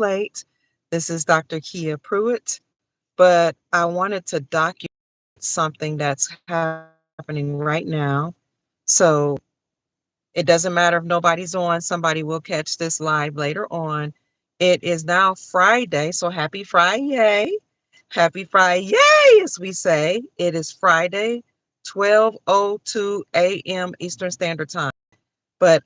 late. This is Dr. Kia Pruitt, but I wanted to document something that's happening right now. So it doesn't matter if nobody's on, somebody will catch this live later on. It is now Friday, so happy Friday. Happy Friday, as we say. It is Friday, 12:02 a.m. Eastern Standard Time. But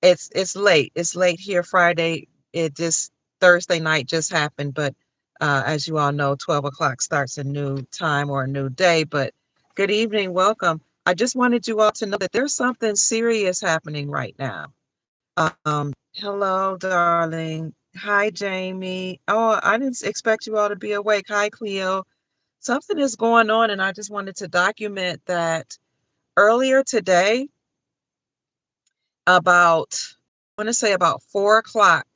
it's late. It's late here Friday. It just Thursday night just happened, but as you all know, 12 o'clock starts a new time or a new day. But good evening, welcome. I just wanted you all to know that there's something serious happening right now. Hello, darling. Hi, Jamie. Oh, I didn't expect you all to be awake. Hi, Cleo. Something is going on, and I just wanted to document that earlier today, about, I want to say about 4 o'clock,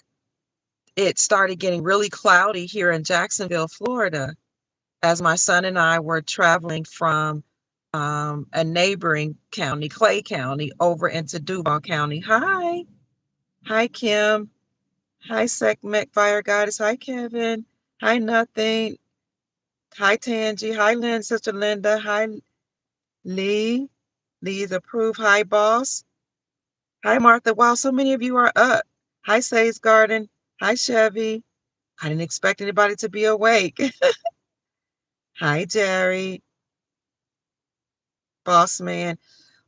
it started getting really cloudy here in Jacksonville, Florida, as my son and I were traveling from a neighboring county, Clay County, over into Duval County. Hi. Hi, Kim. Hi, Sekhmet Fire Goddess. Hi, Kevin. Hi, Nothing. Hi, Tangi. Hi, Lynn, Sister Linda. Hi, Lee. Lee's approved. Hi, Boss. Hi, Martha. Wow, so many of you are up. Hi, Say's Garden. Hi, Chevy. I didn't expect anybody to be awake. Hi, Jerry. Boss man.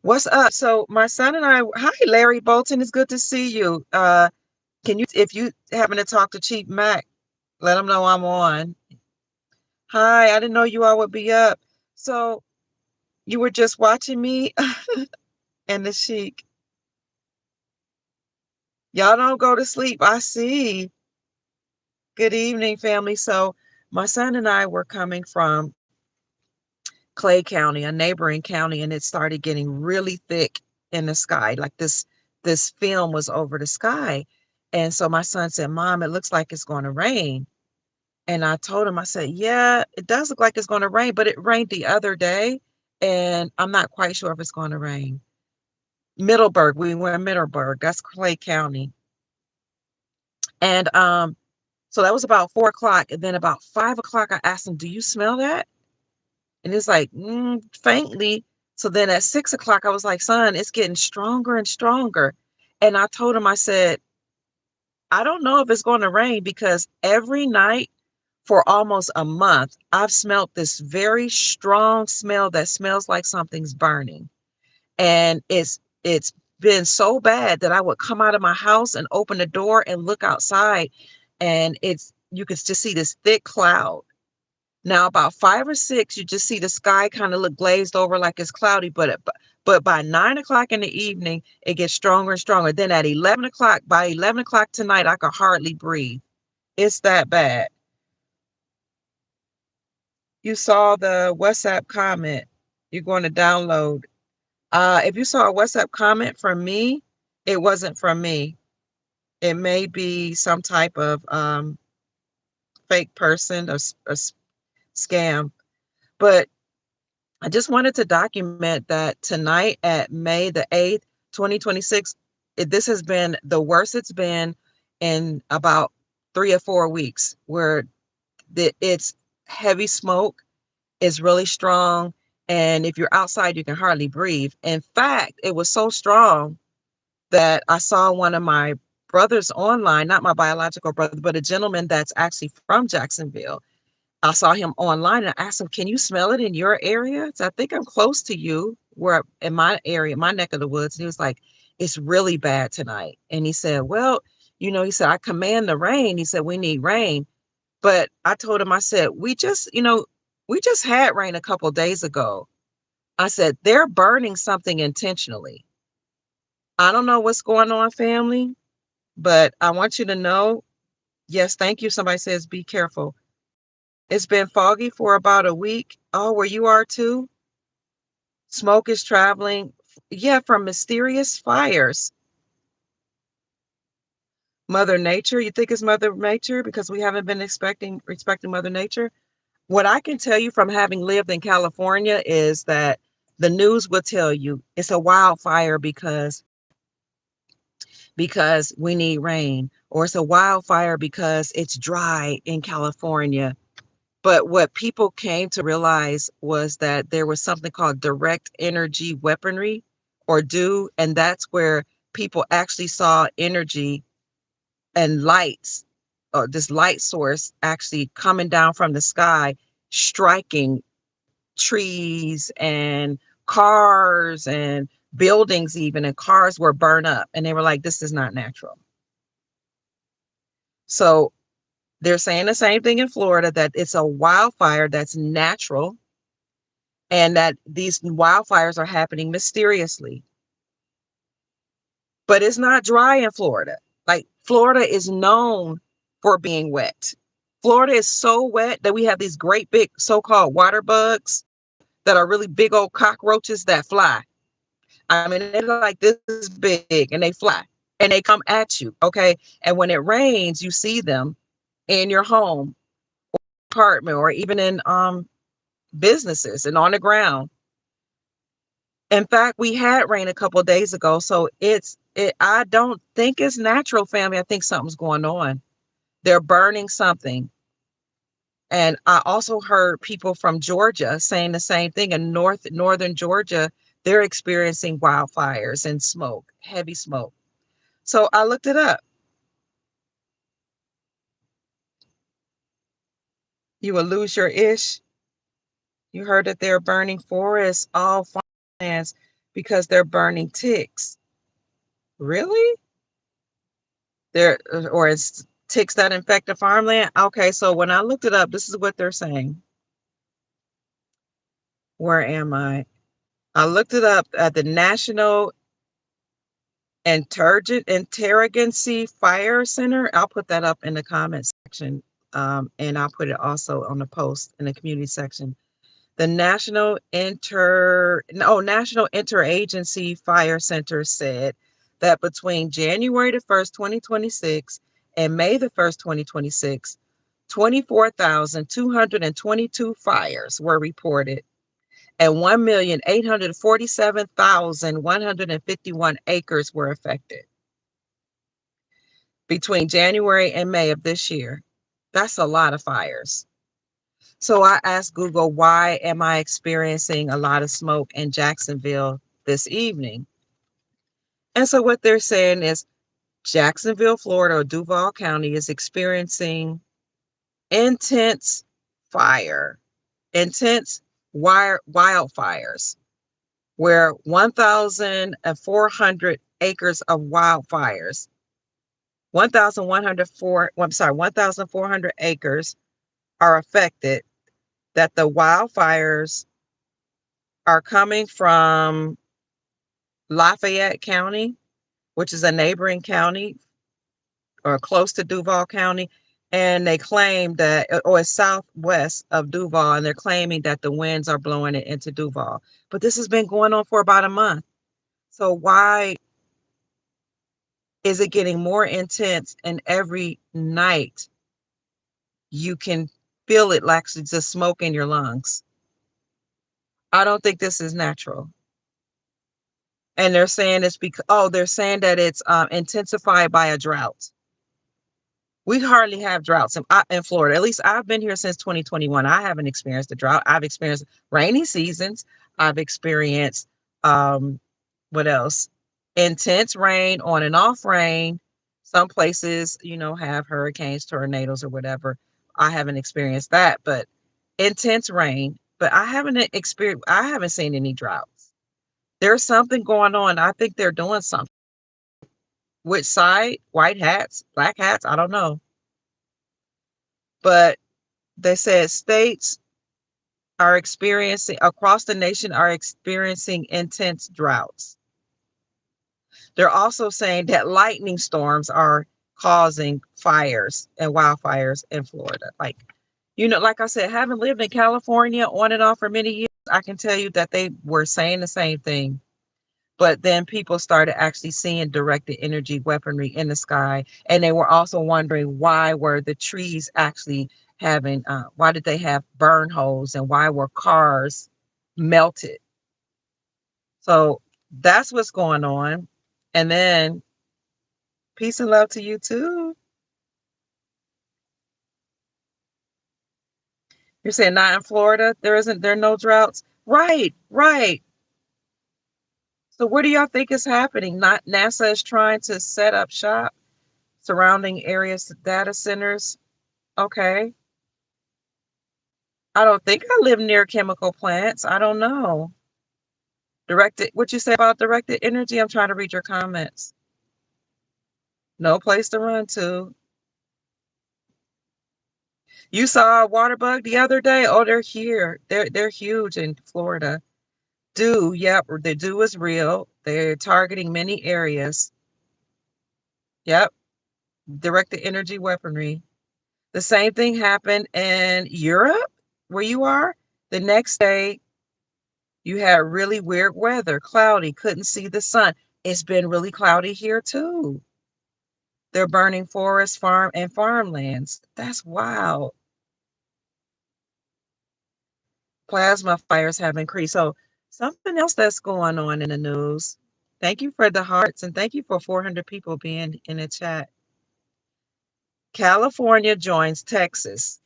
What's up? So my son and I, hi, Larry Bolton. It's good to see you. Can you, if you happen to talk to Chief Mac, let him know I'm on. Hi, I didn't know you all would be up. So you were just watching me and the Sheik. Y'all don't go to sleep. I see. Good evening, family. So my son and I were coming from Clay County, a neighboring county, and it started getting really thick in the sky. Like this film was over the sky. And so my son said, Mom, it looks like it's going to rain. And I told him, I said, yeah, it does look like it's going to rain, but it rained the other day, and I'm not quite sure if it's going to rain. Middleburg, we were in Middleburg, that's Clay County. And so that was about 4 o'clock. And then about 5 o'clock, I asked him, do you smell that? And it's like, faintly. So then at 6 o'clock, I was like, son, it's getting stronger and stronger. And I told him, I said, I don't know if it's going to rain, because every night for almost a month, I've smelled this very strong smell that smells like something's burning. And it's been so bad that I would come out of my house and open the door and look outside, and you could just see this thick cloud. Now, about 5 or 6, you just see the sky kind of look glazed over like it's cloudy, but by 9 o'clock in the evening, it gets stronger and stronger. Then at 11 o'clock, by 11 o'clock tonight, I could hardly breathe. It's that bad. You saw the WhatsApp comment. You're going to download. If you saw a WhatsApp comment from me, it wasn't from me. It may be some type of fake person, or scam. But I just wanted to document that tonight at May the 8th, 2026, this has been the worst it's been in about 3 or 4 weeks, where it's heavy smoke, is really strong, and if you're outside, you can hardly breathe. In fact, it was so strong that I saw one of my brothers online, not my biological brother, but a gentleman that's actually from Jacksonville. I saw him online and I asked him, can you smell it in your area? So I think I'm close to you, where in my area, my neck of the woods. And he was like, it's really bad tonight. And he said, well, he said, I command the rain. He said, we need rain. But I told him, I said, we just had rain a couple days ago. I said, they're burning something intentionally. I don't know what's going on, family, but I want you to know, yes, thank you. Somebody says, be careful. It's been foggy for about a week. Oh, where you are too? Smoke is traveling. Yeah, from mysterious fires. Mother Nature. You think it's Mother Nature because we haven't been respecting Mother Nature? What I can tell you from having lived in California is that the news will tell you it's a wildfire, because because we need rain, or it's a wildfire because it's dry in California. But what people came to realize was that there was something called direct energy weaponry, or DEW, and that's where people actually saw energy and lights, or this light source actually coming down from the sky, striking trees and cars and buildings even, and cars were burned up. And they were like, this is not natural. So they're saying the same thing in Florida, that it's a wildfire that's natural, and that these wildfires are happening mysteriously. But it's not dry in Florida. Like, Florida is known for being wet. Florida is so wet that we have these great big so-called water bugs that are really big old cockroaches that fly. I mean, they're like this big and they fly and they come at you. Okay. And when it rains, you see them in your home, apartment, or even in businesses and on the ground. In fact, we had rain a couple of days ago, so I don't think it's natural, family. I think something's going on. They're burning something. And I also heard people from Georgia saying the same thing. In northern Georgia, they're experiencing wildfires and smoke, heavy smoke. So I looked it up. You will lose your ish. You heard that they're burning forests, all farmlands, because they're burning ticks. Really? Or it's ticks that infect the farmland. Okay, so when I looked it up, this is what they're saying. Where am I? I looked it up at the National Interagency Fire Center. I'll put that up in the comments section, and I'll put it also on the post in the community section. The National Interagency Fire Center said that between January the 1st, 2026 and May the 1st, 2026, 24,222 fires were reported, and 1,847,151 acres were affected between January and May of this year. That's a lot of fires. So I asked Google, why am I experiencing a lot of smoke in Jacksonville this evening? And so what they're saying is Jacksonville, Florida, or Duval County is experiencing intense intense wildfires, where 1,400 acres of wildfires, 1,400 acres are affected, that the wildfires are coming from Lafayette County, which is a neighboring county or close to Duval County. And they claim that, or it's southwest of Duval, and they're claiming that the winds are blowing it into Duval. But this has been going on for about a month. So why is it getting more intense? And every night you can feel it, like it's just smoke in your lungs. I don't think this is natural. And they're saying it's because, they're saying that it's intensified by a drought. We hardly have droughts in Florida. At least I've been here since 2021. I haven't experienced a drought. I've experienced rainy seasons. I've experienced, what else? Intense rain, on and off rain. Some places, have hurricanes, tornadoes, or whatever. I haven't experienced that, but intense rain. But I haven't seen any droughts. There's something going on. I think they're doing something. Which side? White hats, black hats? I don't know. But they said states across the nation are experiencing intense droughts. They're also saying that lightning storms are causing fires and wildfires in Florida. Like I said, having lived in California on and off for many years, I can tell you that they were saying the same thing. But then people started actually seeing directed energy weaponry in the sky. And they were also wondering, why were the trees actually why did they have burn holes, and why were cars melted? So that's what's going on. And then Peace and love to you too. You're saying not in Florida? There are no droughts? Right, right. So what do y'all think is happening? Not NASA is trying to set up shop surrounding areas, data centers. Okay. I don't think I live near chemical plants. I don't know. Directed, what you say about directed energy? I'm trying to read your comments. No place to run to. You saw a water bug the other day? Oh, they're here. They're huge in Florida. Dew, yep, the dew is real. They're targeting many areas. Yep, directed energy weaponry. The same thing happened in Europe, where you are. The next day, you had really weird weather, cloudy, couldn't see the sun. It's been really cloudy here too. They're burning forests, farmlands. That's wild. Plasma fires have increased. So something else that's going on in the news. Thank you for the hearts and thank you for 400 people being in the chat. California joins Texas,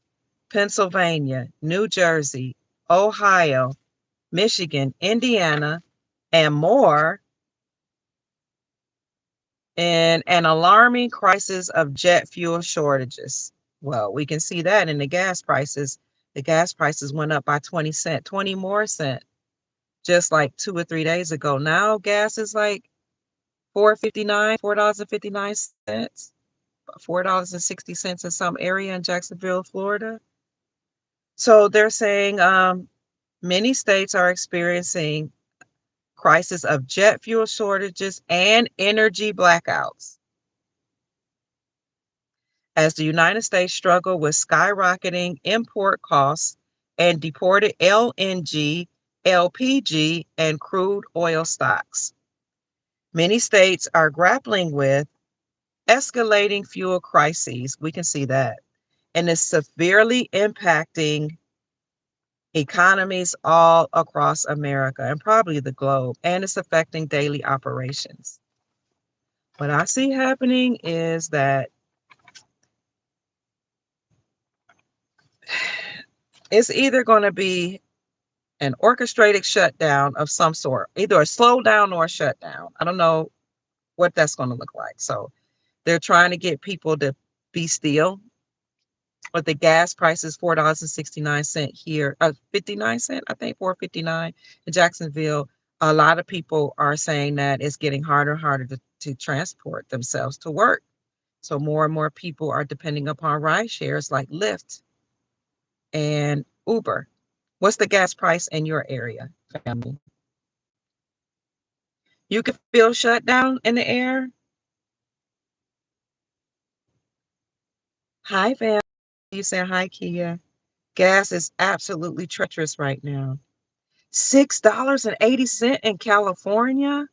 Pennsylvania, New Jersey, Ohio, Michigan, Indiana, and more in an alarming crisis of jet fuel shortages. Well, we can see that in the gas prices. The gas prices went up by 20 cents, 20 more cents just like 2 or 3 days ago. Now gas is like $4.59, $4.59, $4.60 in some area in Jacksonville, Florida. So they're saying many states are experiencing crisis of jet fuel shortages and energy blackouts as the United States struggle with skyrocketing import costs and deported LNG, LPG, and crude oil stocks. Many states are grappling with escalating fuel crises. We can see that. And it's severely impacting economies all across America and probably the globe. And it's affecting daily operations. What I see happening is that it's either going to be an orchestrated shutdown of some sort, either a slowdown or a shutdown. I don't know what that's going to look like. So they're trying to get people to be still. But the gas price is $4.69 here, 59 cents, I think 4.59 in Jacksonville. A lot of people are saying that it's getting harder and harder to transport themselves to work. So more and more people are depending upon ride shares like Lyft and Uber. What's the gas price in your area, family? You can feel shut down in the air. Hi, family. You saying hi, Kia. Gas is absolutely treacherous right now. $6.80 in California.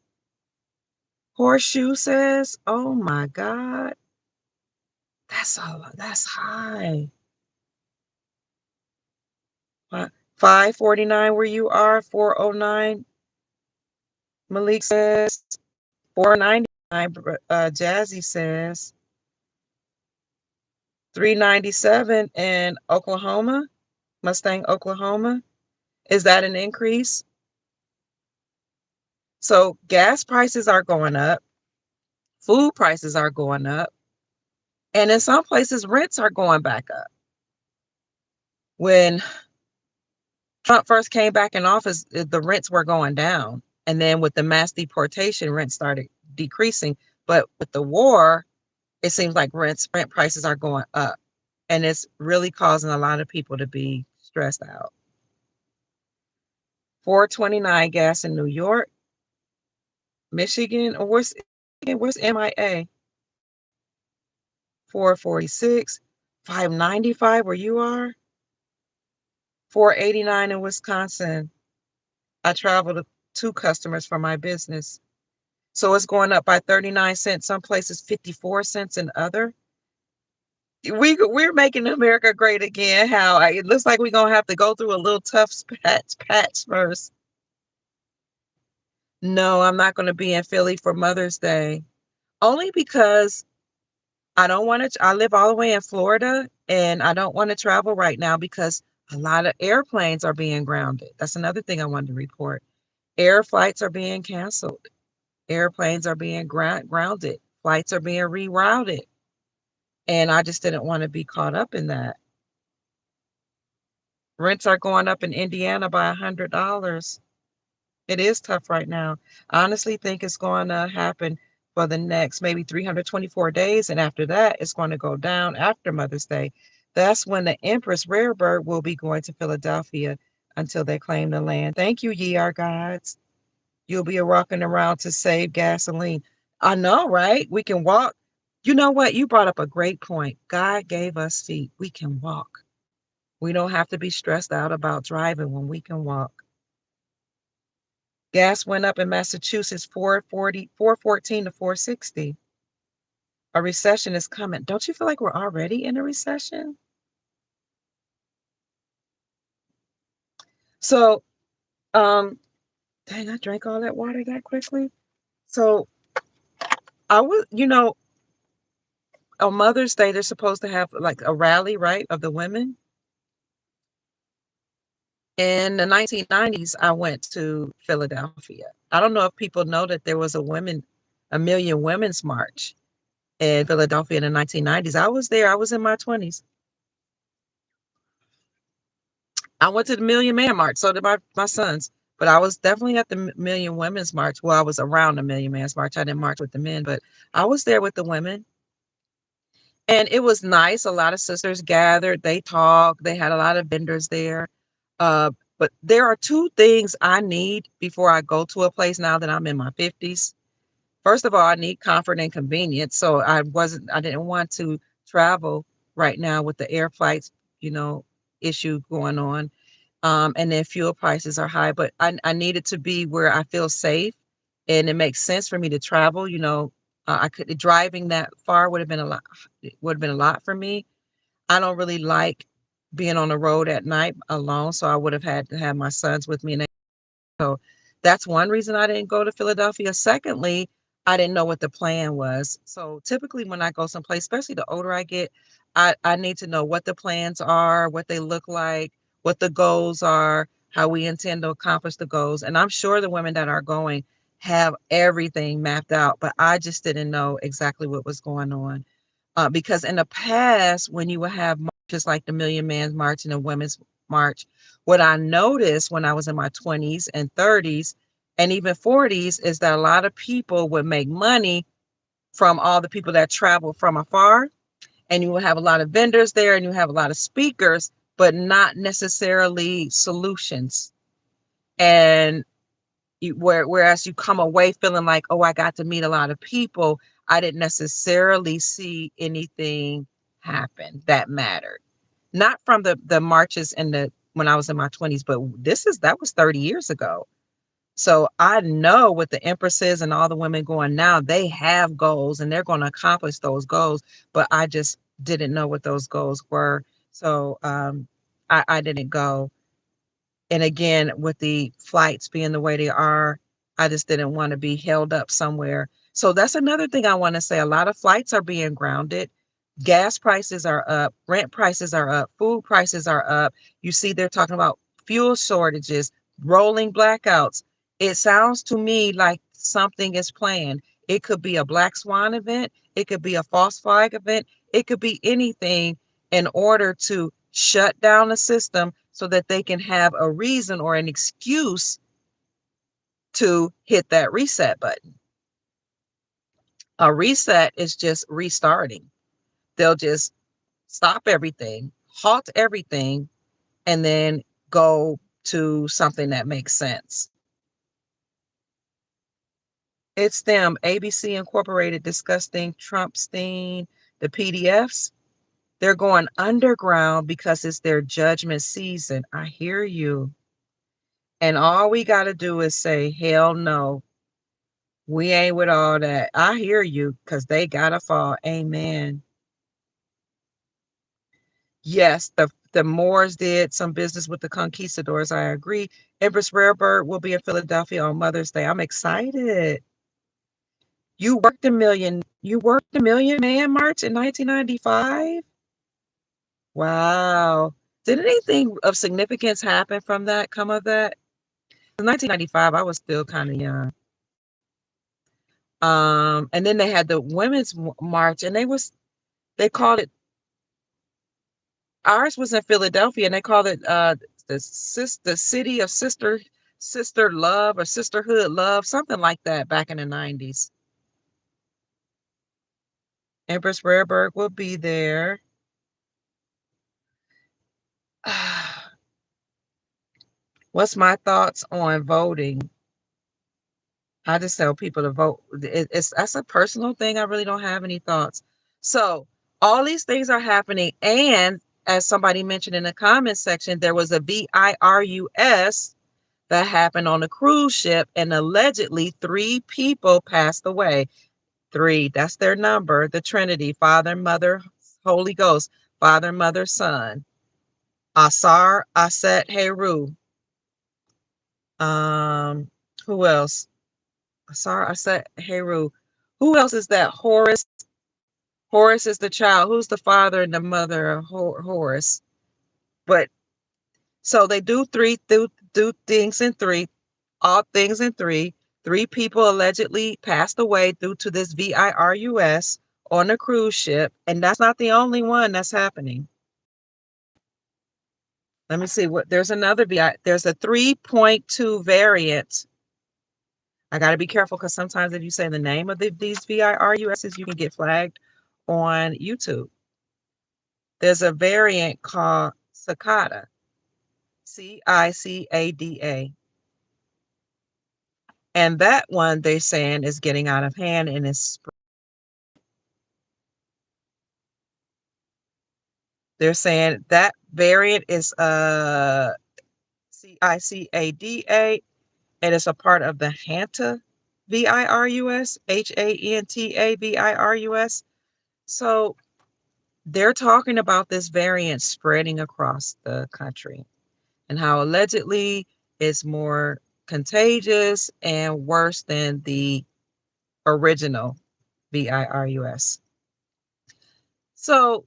Horseshoe says, oh my God. That's high. 549 where you are, 409. Malik says 499. Jazzy says 397 in Oklahoma, Mustang, Oklahoma. Is that an increase? So gas prices are going up, food prices are going up, and in some places rents are going back up. When Trump first came back in office, the rents were going down. And then with the mass deportation, rents started decreasing. But with the war, it seems like rent prices are going up. And it's really causing a lot of people to be stressed out. 429 gas in New York, Michigan, or where's MIA? 446, 595 where you are, 489 in Wisconsin. I travel to 2 customers for my business. So it's going up by 39 cents, some places 54 cents in other. We're making America great again. It looks like we're gonna have to go through a little tough patch first. No, I'm not gonna be in Philly for Mother's Day. Only because I don't want to, I live all the way in Florida and I don't want to travel right now because a lot of airplanes are being grounded. That's another thing I wanted to report. Air flights are being canceled. Airplanes are being grounded. Flights are being rerouted. And I just didn't want to be caught up in that. Rents are going up in Indiana by $100. It is tough right now. I honestly think it's going to happen for the next maybe 324 days. And after that, it's going to go down after Mother's Day. That's when the Empress Rare Bird will be going to Philadelphia until they claim the land. Thank you, ye our gods. You'll be walking around to save gasoline. I know, right? We can walk. You know what? You brought up a great point. God gave us feet. We can walk. We don't have to be stressed out about driving when we can walk. Gas went up in Massachusetts 414 to 460. A recession is coming. Don't you feel like we're already in a recession? So, um, dang, I drank all that water that quickly. So I was, on Mother's Day, they're supposed to have like a rally, right, of the women. In the 1990s, I went to Philadelphia. I don't know if people know that there was a Million Women's March in Philadelphia in the 1990s. I was there. I was in my 20s. I went to the Million Man March, so did my sons. But I was definitely at the Million Women's March. Well, I was around the Million Man's March. I didn't march with the men, but I was there with the women. And it was nice. A lot of sisters gathered. They talked. They had a lot of vendors there. Uh, but there are two things I need before I go to a place now that I'm in my 50s. First of all, I need comfort and convenience. So I didn't want to travel right now with the air flights, you know, issue going on. And then fuel prices are high, but I need it to be where I feel safe and it makes sense for me to travel. I could driving that far would have been a lot, would have been a lot for me. I don't really like being on the road at night alone, so I would have had to have my sons with me. And so that's one reason I didn't go to Philadelphia. Secondly, I didn't know what the plan was. So typically when I go someplace, especially the older I get, I need to know what the plans are, what they look like, what the goals are, how we intend to accomplish the goals. And I'm sure the women that are going have everything mapped out, but I just didn't know exactly what was going on. Because in the past, when you would have marches like the Million Man's March and the Women's March, what I noticed when I was in my 20s and 30s and even 40s is that a lot of people would make money from all the people that travel from afar. And you will have a lot of vendors there and you have a lot of speakers, but not necessarily solutions. And whereas you come away feeling like, oh, I got to meet a lot of people, I didn't necessarily see anything happen that mattered. Not from the marches and the when I was in my 20s, but that was 30 years ago. So I know what the empresses and all the women going now, they have goals and they're going to accomplish those goals, but I just didn't know what those goals were. So I didn't go. And again, with the flights being the way they are, I just didn't want to be held up somewhere. So that's another thing I want to say. A lot of flights are being grounded. Gas prices are up, rent prices are up, food prices are up. You see, they're talking about fuel shortages, rolling blackouts. It sounds to me like something is planned. It could be a black swan event, it could be a false flag event, it could be anything in order to shut down the system so that they can have a reason or an excuse to hit that reset button. A reset is just restarting. They'll just stop everything, halt everything, and then go to something that makes sense. It's them. ABC Incorporated discussing Trumpstein, the PDFs. They're going underground because it's their judgment season. I hear you. And all we got to do is say, hell no, we ain't with all that. I hear you because they got to fall. Amen. Yes, the Moors did some business with the conquistadors. I agree. Empress Rarebird will be in Philadelphia on Mother's Day. I'm excited. You worked a Million Man March in 1995? Wow. Did anything of significance happen from that, come of that? In 1995, I was still kind of young. And then they had the Women's March, and they called it, ours was in Philadelphia, and they called it the city of sister love or sisterhood love, something like that back in the 90s. Empress Rare will be there. What's my thoughts on voting? I just tell people to vote. That's a personal thing. I really don't have any thoughts. So all these things are happening, and as somebody mentioned in the comments section, there was a VIRUS that happened on a cruise ship, and allegedly 3 people passed away. 3, that's their number. The Trinity: Father, Mother, Holy Ghost. Father, Mother, Son. Asar, Aset, Heru. Who else? Asar, Aset, Heru. Who else is that? Horus. Horus is the child. Who's the father and the mother of Horus? But so they do things in 3, all things in 3. 3 people allegedly passed away due to this VIRUS on a cruise ship, and that's not the only one that's happening. Let me see what there's another there's a 3.2 variant. I got to be careful because sometimes if you say the name of these VIRUSs, you can get flagged on YouTube. There's a variant called Cicada, CICADA. And that one they're saying is getting out of hand and is, they're saying that variant is CICADA, and it's a part of the Hanta VIRUS, HANTA VIRUS. So they're talking about this variant spreading across the country and how allegedly it's more contagious and worse than the original VIRUS. So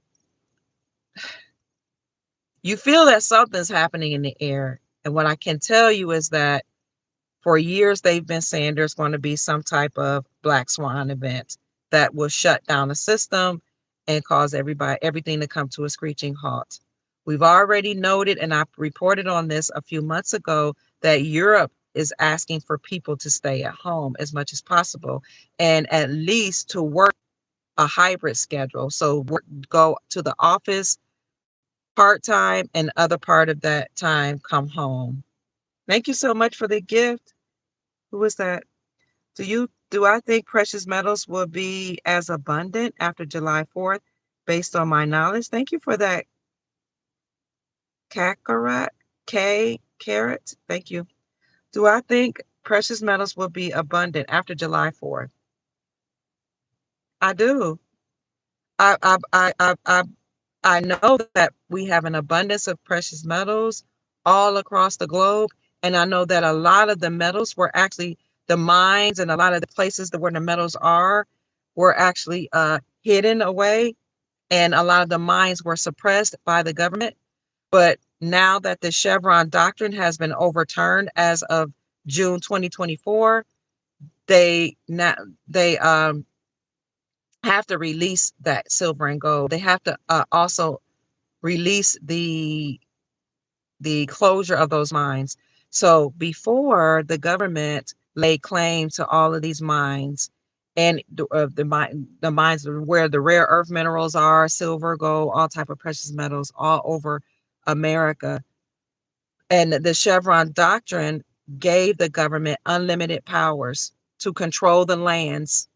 you feel that something's happening in the air. And what I can tell you is that for years they've been saying there's going to be some type of black swan event that will shut down the system and cause everything to come to a screeching halt. We've already noted, and I reported on this a few months ago, that Europe is asking for people to stay at home as much as possible and at least to work a hybrid schedule. So go to the office part-time and other part of that time come home. Thank you so much for the gift. Who is that? Do I think precious metals will be as abundant after July 4th based on my knowledge? Thank you for that. Carrot. Thank you. Do I think precious metals will be abundant after July 4th? I do. I I I I I, I know that we have an abundance of precious metals all across the globe, and I know that a lot of the metals were actually the mines, and a lot of the places where the metals are were actually hidden away, and a lot of the mines were suppressed by the government. But now that the Chevron doctrine has been overturned as of June 2024, they have to release that silver and gold. They have to also release the closure of those mines. So before, the government laid claim to all of these mines, and the mines where the rare earth minerals are, silver, gold, all type of precious metals all over America. And the Chevron doctrine gave the government unlimited powers to control the lands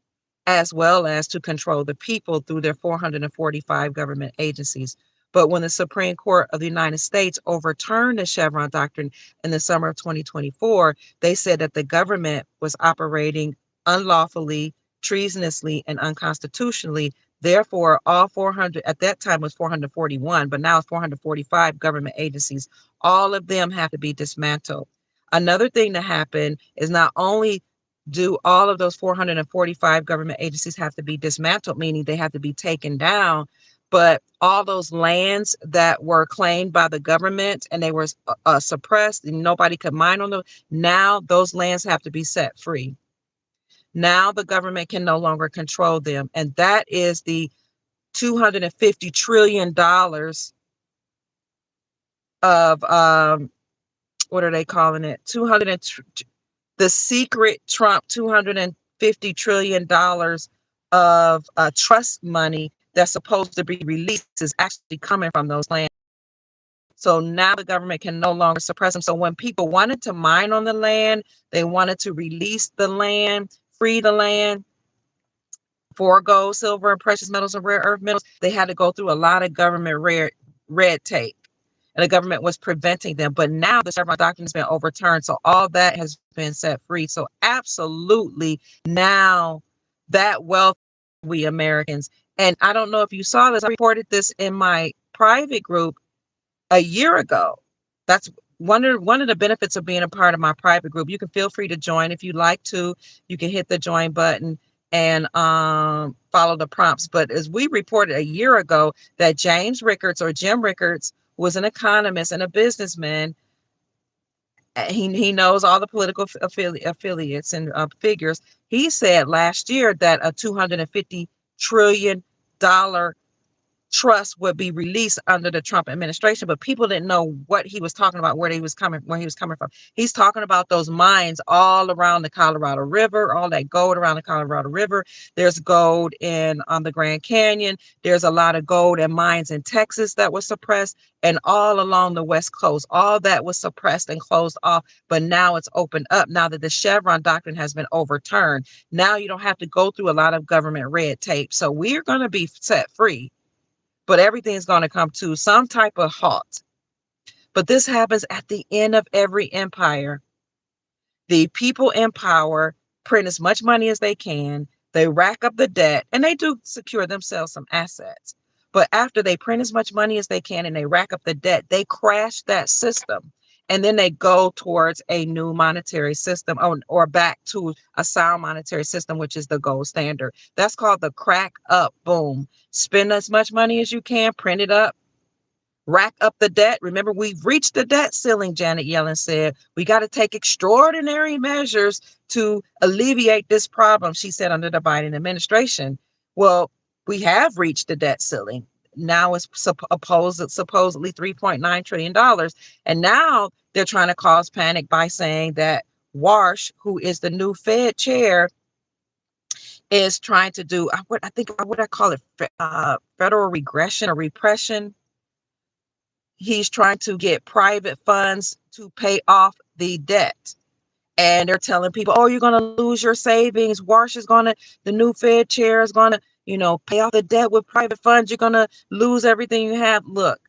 as well as to control the people through their 445 government agencies. But when the Supreme Court of the United States overturned the Chevron doctrine in the summer of 2024, they said that the government was operating unlawfully, treasonously, and unconstitutionally. Therefore, all 400, at that time was 441, but now it's 445 government agencies. All of them have to be dismantled. Another thing that happened is not only do all of those 445 government agencies have to be dismantled, meaning they have to be taken down. But all those lands that were claimed by the government and they were suppressed and nobody could mine on them, now those lands have to be set free. Now the government can no longer control them. And that is the $250 trillion of, what are they calling it? The secret Trump $250 trillion of trust money that's supposed to be released is actually coming from those lands. So now the government can no longer suppress them. So when people wanted to mine on the land, they wanted to release the land, free the land for gold, silver, and precious metals and rare earth metals, they had to go through a lot of government red tape. And the government was preventing them. But now the Chevron doctrine has been overturned. So all that has been set free. So absolutely now that wealth, we Americans. And I don't know if you saw this, I reported this in my private group a year ago. That's one of the benefits of being a part of my private group. You can feel free to join if you'd like to. You can hit the join button and follow the prompts. But as we reported a year ago, that James Rickards, or Jim Rickards, was an economist and a businessman. He knows all the political affiliates and figures. He said last year that a $250 trillion trust would be released under the Trump administration, but people didn't know what he was talking about, where he was coming from. He's talking about those mines all around the Colorado River, all that gold around the Colorado River. There's gold in the Grand Canyon. There's a lot of gold and mines in Texas that was suppressed, and all along the West Coast, all that was suppressed and closed off. But now it's opened up. Now that the Chevron doctrine has been overturned, now you don't have to go through a lot of government red tape. So we're going to be set free. But everything's going to come to some type of halt. But this happens at the end of every empire. The people in power print as much money as they can. They rack up the debt, and they do secure themselves some assets. But after they print as much money as they can and they rack up the debt, they crash that system. And then they go towards a new monetary system, or back to a sound monetary system, which is the gold standard. That's called the crack up boom. Spend as much money as you can, print it up, rack up the debt. Remember, we've reached the debt ceiling, Janet Yellen said. We got to take extraordinary measures to alleviate this problem, she said, under the Biden administration. Well, we have reached the debt ceiling. Now it's supposedly $3.9 trillion. And now they're trying to cause panic by saying that Warsh, who is the new Fed chair, is trying to do what I call it, federal regression or repression. He's trying to get private funds to pay off the debt. And they're telling people, oh, you're going to lose your savings. The new Fed chair is going to, pay off the debt with private funds. You're going to lose everything you have. Look,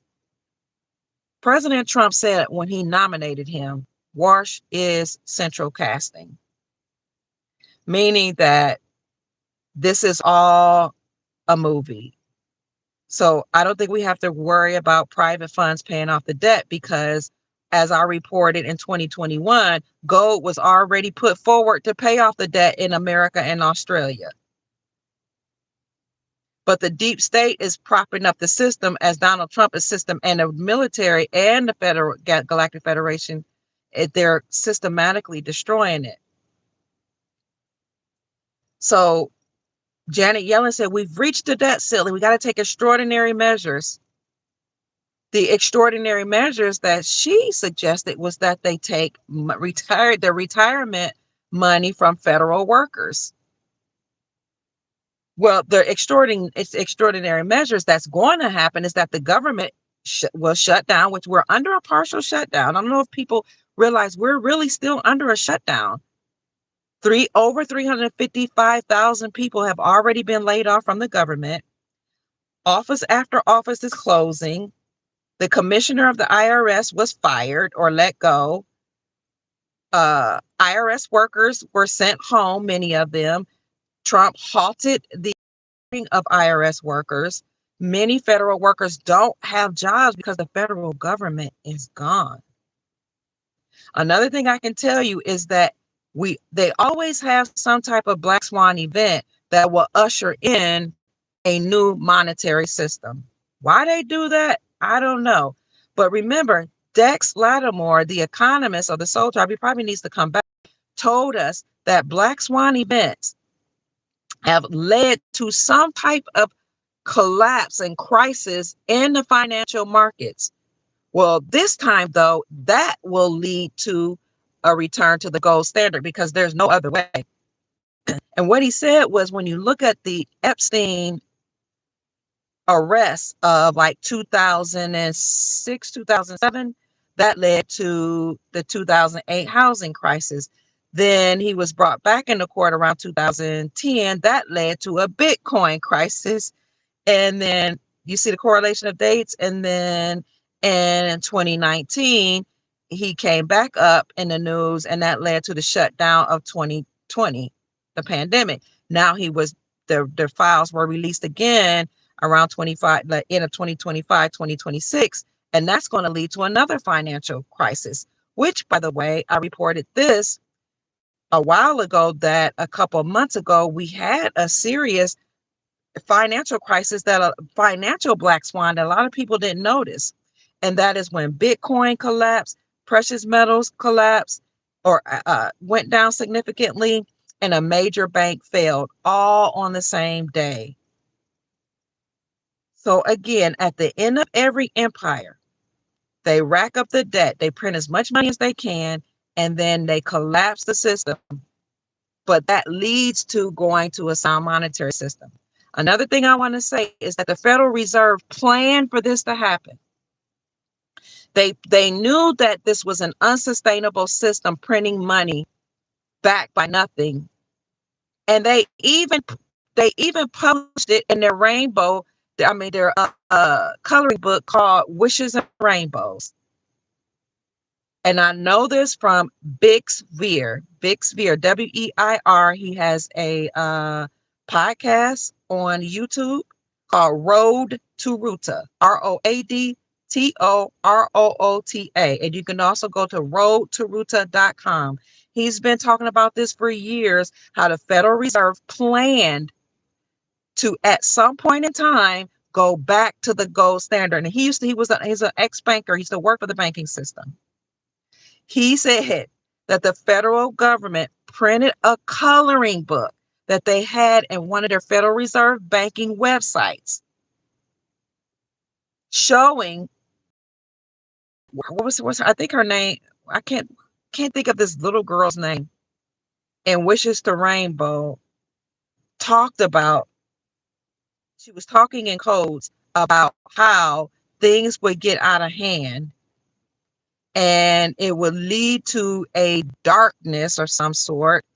President Trump said when he nominated him, Warsh is central casting, meaning that this is all a movie. So I don't think we have to worry about private funds paying off the debt, because as I reported in 2021, gold was already put forward to pay off the debt in America and Australia. But the deep state is propping up the system, as Donald Trump's system and the military and the Federal Galactic Federation, they're systematically destroying it. So Janet Yellen said, we've reached the debt ceiling. We got to take extraordinary measures. The extraordinary measures that she suggested was that they take their retirement money from federal workers. Well, extraordinary measures that's going to happen is that the government will shut down, which we're under a partial shutdown. I don't know if people realize we're really still under a shutdown. Over 355,000 people have already been laid off from the government. Office after office is closing. The commissioner of the IRS was fired or let go. IRS workers were sent home, many of them. Trump halted the hiring of IRS workers. Many federal workers don't have jobs because the federal government is gone. Another thing I can tell you is that They always have some type of black swan event that will usher in a new monetary system. Why they do that, I don't know. But remember, Dex Lattimore, the economist of the Soul Tribe, he probably needs to come back, told us that black swan events have led to some type of collapse and crisis in the financial markets. Well, this time, though, that will lead to a return to the gold standard because there's no other way. And what he said was when you look at the Epstein arrest of like 2006, 2007, that led to the 2008 housing crisis. Then he was brought back into court around 2010. That led to a Bitcoin crisis. And then you see the correlation of dates. And then in 2019, he came back up in the news, and that led to the shutdown of 2020, the pandemic. Now the files were released again around 25, the end of 2025, 2026, and that's going to lead to another financial crisis, which, by the way, I reported this a while ago that a couple of months ago, we had a serious financial crisis, that a financial black swan that a lot of people didn't notice. And that is when Bitcoin collapsed, precious metals collapsed or went down significantly, and a major bank failed all on the same day. So again, at the end of every empire, they rack up the debt, they print as much money as they can, and then they collapse the system. But that leads to going to a sound monetary system. Another thing I want to say is that the Federal Reserve planned for this to happen. They knew that this was an unsustainable system, printing money backed by nothing. And they even published it in their their coloring book called Wishes and Rainbows. And I know this from Bix Veer, Weir. He has a podcast on YouTube called Road to Ruta, ROADTOROOTA. And you can also go to roadtoruta.com. He's been talking about this for years, how the Federal Reserve planned to, at some point in time, go back to the gold standard. And he's an ex-banker. He used to work for the banking system. He said that the federal government printed a coloring book that they had in one of their Federal Reserve banking websites showing what's I think her name, I can't think of this little girl's name, and Wishes to Rainbow talked about, she was talking in codes about how things would get out of hand and it would lead to a darkness or some sort,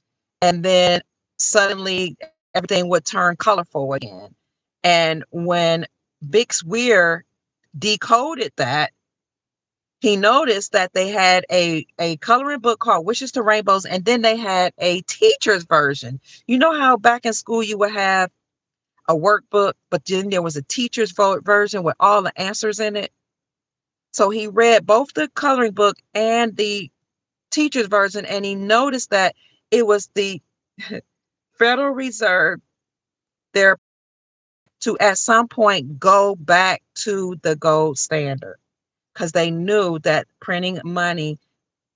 and then suddenly everything would turn colorful again. And when Bix Weir decoded that, he noticed that they had a coloring book called Wishes to Rainbows, and then they had a teacher's version. You know how back in school you would have a workbook, but then there was a teacher's version with all the answers in it? So he read both the coloring book and the teacher's version, and he noticed that it was the Federal Reserve there to at some point go back to the gold standard, because they knew that printing money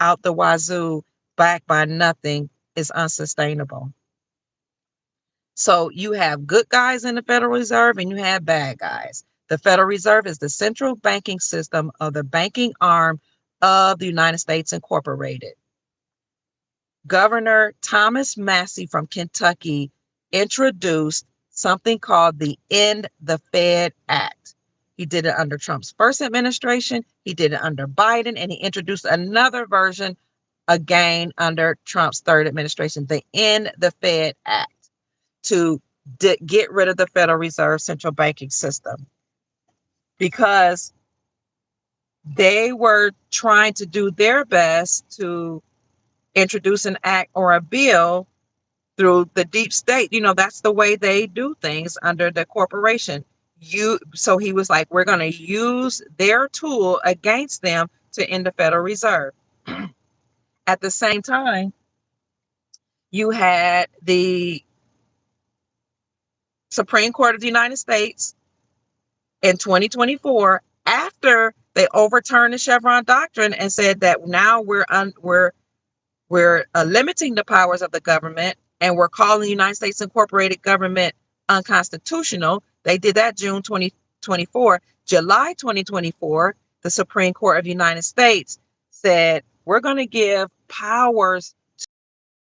out the wazoo backed by nothing is unsustainable. So you have good guys in the Federal Reserve and you have bad guys. The Federal Reserve is the central banking system of the banking arm of the United States Incorporated. Governor Thomas Massie from Kentucky introduced something called the End the Fed Act. He did it under Trump's first administration, he did it under Biden, and he introduced another version again under Trump's third administration, the End the Fed Act, to get rid of the Federal Reserve central banking system, because they were trying to do their best to introduce an act or a bill through the deep state. You know, that's the way they do things under the corporation. So he was like, we're going to use their tool against them to end the Federal Reserve. At the same time, You had the Supreme Court of the United States in 2024, after they overturned the Chevron doctrine and said that now we're limiting the powers of the government, and we're calling the United States Incorporated government unconstitutional. They did that June 2024. July 2024, the Supreme Court of the United States said, we're going to give powers to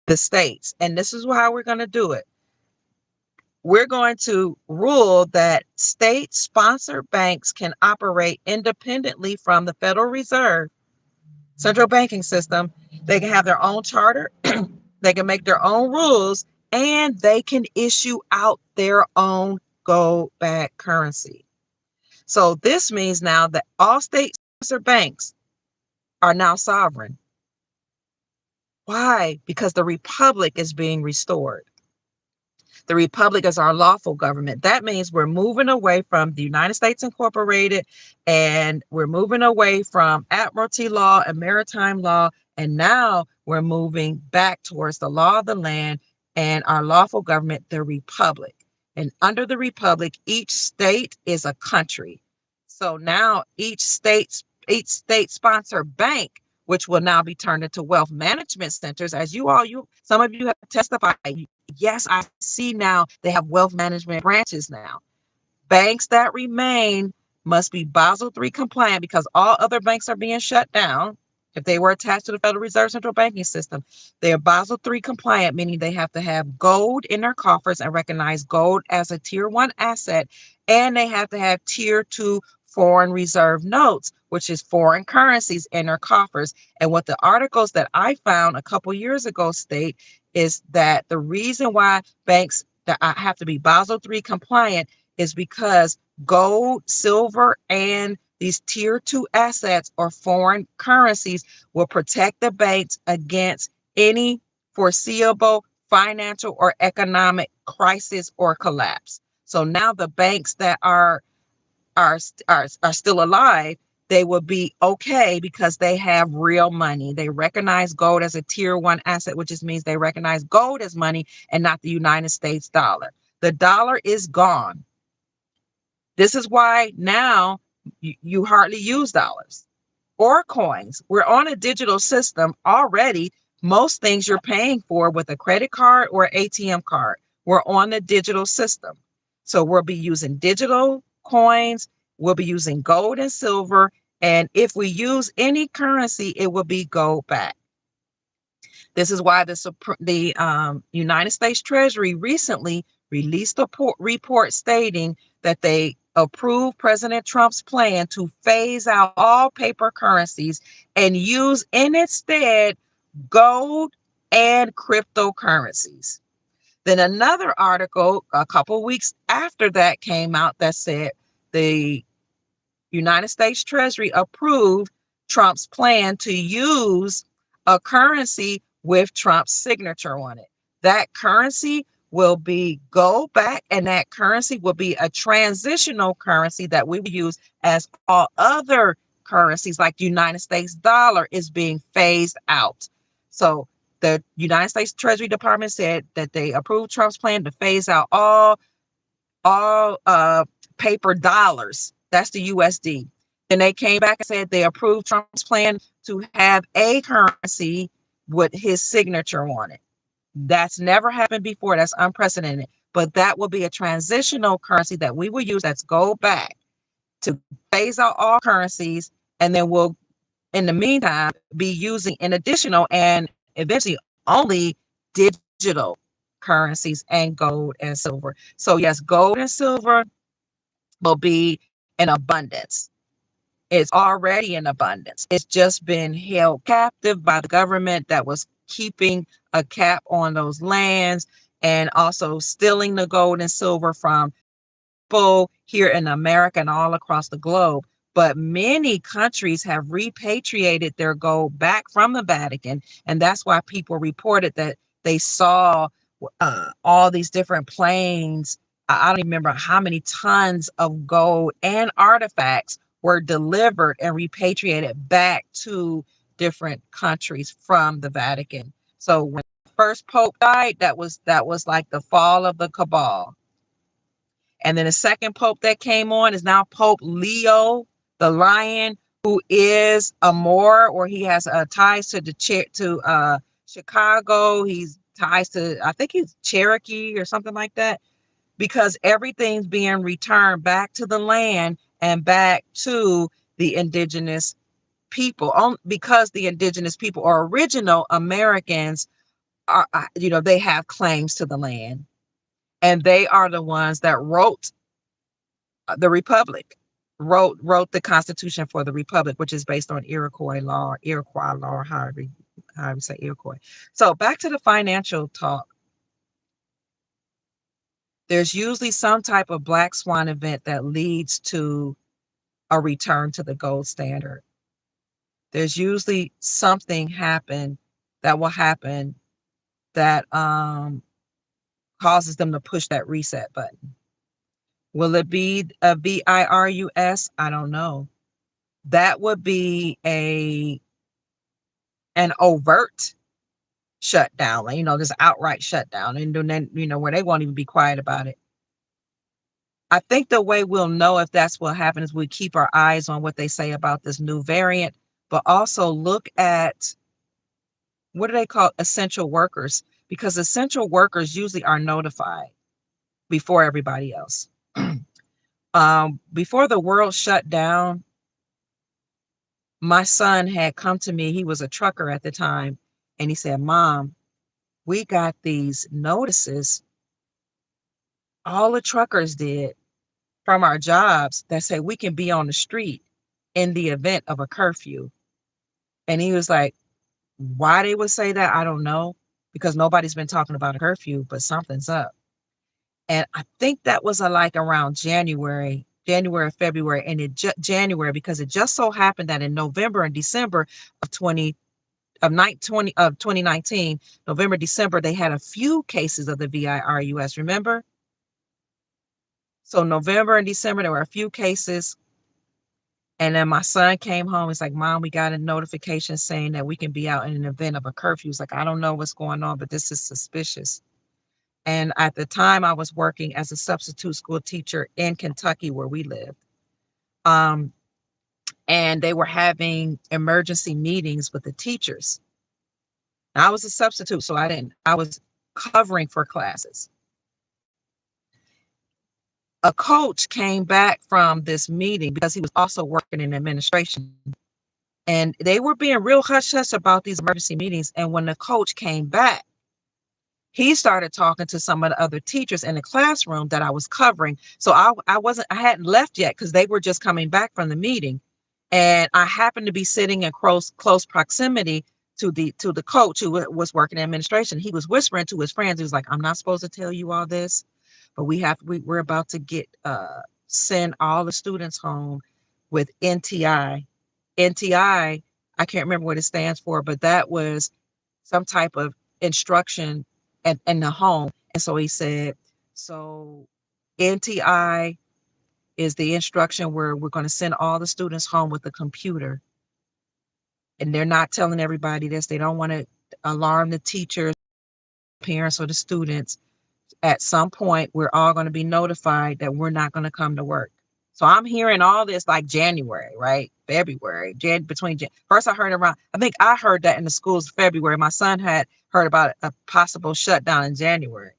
the states. And this is how we're going to do it. We're going to rule that state-sponsored banks can operate independently from the Federal Reserve central banking system. They can have their own charter, they can make their own rules, and they can issue out their own gold-backed currency. So this means now that all state-sponsored banks are now sovereign. Why? Because the republic is being restored. The republic is our lawful government. That means we're moving away from the United States Incorporated, and we're moving away from admiralty law and maritime law. And now we're moving back towards the law of the land and our lawful government, the republic. And under the republic, each state is a country. So now each state sponsored bank, which will now be turned into wealth management centers, as some of you have testified. Yes, I see now they have wealth management branches now. Banks that remain must be Basel III compliant, because all other banks are being shut down. If they were attached to the Federal Reserve central banking system, they are Basel III compliant, meaning they have to have gold in their coffers and recognize gold as a tier 1 asset. And they have to have tier 2 foreign reserve notes, which is foreign currencies, in their coffers. And what the articles that I found a couple years ago state is that the reason why banks that have to be Basel III compliant is because gold, silver, and these tier 2 assets or foreign currencies will protect the banks against any foreseeable financial or economic crisis or collapse. So now the banks that are still alive, they will be okay because they have real money. They recognize gold as a tier 1 asset, which just means they recognize gold as money and not the United States dollar. The dollar is gone. This is why now you hardly use dollars or coins. We're on a digital system already. Most things you're paying for with a credit card or ATM card, we're on the digital system. So we'll be using digital coins, we'll be using gold and silver, and if we use any currency, it will be gold back. This is why the United States Treasury recently released a report stating that they approved President Trump's plan to phase out all paper currencies and use in its stead gold and cryptocurrencies. Then another article a couple weeks after that came out that said the United States Treasury approved Trump's plan to use a currency with Trump's signature on it. That currency will be gold back, and that currency will be a transitional currency that we will use as all other currencies, like the United States dollar is being phased out. So the United States Treasury Department said that they approved Trump's plan to phase out all paper dollars. That's the USD. And they came back and said they approved Trump's plan to have a currency with his signature on it. That's never happened before. That's unprecedented. But that will be a transitional currency that we will use that's gold back to phase out all currencies. And then we'll, in the meantime, be using an additional and eventually only digital currencies and gold and silver. So yes, gold and silver will be in abundance. It's already in abundance. It's just been held captive by the government that was keeping a cap on those lands and also stealing the gold and silver from people here in America and all across the globe. But many countries have repatriated their gold back from the Vatican. And that's why people reported that they saw all these different planes. I don't remember how many tons of gold and artifacts were delivered and repatriated back to different countries from the Vatican. So when first pope died, that was like the fall of the cabal. And then the second pope that came on is now Pope Leo the Lion, who is a Moor, or he has ties to Chicago. He's ties to, I think he's Cherokee or something like that, because everything's being returned back to the land and back to the indigenous people, because the indigenous people or original Americans are, they have claims to the land, and they are the ones that wrote the republic, wrote the Constitution for the republic, which is based on Iroquois law, or however you say Iroquois. So back to the financial talk. There's usually some type of black swan event that leads to a return to the gold standard. There's usually something that will happen that causes them to push that reset button. Will it be a virus? I don't know. That would be an overt shutdown, like, this outright shutdown, and then where they won't even be quiet about it. I think the way we'll know if that's what happens is we keep our eyes on what they say about this new variant, but also look at, what do they call essential workers? Because essential workers usually are notified before everybody else. Before the world shut down, my son had come to me. He was a trucker at the time, and he said, "Mom, we got these notices, all the truckers did, from our jobs, that say we can be on the street in the event of a curfew." And he was like, why they would say that, I don't know, because nobody's been talking about a curfew, but something's up. And I think that was like around January, February, and January, because it just so happened that in November and December of 2019, November, December, they had a few cases of the virus, remember? So November and December, there were a few cases. And then my son came home. He's like, "Mom, we got a notification saying that we can be out in an event of a curfew." He's like, "I don't know what's going on, but this is suspicious." And at the time, I was working as a substitute school teacher in Kentucky, where we lived. And they were having emergency meetings with the teachers. Now, I was a substitute, so I was covering for classes. A coach came back from this meeting because he was also working in administration. And they were being real hush-hush about these emergency meetings. And when the coach came back, he started talking to some of the other teachers in the classroom that I was covering. So I hadn't left yet, because they were just coming back from the meeting. And I happened to be sitting in close proximity to the coach who was working in administration. He was whispering to his friends. He was like, "I'm not supposed to tell you all this, but we're about to send all the students home with NTI. NTI, I can't remember what it stands for, but that was some type of instruction in the home." And so he said, "So NTI is the instruction where we're going to send all the students home with a computer." And they're not telling everybody this. They don't want to alarm the teachers, parents, or the students. At some point, we're all going to be notified that we're not going to come to work. So I'm hearing all this like January, right? February, first I think I heard that in the schools February. My son had heard about a possible shutdown in January.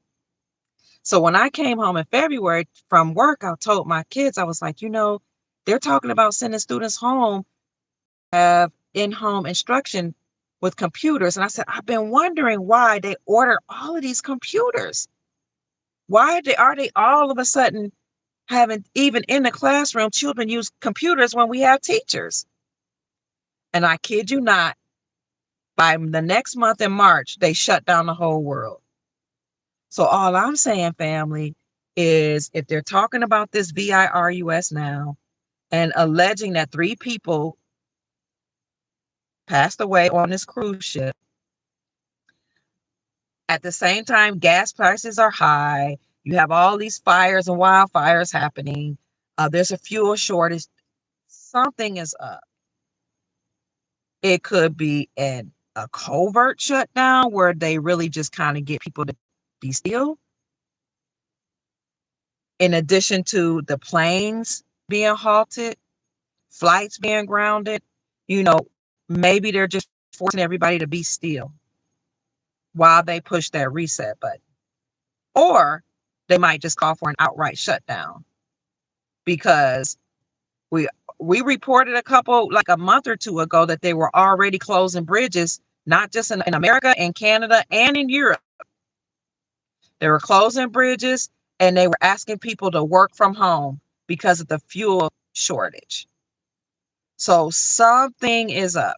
So when I came home in February from work, I told my kids, I was like, they're talking about sending students home, have in-home instruction with computers. And I said, I've been wondering why they order all of these computers. Why are they all of a sudden having, even in the classroom, children use computers when we have teachers? And I kid you not, by the next month in March, they shut down the whole world. So all I'm saying, family, is if they're talking about this virus now and alleging that 3 people passed away on this cruise ship, at the same time, gas prices are high. You have all these fires and wildfires happening. There's a fuel shortage. Something is up. It could be an a covert shutdown where they really just kind of get people to be still, in addition to the planes being halted, flights being grounded, you know, maybe they're just forcing everybody to be still while they push that reset button. Or they might just call for an outright shutdown because we we reported a couple like a month or two ago that they were already closing bridges, not just in America, in Canada, and in Europe. They were closing bridges and they were asking people to work from home because of the fuel shortage. So something is up.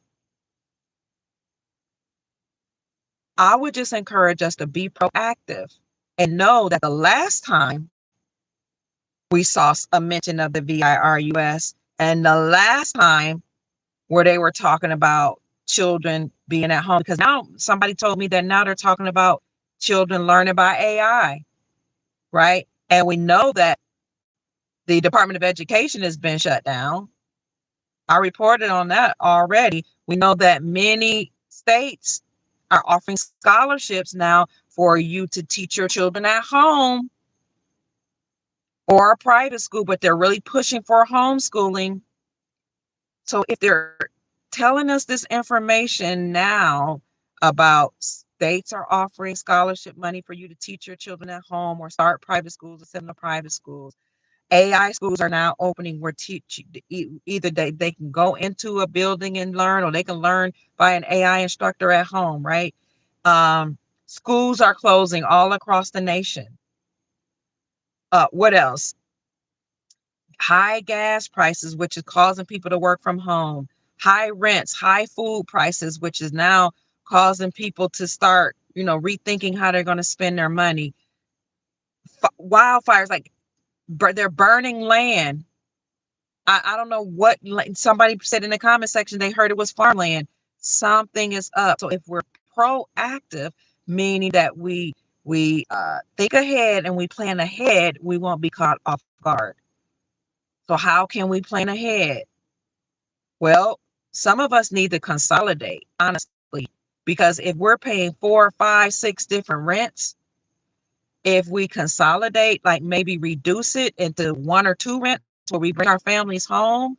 I would just encourage us to be proactive and know that the last time we saw a mention of the VIRUS and the last time where they were talking about children being at home, because now somebody told me that now they're talking about children learning by AI, right? And we know that the Department of Education has been shut down. I reported on that already. We know that many states are offering scholarships now for you to teach your children at home or a private school, but they're really pushing for homeschooling. So if they're telling us this information now about states are offering scholarship money for you to teach your children at home or start private schools or send them to private schools, AI schools are now opening where either they can go into a building and learn, or they can learn by an AI instructor at home, right? Um, Schools are closing all across the nation. What else? High gas prices, which is causing people to work from home. High rents, high food prices, which is now causing people to start, rethinking how they're going to spend their money. Wildfires, like they're burning land. I don't know what, somebody said in the comment section they heard it was farmland. Something is up. So if we're proactive, meaning that we think ahead and we plan ahead, we won't be caught off guard. So how can we plan ahead? Well, some of us need to consolidate, honestly, because if we're paying 4, 5, 6 different rents, if we consolidate, like maybe reduce it into 1 or 2 rents where we bring our families home,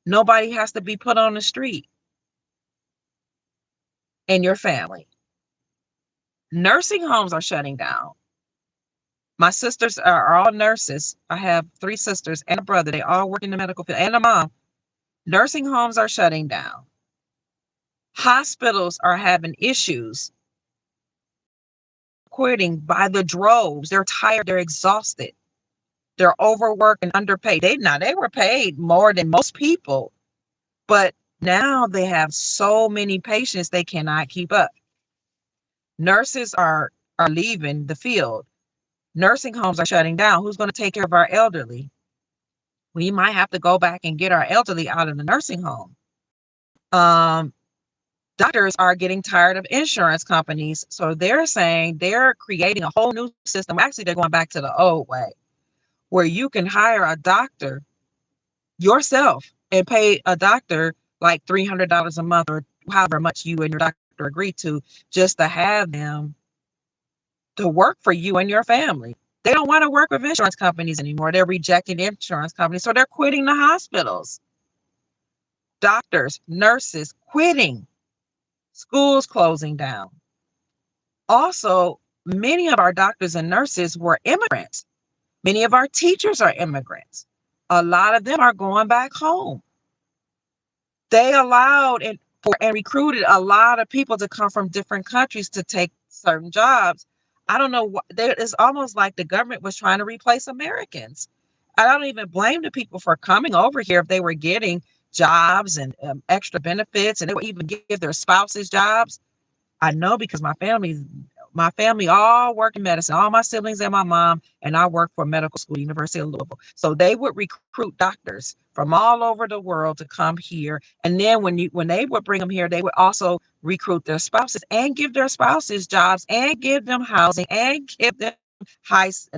nobody has to be put on the street in your family. Nursing homes are shutting down. My sisters are all nurses. I have 3 sisters and a brother. They all work in the medical field, and a mom. Nursing homes are shutting down. Hospitals are having issues, quitting by the droves. They're tired. They're exhausted. They're overworked and underpaid. They were paid more than most people, but now they have so many patients they cannot keep up. Nurses are leaving the field. Nursing homes are shutting down. Who's going to take care of our elderly? We might have to go back and get our elderly out of the nursing home. Doctors are getting tired of insurance companies. So they're saying they're creating a whole new system. Actually, they're going back to the old way where you can hire a doctor yourself and pay a doctor like $300 a month or however much you and your doctor agree to, just to have them to work for you and your family. They don't want to work with insurance companies anymore. They're rejecting insurance companies. So they're quitting the hospitals. Doctors, nurses quitting. Schools closing down. Also, many of our doctors and nurses were immigrants. Many of our teachers are immigrants. A lot of them are going back home. They allowed and recruited a lot of people to come from different countries to take certain jobs. I don't know what, it's almost like the government was trying to replace Americans. I don't even blame the people for coming over here if they were getting jobs and extra benefits, and they would even give their spouses jobs. I know because my family all work in medicine, all my siblings and my mom, and I work for medical school, University of Louisville. So they would recruit doctors from all over the world to come here. And then when they would bring them here, they would also recruit their spouses and give their spouses jobs and give them housing and give them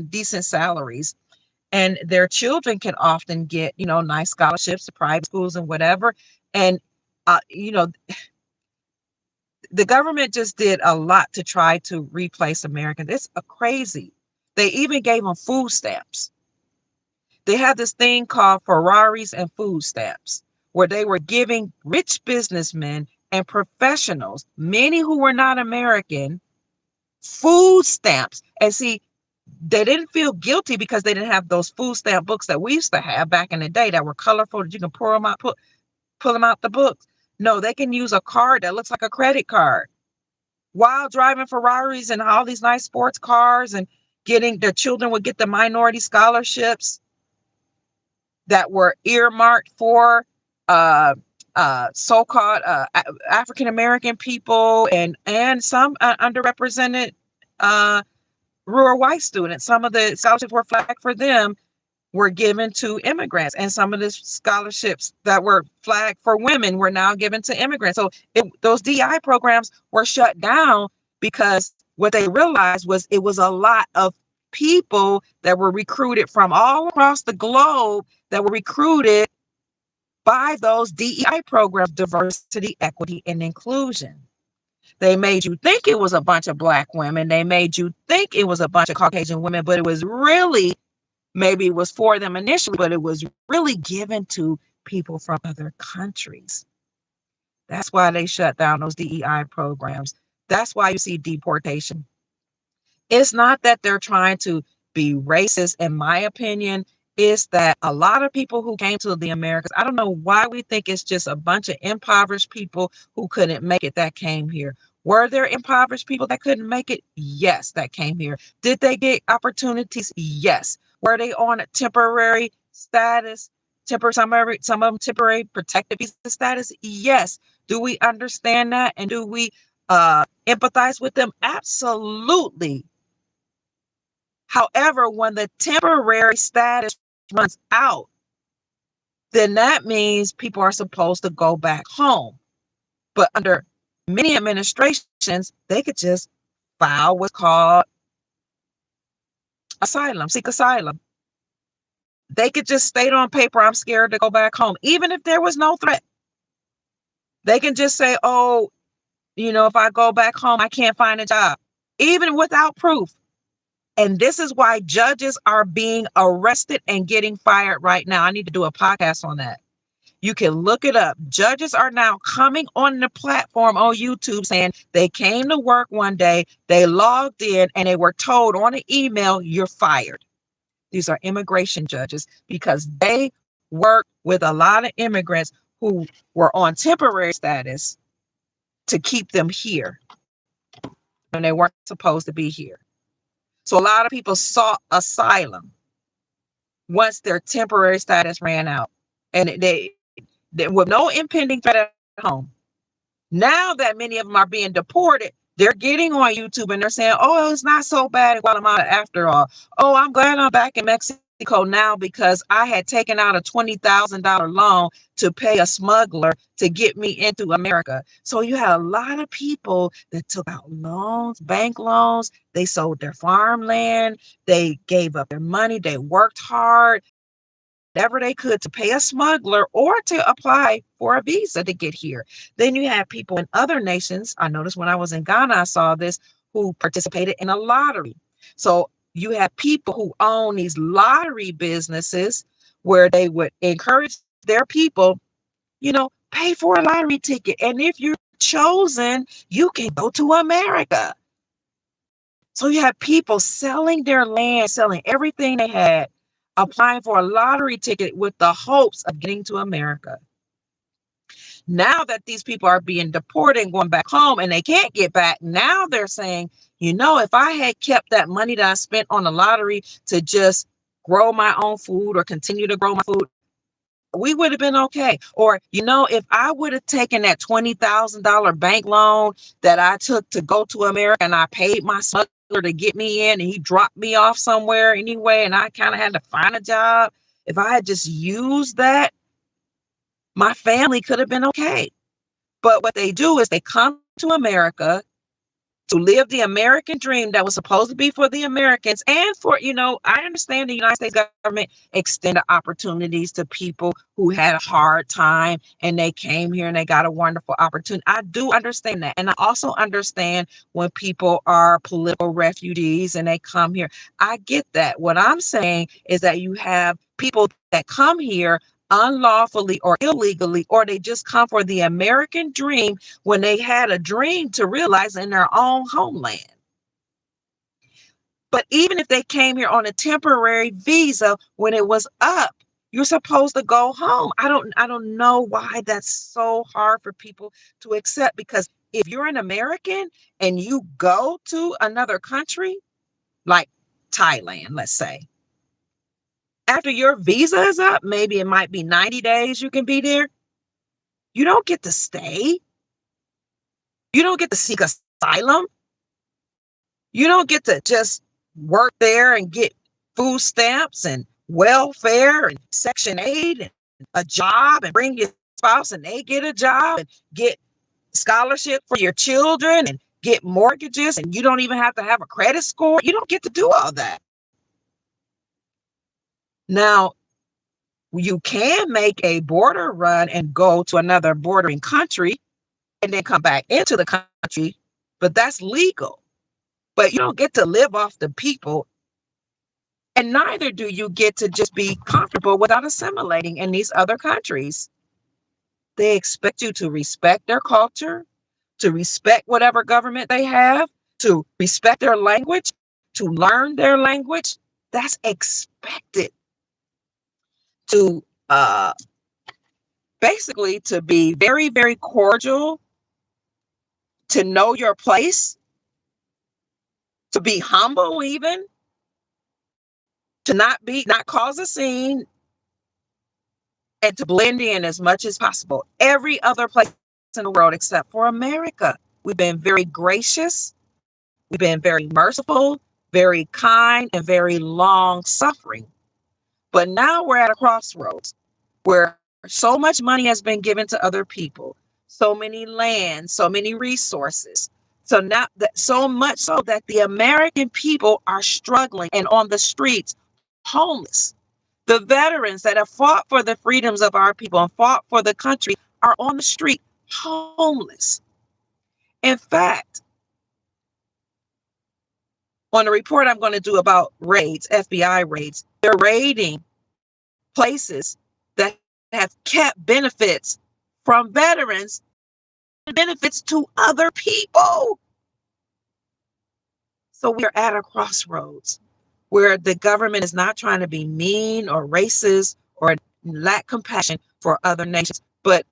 decent salaries. And their children can often get, nice scholarships to private schools and whatever. And, uh, you know, The government just did a lot to try to replace Americans. It's a crazy. They even gave them food stamps. They had this thing called Ferraris and food stamps, where they were giving rich businessmen and professionals, many who were not American, food stamps. And see, they didn't feel guilty because they didn't have those food stamp books that we used to have back in the day that were colorful that you can pull them out, pull them out the books. No, they can use a card that looks like a credit card while driving Ferraris and all these nice sports cars, and getting their children would get the minority scholarships that were earmarked for uh, so-called African American people and some underrepresented uh, rural white students. Some of the scholarships were flagged for them were given to immigrants, and some of the scholarships that were flagged for women were now given to immigrants. So those DI programs were shut down because what they realized was it was a lot of people that were recruited from all across the globe that were recruited by those DEI programs, diversity, equity, and inclusion. They made you think it was a bunch of Black women. They made you think it was a bunch of Caucasian women, but it was really, maybe it was for them initially, but it was really given to people from other countries. That's why they shut down those DEI programs. That's why you see deportation. It's not that they're trying to be racist, in my opinion. It's that a lot of people who came to the Americas, I don't know why we think it's just a bunch of impoverished people who couldn't make it that came here. Were there impoverished people that couldn't make it? Yes, that came here. Did they get opportunities? Yes. Were they on a temporary status? Some of them temporary protected visa status? Yes. Do we understand that? And do we empathize with them? Absolutely. However, when the temporary status runs out, then that means people are supposed to go back home. But under many administrations, they could just file what's called asylum, seek asylum. They could just state on paper, I'm scared to go back home, even if there was no threat. They can just say, oh, if I go back home, I can't find a job, even without proof. And this is why judges are being arrested and getting fired right now. I need to do a podcast on that. You can look it up. Judges are now coming on the platform on YouTube saying they came to work one day, they logged in, and they were told on an email, you're fired. These are immigration judges because they work with a lot of immigrants who were on temporary status to keep them here when they weren't supposed to be here. So a lot of people sought asylum once their temporary status ran out, and they with no impending threat at home. Now that many of them are being deported, they're getting on YouTube and they're saying, oh, it's not so bad in Guatemala after all. Oh, I'm glad I'm back in Mexico now because I had taken out a $20,000 loan to pay a smuggler to get me into America. So you had a lot of people that took out loans, bank loans. They sold their farmland. They gave up their money. They worked hard, whatever they could to pay a smuggler or to apply for a visa to get here. Then you have people in other nations. I noticed when I was in Ghana, I saw this, who participated in a lottery. So you have people who own these lottery businesses where they would encourage their people, pay for a lottery ticket. And if you're chosen, you can go to America. So you have people selling their land, selling everything they had, applying for a lottery ticket with the hopes of getting to America. Now that these people are being deported and going back home and they can't get back, now they're saying, if I had kept that money that I spent on the lottery to just grow my own food or continue to grow my food, we would have been okay. Or, if I would have taken that $20,000 bank loan that I took to go to America and I paid my smuggler to get me in and he dropped me off somewhere anyway, and I kind of had to find a job. If I had just used that, my family could have been okay. But what they do is they come to America, to live the American dream that was supposed to be for the Americans and for, I understand the United States government extended opportunities to people who had a hard time and they came here and they got a wonderful opportunity. I do understand that. And I also understand when people are political refugees and they come here. I get that. What I'm saying is that you have people that come here unlawfully or illegally, or they just come for the American dream when they had a dream to realize in their own homeland. But even if they came here on a temporary visa when it was up, you're supposed to go home. I don't know why that's so hard for people to accept, because if you're an American and you go to another country like Thailand, let's say, after your visa is up, maybe it might be 90 days you can be there. You don't get to stay. You don't get to seek asylum. You don't get to just work there and get food stamps and welfare and Section 8 and a job and bring your spouse and they get a job and get scholarship for your children and get mortgages, and you don't even have to have a credit score. You don't get to do all that. Now, you can make a border run and go to another bordering country and then come back into the country, but that's legal. But you don't get to live off the people, and neither do you get to just be comfortable without assimilating in these other countries. They expect you to respect their culture, to respect whatever government they have, to respect their language, to learn their language. That's expected. To basically to be very, very cordial, to know your place, to be humble even, to not cause a scene, and to blend in as much as possible. Every other place in the world except for America, we've been very gracious, we've been very merciful, very kind, and very long suffering. But now we're at a crossroads where so much money has been given to other people, so many lands, so many resources. So now that, so much so that the American people are struggling and on the streets, homeless. The veterans that have fought for the freedoms of our people and fought for the country are on the street, homeless. In fact, on the report I'm going to do about raids, FBI raids, they're raiding places that have kept benefits from veterans, benefits to other people. So we're at a crossroads where the government is not trying to be mean or racist or lack compassion for other nations, but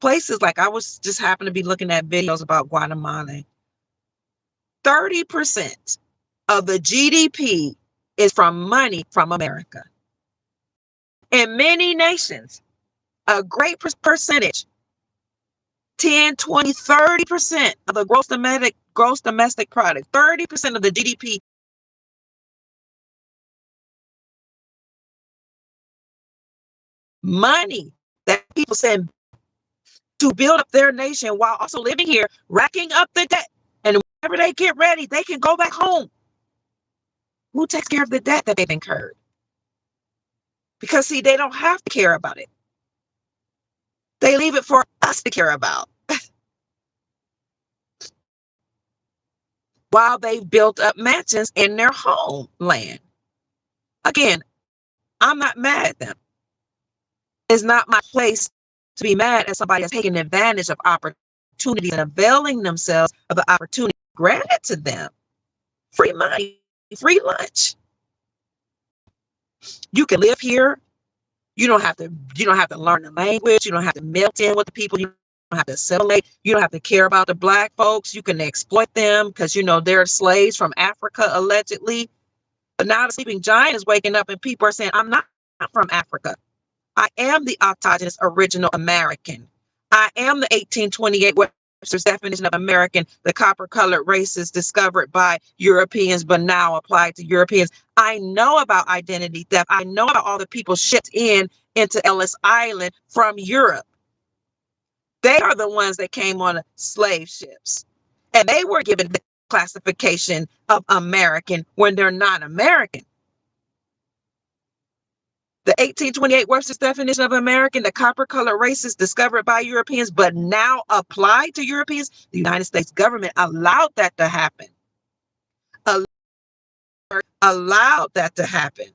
places like, I was just happened to be looking at videos about Guatemala. 30% of the GDP is from money from America. In many nations, a great percentage, 10, 20, 30% of the gross domestic product, 30% of the GDP, money that people send to build up their nation while also living here, racking up the debt. And whenever they get ready, they can go back home. Who takes care of the debt that they've incurred? Because see, they don't have to care about it. They leave it for us to care about. While they've built up mansions in their homeland. Again, I'm not mad at them. It's not my place to be mad at somebody that's taking advantage of opportunities and availing themselves of the opportunity granted to them. Free money, free lunch. You can live here. You don't have to learn the language. You don't have to melt in with the people. You don't have to assimilate. You don't have to care about the black folks. You can exploit them because they're slaves from Africa, allegedly. But now the sleeping giant is waking up and people are saying, I'm not from Africa. I am the autogenous original American. I am the 1828 Webster's definition of American, the copper-colored races discovered by Europeans, but now applied to Europeans. I know about identity theft. I know about all the people shipped into Ellis Island from Europe. They are the ones that came on slave ships. And they were given classification of American when they're not American. The 1828 Webster's definition of American, the copper-colored races discovered by Europeans but now applied to Europeans, the United States government allowed that to happen. Allowed that to happen.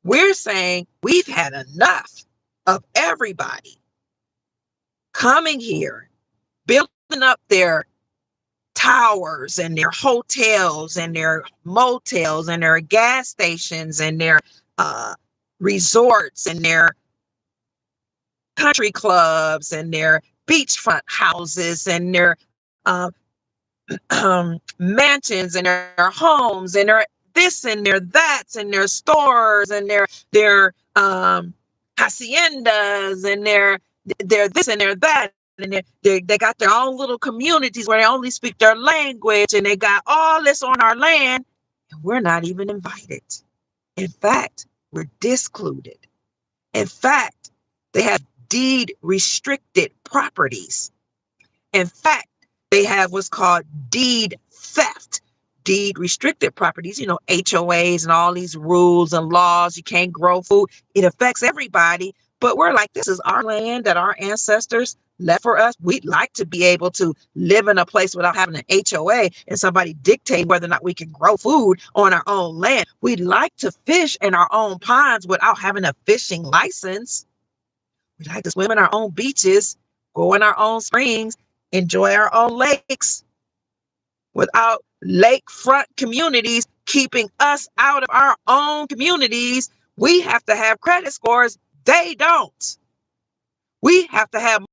We're saying we've had enough of everybody coming here, building up their towers and their hotels and their motels and their gas stations and their resorts and their country clubs and their beachfront houses and their mansions and their homes and their this and their that's and their stores and their haciendas and their this and their that, and they got their own little communities where they only speak their language, and they got all this on our land, and we're not even invited. In fact, we're discluded. In fact, they have deed restricted properties. In fact, they have what's called deed theft, deed restricted properties, HOAs and all these rules and laws. You can't grow food. It affects everybody. But we're like, this is our land that our ancestors left for us. We'd like to be able to live in a place without having an HOA and somebody dictate whether or not we can grow food on our own land. We'd like to fish in our own ponds without having a fishing license. We'd like to swim in our own beaches, go in our own springs, enjoy our own lakes without lakefront communities keeping us out of our own communities. We have to have credit scores. They don't. We have to have,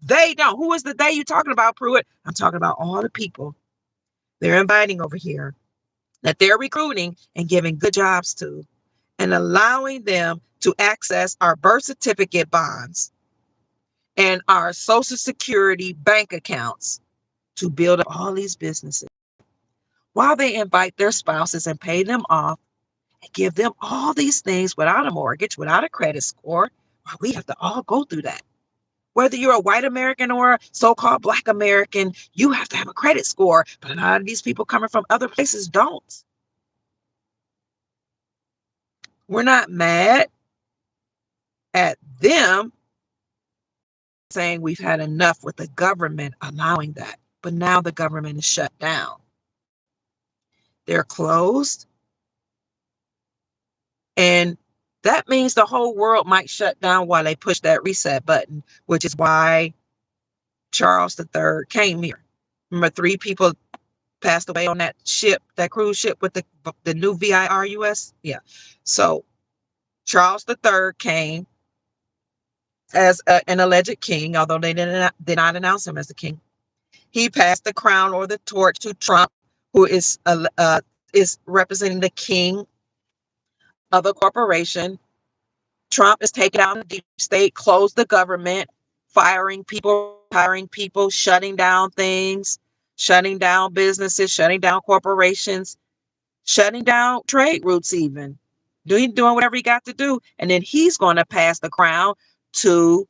they don't. Who is the they you talking about, Pruitt? I'm talking about all the people they're inviting over here that they're recruiting and giving good jobs to and allowing them to access our birth certificate bonds and our Social Security bank accounts to build up all these businesses while they invite their spouses and pay them off and give them all these things without a mortgage, without a credit score. Well, we have to all go through that. Whether you're a white American or a so-called Black American, you have to have a credit score. But a lot of these people coming from other places don't. We're not mad at them saying we've had enough with the government allowing that. But now the government is shut down. They're closed. And that means the whole world might shut down while they push that reset button, which is why Charles III came here. Remember, 3 people passed away on that ship, that cruise ship with the new VIRUS? Yeah. So Charles III came as an alleged king, although they did not announce him as the king. He passed the crown or the torch to Trump, who is representing the king of a corporation. Trump is taking out the deep state, closed the government, firing people, hiring people, shutting down things, shutting down businesses, shutting down corporations, shutting down trade routes even. Doing whatever he got to do. And then he's going to pass the crown to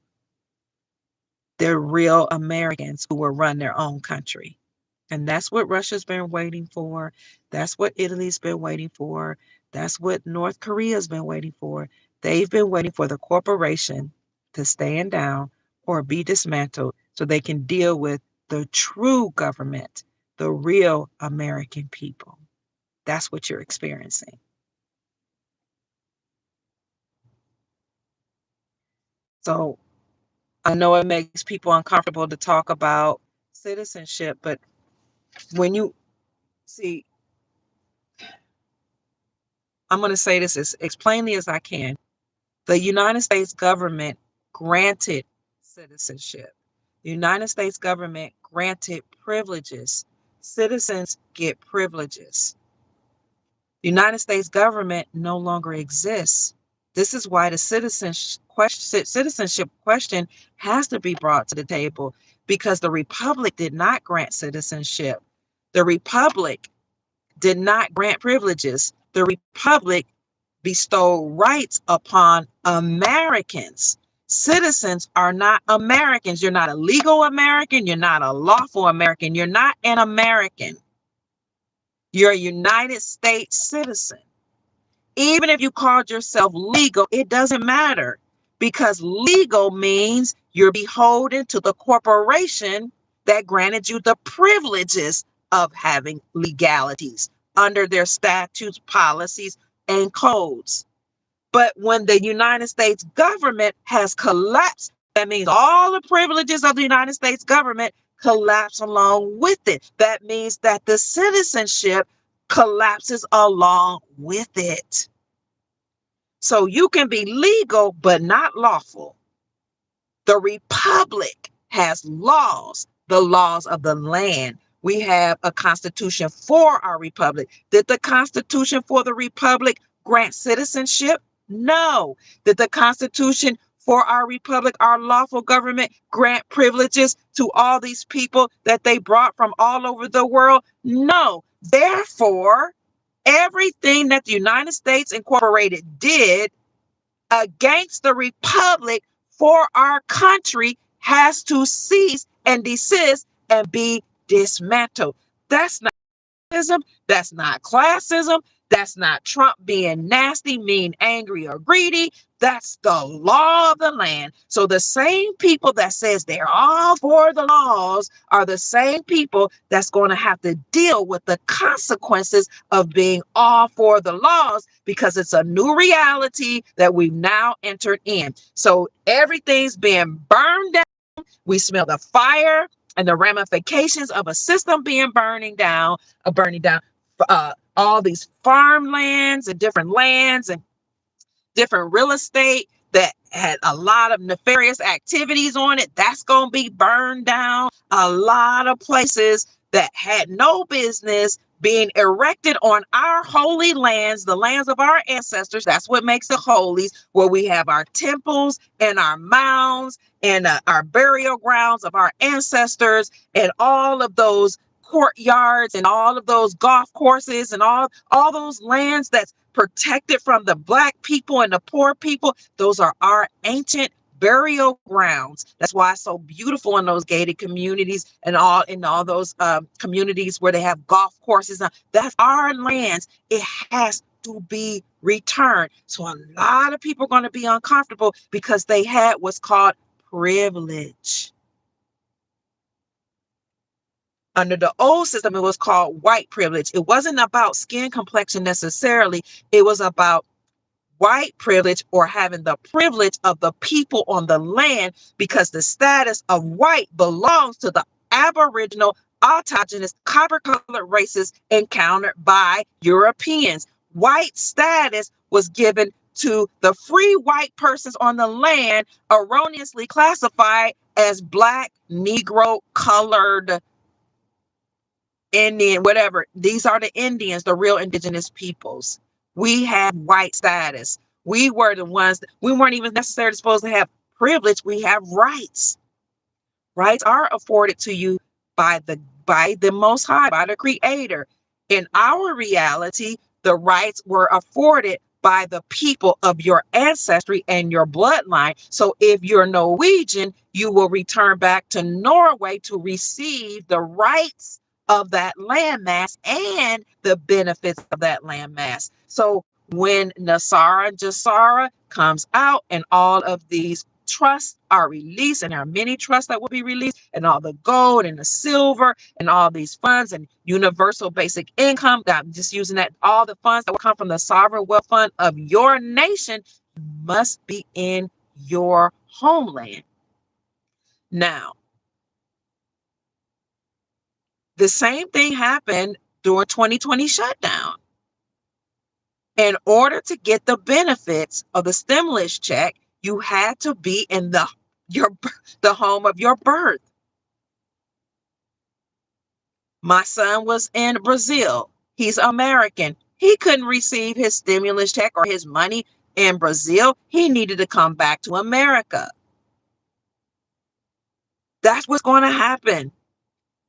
the real Americans who will run their own country. And that's what Russia's been waiting for. That's what Italy's been waiting for. That's what North Korea's been waiting for. They've been waiting for the corporation to stand down or be dismantled so they can deal with the true government, the real American people. That's what you're experiencing. So I know it makes people uncomfortable to talk about citizenship, but when you see, I'm going to say this as plainly as I can. The United States government granted citizenship. The United States government granted privileges. Citizens get privileges. The United States government no longer exists. This is why the citizenship question has to be brought to the table, because the Republic did not grant citizenship. The Republic did not grant privileges. The Republic bestowed rights upon Americans. citizens are not Americans. You're not a legal American. You're not a lawful American. You're not an American. You're a United States citizen. Even if you called yourself legal, it doesn't matter, because legal means you're beholden to the corporation that granted you the privileges of having legalities under their statutes, policies, and codes. But when the United States government has collapsed, that means all the privileges of the United States government collapse along with it. That means that the citizenship collapses along with it. So you can be legal, but not lawful. The republic has laws, the laws of the land. We have a constitution for our republic. Did the constitution for the republic grant citizenship? No. Did the constitution for our republic, our lawful government, grant privileges to all these people that they brought from all over the world? No. Therefore, everything that the United States Incorporated did against the republic for our country has to cease and desist and be dismantled. That's not racism. That's not classism. That's not Trump being nasty, mean, angry, or greedy. That's the law of the land. So the same people that says they're all for the laws are the same people that's going to have to deal with the consequences of being all for the laws, because it's a new reality that we've now entered in. So everything's being burned down. We smell the fire and the ramifications of a system being burning down. All these farmlands and different lands and different real estate that had a lot of nefarious activities on it. That's going to be burned down. A lot of places that had no business being erected on our holy lands, the lands of our ancestors. That's what makes it holy, where we have our temples and our mounds and our burial grounds of our ancestors, and all of those courtyards and all of those golf courses and all those lands that's protected from the Black people and the poor people. Those are our ancient burial grounds. That's why it's so beautiful in those gated communities and all those communities where they have golf courses. That's our lands. It has to be returned. So a lot of people are going to be uncomfortable because they had what's called privilege. Under the old system, it was called white privilege. It wasn't about skin complexion necessarily. It was about white privilege, or having the privilege of the people on the land, because the status of white belongs to the Aboriginal, autogenous, copper-colored races encountered by Europeans. White status was given to the free white persons on the land, erroneously classified as Black, Negro, colored, Indian, whatever. These are the Indians, the real indigenous peoples. We have white status. We were the ones we weren't even necessarily supposed to have privilege. We have rights. Rights are afforded to you by the Most High, by the Creator. In our reality, the rights were afforded by the people of your ancestry and your bloodline. So if you're Norwegian, you will return back to Norway to receive the rights of that landmass and the benefits of that landmass. So when NESARA and GESARA comes out and all of these trusts are released, and there are many trusts that will be released, and all the gold and the silver and all these funds and universal basic income, I'm just using that, all the funds that will come from the sovereign wealth fund of your nation must be in your homeland. Now, the same thing happened during 2020 shutdown. In order to get the benefits of the stimulus check, you had to be in the home of your birth. My son was in Brazil. He's American. He couldn't receive his stimulus check or his money in Brazil. He needed to come back to America. That's what's going to happen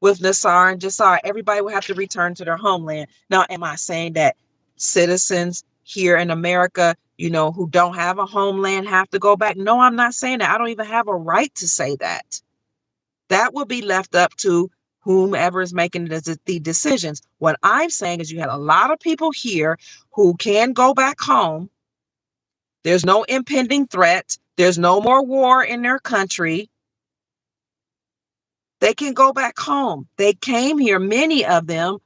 with NESARA and GESARA. Everybody will have to return to their homeland. Now, am I saying that citizens here in America, who don't have a homeland have to go back. No, I'm not saying that. I don't even have a right to say that. That will be left up to whomever is making the decisions. What I'm saying is you had a lot of people here who can go back home. There's no impending threat. There's no more war in their country. They can go back home. They came here, many of them,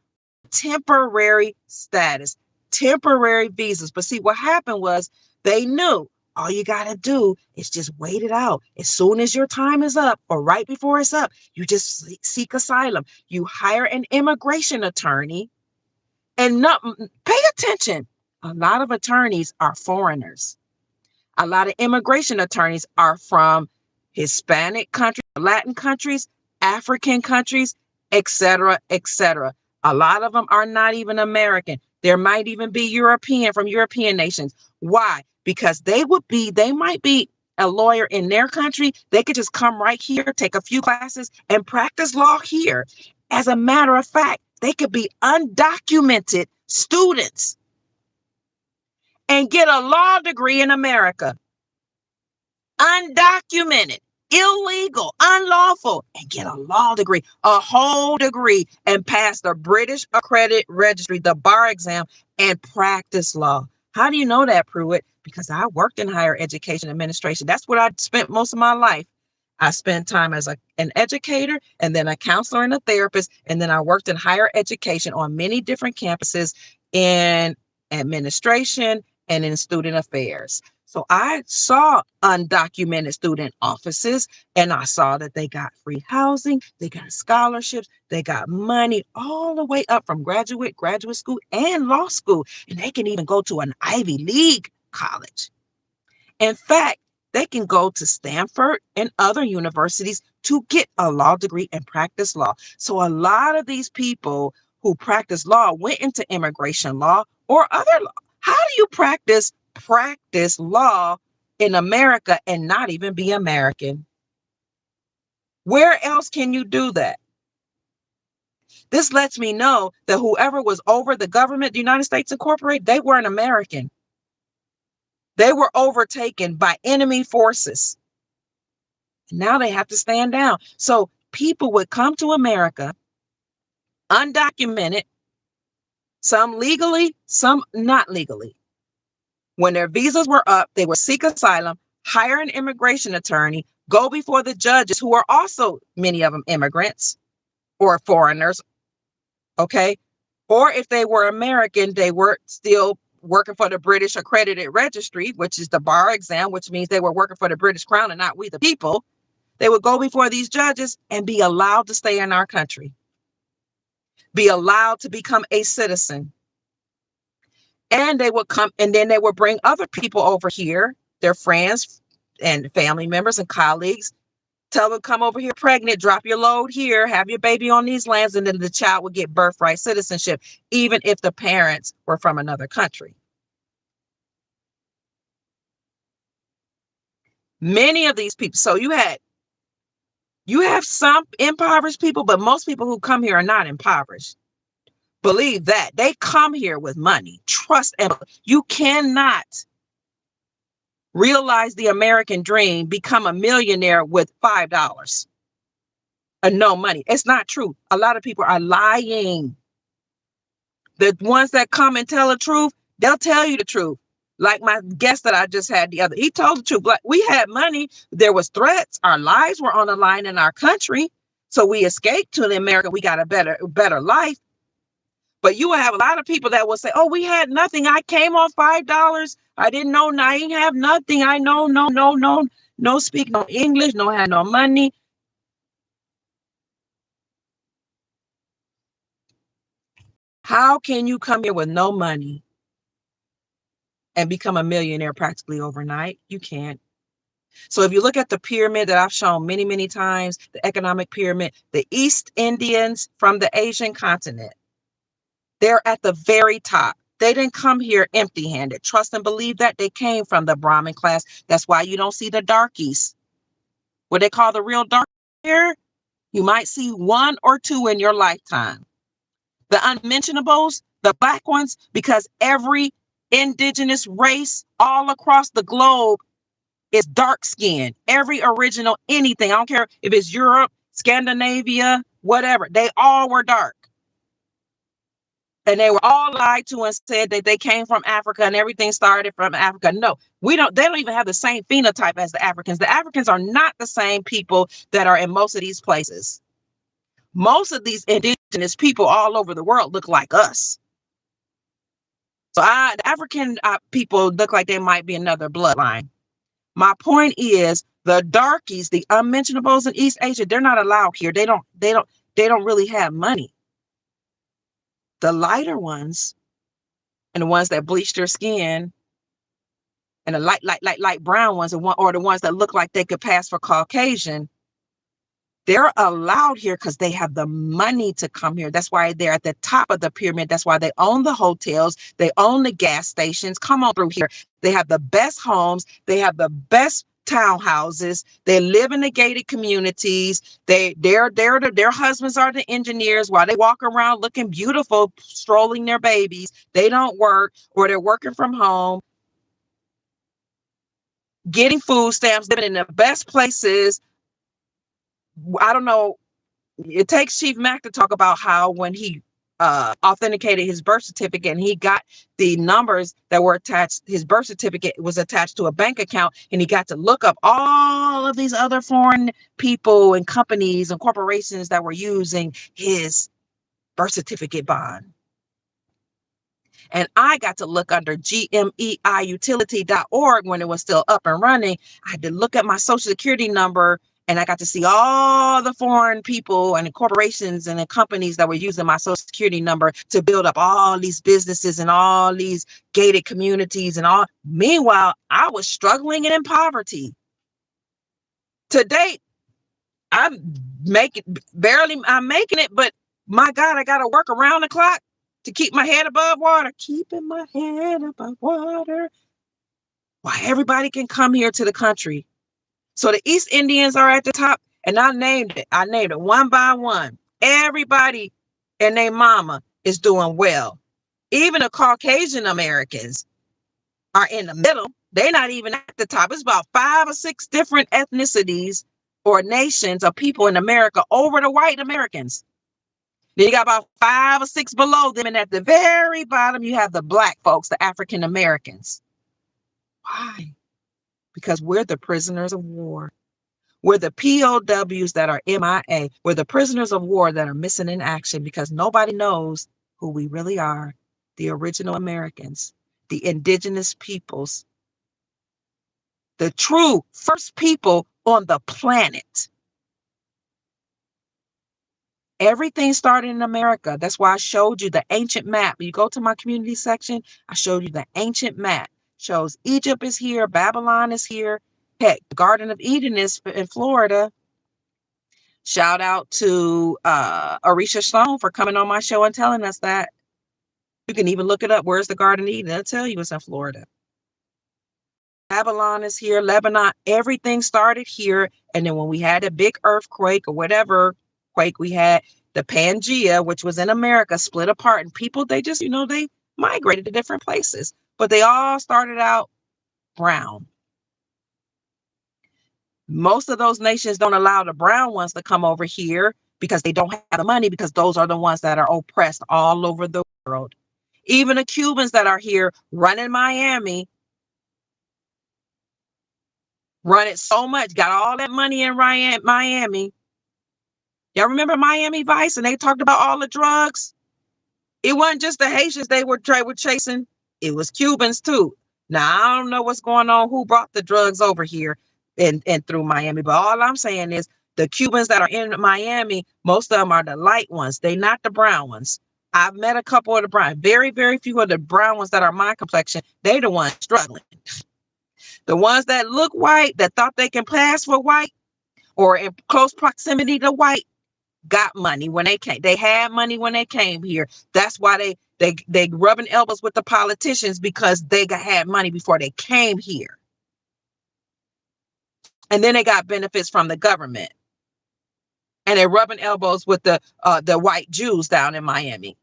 temporary status, temporary visas. But see, what happened was they knew all you got to do is just wait it out. As soon as your time is up or right before it's up, you just seek asylum. You hire an immigration attorney and not pay attention. A lot of attorneys are foreigners. A lot of immigration attorneys are from Hispanic countries, Latin countries, African countries, etc., etc. A lot of them are not even American. There might even be European, from European nations. Why? Because they might be a lawyer in their country. They could just come right here, take a few classes, and practice law here. As a matter of fact, they could be undocumented students and get a law degree in America. Undocumented, illegal, unlawful, and get a law degree, a whole degree, and pass the British Accredited Registry, the bar exam, and practice law. How do you know that, Pruitt? Because I worked in higher education administration. That's what I spent most of my life. I spent time as an educator, and then a counselor and a therapist, and then I worked in higher education on many different campuses in administration and in student affairs. So I saw undocumented student offices, and I saw that they got free housing, they got scholarships, they got money all the way up from graduate school, and law school. And they can even go to an Ivy League college. In fact, they can go to Stanford and other universities to get a law degree and practice law. So a lot of these people who practice law went into immigration law or other law. How do you practice law in America and not even be American? Where else can you do that? This lets me know that whoever was over the government, the United States Incorporated, they weren't American. They were overtaken by enemy forces. Now they have to stand down. So people would come to America undocumented, some legally, some not legally. When their visas were up, they would seek asylum, hire an immigration attorney, go before the judges, who are also many of them immigrants or foreigners, okay? Or if they were American, they were still working for the British Accredited Registry, which is the bar exam, which means they were working for the British Crown and not we the people. They would go before these judges and be allowed to stay in our country, be allowed to become a citizen. And they would come, and then they would bring other people over here, their friends and family members and colleagues, tell them, come over here pregnant, drop your load here, have your baby on these lands, and then the child would get birthright citizenship, even if the parents were from another country. Many of these people, so you have some impoverished people, but most people who come here are not impoverished. Believe that. They come here with money. Trust, and you cannot realize the American dream, become a millionaire with $5 and no money. It's not true. A lot of people are lying. The ones that come and tell the truth, they'll tell you the truth. Like my guest that I just had he told the truth. Like, we had money. There was threats. Our lives were on the line in our country. So we escaped to America. We got a better life. But you will have a lot of people that will say, oh, we had nothing. I came on $5. I didn't know. I ain't have nothing. I know, no speak no English, no had no money. How can you come here with no money and become a millionaire practically overnight? You can't. So if you look at the pyramid that I've shown many, many times, the economic pyramid, the East Indians from the Asian continent, they're at the very top. They didn't come here empty-handed. Trust and believe that. They came from the Brahmin class. That's why you don't see the darkies. What they call the real dark here, you might see one or two in your lifetime. The unmentionables, the black ones, because every indigenous race all across the globe is dark skinned. Every original anything, I don't care if it's Europe, Scandinavia, whatever, they all were dark. And they were all lied to and said that they came from Africa and everything started from Africa. No, they don't even have the same phenotype as the Africans. The Africans are not the same people that are in most of these places. Most of these indigenous people all over the world look like us. So the African people look like they might be another bloodline. My point is the darkies, the unmentionables in East Asia, they're not allowed here. They don't really have money. The lighter ones and the ones that bleach their skin and the light brown ones or the ones that look like they could pass for Caucasian, they're allowed here because they have the money to come here. That's why they're at the top of the pyramid. That's why they own the hotels. They own the gas stations. Come on through here. They have the best homes. They have the best townhouses. They live in the gated communities. Their husbands are the engineers while they walk around looking beautiful, strolling their babies. They don't work, or they're working from home, getting food stamps, living in the best places. I don't know. It takes Chief Mack to talk about how when he authenticated his birth certificate and he got the numbers that were attached, his birth certificate was attached to a bank account, and he got to look up all of these other foreign people and companies and corporations that were using his birth certificate bond. And I got to look under gmeiutility.org when it was still up and running. I had to look at my social security number, and I got to see all the foreign people and the corporations and the companies that were using my social security number to build up all these businesses and all these gated communities and all. Meanwhile, I was struggling and in poverty. To date, I'm making it, but my God, I got to work around the clock to keep my head above water. Keeping my head above water. Why everybody can come here to the country. So the East Indians are at the top, and I named it. I named it one by one. Everybody and their mama is doing well. Even the Caucasian Americans are in the middle. They're not even at the top. It's about 5 or 6 different ethnicities or nations of people in America over the white Americans. Then you got about 5 or 6 below them. And at the very bottom, you have the black folks, the African Americans. Why? Because we're the prisoners of war. We're the POWs that are MIA. We're the prisoners of war that are missing in action because nobody knows who we really are. The original Americans, the indigenous peoples, the true first people on the planet. Everything started in America. That's why I showed you the ancient map. You go to my community section, I showed you the ancient map. Shows Egypt is here, Babylon is here. Heck, the Garden of Eden is in Florida. Shout out to Arisha Stone for coming on my show and telling us that. You can even look it up. Where's the Garden of Eden? They'll tell you it's in Florida. Babylon is here, Lebanon. Everything started here. And then when we had a big earthquake or whatever quake we had, the Pangea, which was in America, split apart. And people, they just, they migrated to different places. But they all started out brown. Most of those nations don't allow the brown ones to come over here because they don't have the money, because those are the ones that are oppressed all over the world. Even the Cubans that are here running Miami, run it so much, got all that money in Miami. Y'all remember Miami Vice? And they talked about all the drugs. It wasn't just the Haitians they were chasing. It was Cubans too. Now, I don't know what's going on, who brought the drugs over here and through Miami. But all I'm saying is the Cubans that are in Miami, most of them are the light ones. They're not the brown ones. I've met a couple of the brown, very, very few of the brown ones that are my complexion. They're the ones struggling. The ones that look white, that thought they can pass for white or in close proximity to white, got money when they came. They had money when they came here. That's why they rubbing elbows with the politicians, because they had money before they came here. And then they got benefits from the government. And they're rubbing elbows with the white Jews down in Miami.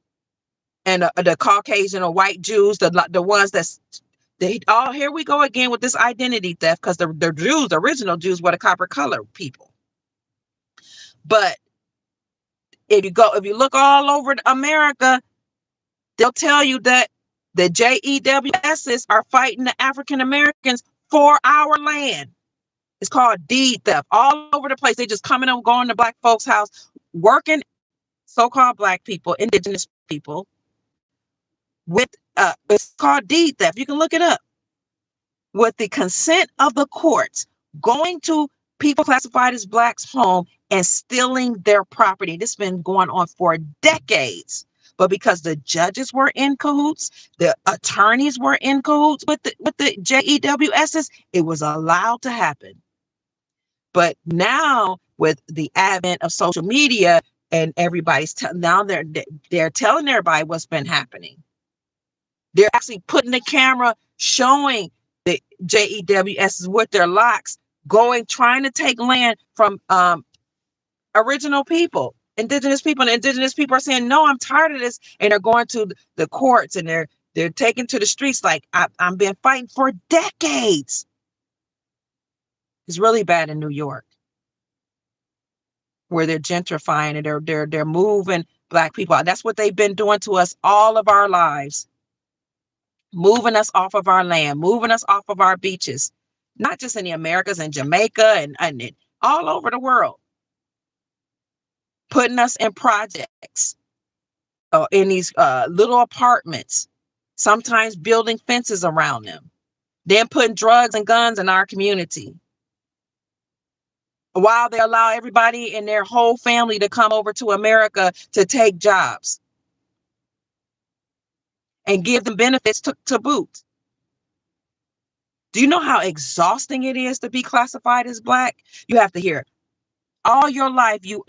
and the Caucasian or white Jews, the ones that's here we go again with this identity theft, because the Jews, the original Jews, were the copper colored people. But if you look all over America, they'll tell you that the JEWSs are fighting the African Americans for our land. It's called deed theft all over the place. They just coming and going to black folks' house, working so-called black people, indigenous people, with it's called deed theft. You can look it up. With the consent of the courts, going to people classified as blacks' home and stealing their property. This has been going on for decades. But because the judges were in cahoots, the attorneys were in cahoots with the JEWSs, it was allowed to happen. But now with the advent of social media and everybody's now they're telling everybody what's been happening. They're actually putting the camera showing the JEWSs with their locks trying to take land from original people, indigenous people. And indigenous people are saying, no, I'm tired of this. And they're going to the courts and they're taken to the streets like I've been fighting for decades. It's really bad in New York, where they're gentrifying and they're moving black people out. That's what they've been doing to us all of our lives. Moving us off of our land, moving us off of our beaches, not just in the Americas and Jamaica and all over the world. Putting us in projects, in these little apartments, sometimes building fences around them, then putting drugs and guns in our community, while they allow everybody and their whole family to come over to America to take jobs and give them benefits to boot. Do you know how exhausting it is to be classified as black? You have to hear all your life you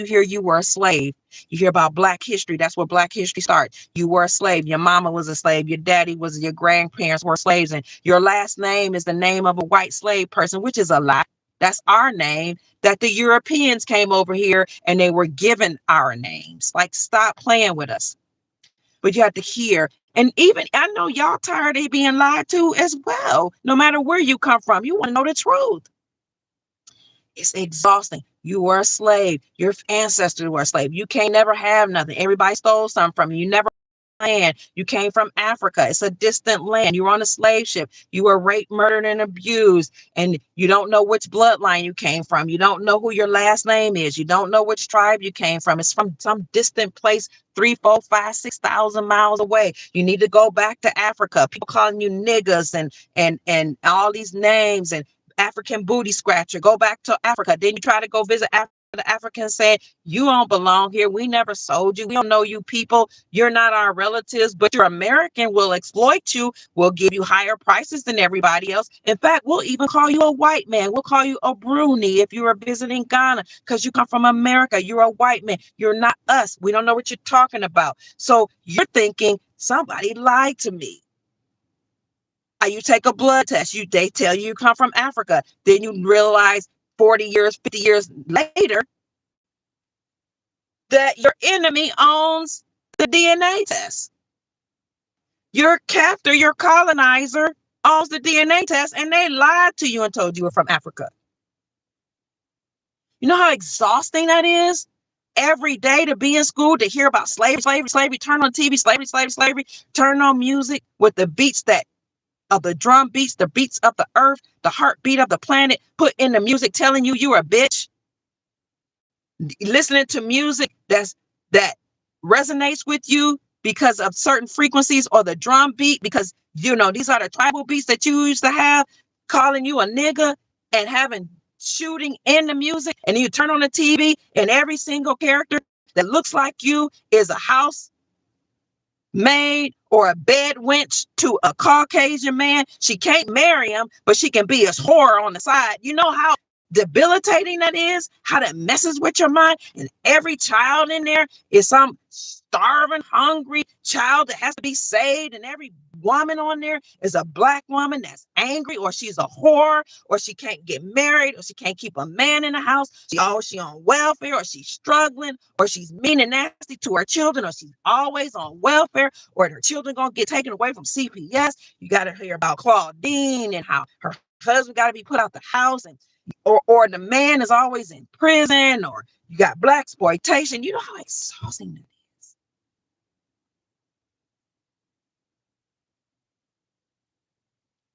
hear you were a slave. You hear about black history. That's where black history starts. You were a slave. Your mama was a slave. Your daddy was, your grandparents were slaves, and your last name is the name of a white slave person, which is a lie. That's our name, that the Europeans came over here and they were given our names. Like, stop playing with us. But you have to hear, and even I know y'all tired of being lied to as well. No matter where you come from, you want to know the truth. It's exhausting. You were a slave. Your ancestors were a slave. You can't never have nothing. Everybody stole something from you. You never land. You came from Africa. It's a distant land. You were on a slave ship. You were raped, murdered, and abused. And you don't know which bloodline you came from. You don't know who your last name is. You don't know which tribe you came from. It's from some distant place, 3, 4, 5, 6,000 miles away. You need to go back to Africa. People calling you niggas and all these names and African booty scratcher. Go back to Africa. Then you try to go visit Africa. The Africans saying, you don't belong here. We never sold you. We don't know you people. You're not our relatives, but you're American. We'll exploit you. We'll give you higher prices than everybody else. In fact, we'll even call you a white man. We'll call you a Bruni if you are visiting Ghana because you come from America. You're a white man. You're not us. We don't know what you're talking about. So you're thinking, somebody lied to me. You take a blood test, they tell you come from Africa. Then you realize 40 years, 50 years later that your enemy owns the DNA test. Your captor, your colonizer owns the DNA test, and they lied to you and told you were from Africa. You know how exhausting that is? Every day to be in school, to hear about slavery, turn on TV, slavery, turn on music with the beats of the drum beats, the beats of the earth, the heartbeat of the planet, put in the music telling you you're a bitch. Listening to music that resonates with you because of certain frequencies, or the drum beat, because these are the tribal beats that you used to have, calling you a nigga and having shooting in the music. And then you turn on the TV and every single character that looks like you is a house maid or a bed wench to a Caucasian man. She can't marry him, but she can be his whore on the side. You know how debilitating that is, how that messes with your mind. And every child in there is some starving, hungry child that has to be saved, and every woman on there is a black woman that's angry, or she's a whore, or she can't get married, or she can't keep a man in the house, she on welfare, or she's struggling, or she's mean and nasty to her children, or she's always on welfare, or her children gonna get taken away from CPS. You got to hear about Claudine and how her husband got to be put out the house, and or the man is always in prison, or you got black exploitation. You know how exhausting it is.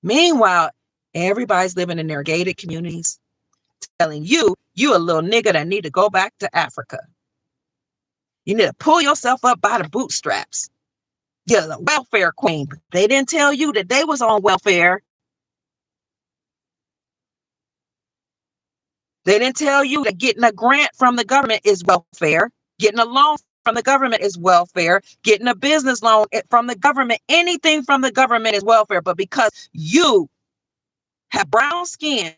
Meanwhile, everybody's living in their gated communities, telling you a little nigga that need to go back to Africa. You need to pull yourself up by the bootstraps. You're the welfare queen. They didn't tell you that they was on welfare. They didn't tell you that getting a grant from the government is welfare. Getting a loan from the government is welfare. Getting a business loan from the government, anything from the government is welfare. But because you have brown skin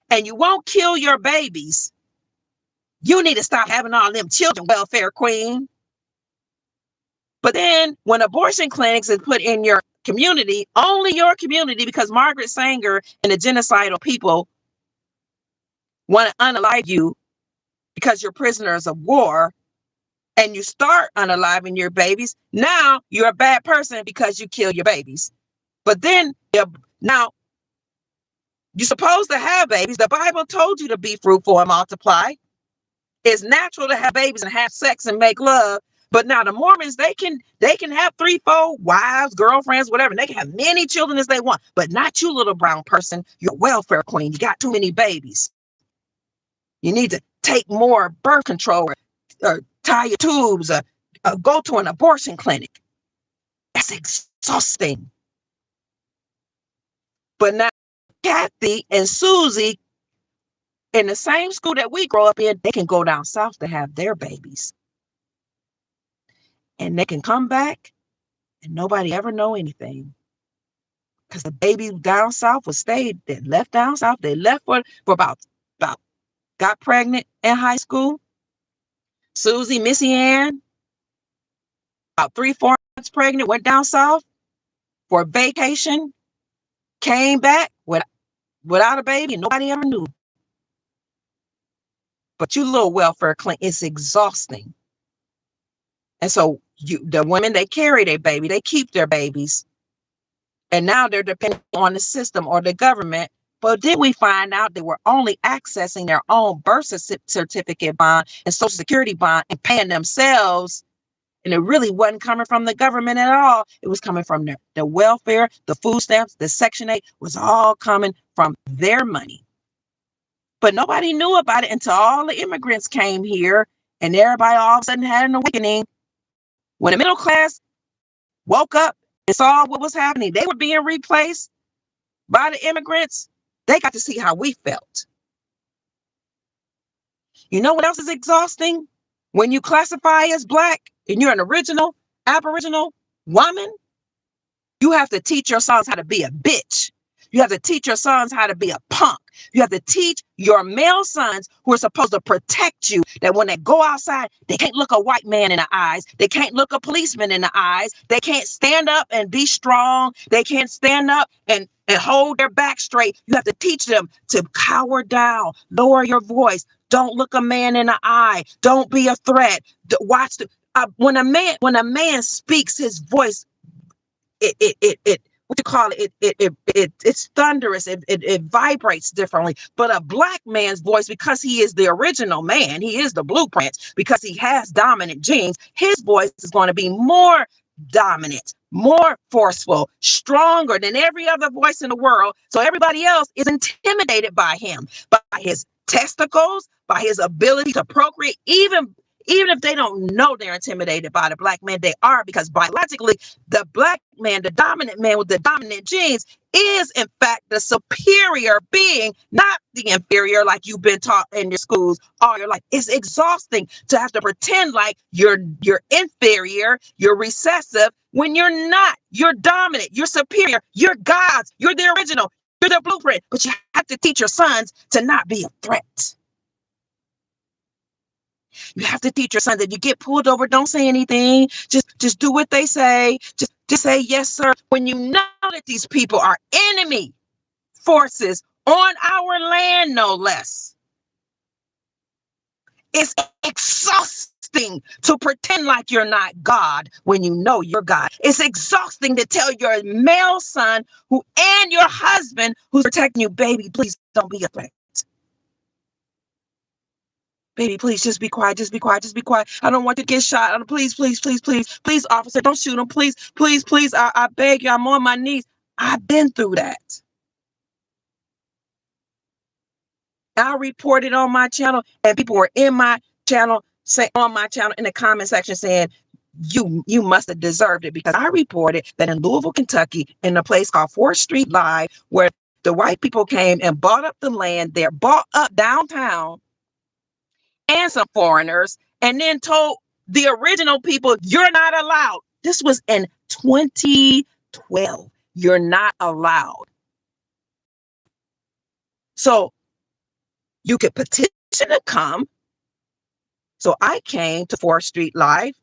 and you won't kill your babies, you need to stop having all them children, welfare queen. But then when abortion clinics is put in your community, only your community, because Margaret Sanger and the genocidal people want to unalive you because you're prisoners of war, and you start unaliving your babies, now you're a bad person because you kill your babies. But then now you're supposed to have babies. The Bible told you to be fruitful and multiply. It's natural to have babies and have sex and make love. But now the Mormons, they can have 3, 4 wives, girlfriends, whatever. And they can have many children as they want, but not you, little brown person. You're a welfare queen. You got too many babies. You need to take more birth control, or tie your tubes, or go to an abortion clinic. That's exhausting. But now Kathy and Susie, in the same school that we grow up in, they can go down south to have their babies. And they can come back and nobody ever know anything. Because the baby down south was stayed, they left down south. They left for about got pregnant in high school. Susie, Missy Ann, about 3, 4 months pregnant, went down south for a vacation, came back without a baby, and nobody ever knew. But you little welfare clinic, it's exhausting. And so the women, they carry their baby, they keep their babies. And now they're depending on the system or the government. But then we find out they were only accessing their own birth certificate bond and Social Security bond and paying themselves. And it really wasn't coming from the government at all. It was coming from the welfare, the food stamps, the Section 8 was all coming from their money. But nobody knew about it until all the immigrants came here, and everybody all of a sudden had an awakening. When the middle class woke up and saw what was happening, they were being replaced by the immigrants. They got to see how we felt. You know what else is exhausting? When you classify as Black and you're an original Aboriginal woman, you have to teach your sons how to be a bitch. You have to teach your sons how to be a punk. You have to teach your male sons who are supposed to protect you that when they go outside, they can't look a white man in the eyes. They can't look a policeman in the eyes. They can't stand up and be strong. They can't stand up and hold their back straight. You have to teach them to cower down, lower your voice. Don't look a man in the eye. Don't be a threat. Watch when a man speaks, his voice, it what you call it's thunderous. It vibrates differently. But a Black man's voice, because he is the original man, he is the blueprint, because he has dominant genes, his voice is going to be more dominant, more forceful, stronger than every other voice in the world. So everybody else is intimidated by him, by his testicles, by his ability to procreate. Even if they don't know they're intimidated by the Black man, they are, because biologically, the Black man, the dominant man with the dominant genes, is in fact the superior being, not the inferior like you've been taught in your schools all your life. It's exhausting to have to pretend like you're inferior, you're recessive, when you're not. You're dominant, you're superior, you're God's, you're the original, you're the blueprint. But you have to teach your sons to not be a threat. You have to teach your son that you get pulled over, don't say anything. Just do what they say. Just Just say yes, sir, when you know that these people are enemy forces on our land, no less. It's exhausting to pretend like you're not God when you know you're God. It's exhausting to tell your male son and your husband who's protecting you, baby, please don't be a threat. Baby, please just be quiet. Just be quiet. Just be quiet. I don't want to get shot. Please, please, please, please, please, officer, don't shoot him. Please, please, please. I beg you. I'm on my knees. I've been through that. I reported on my channel, and people were in my channel, in the comment section saying, you must have deserved it, because I reported that in Louisville, Kentucky, in a place called 4th Street Live, where the white people came and bought up the land there, bought up downtown, and some foreigners, and then told the original people, you're not allowed. This was in 2012. You're not allowed. So you could petition to come. So I came to 4th Street Live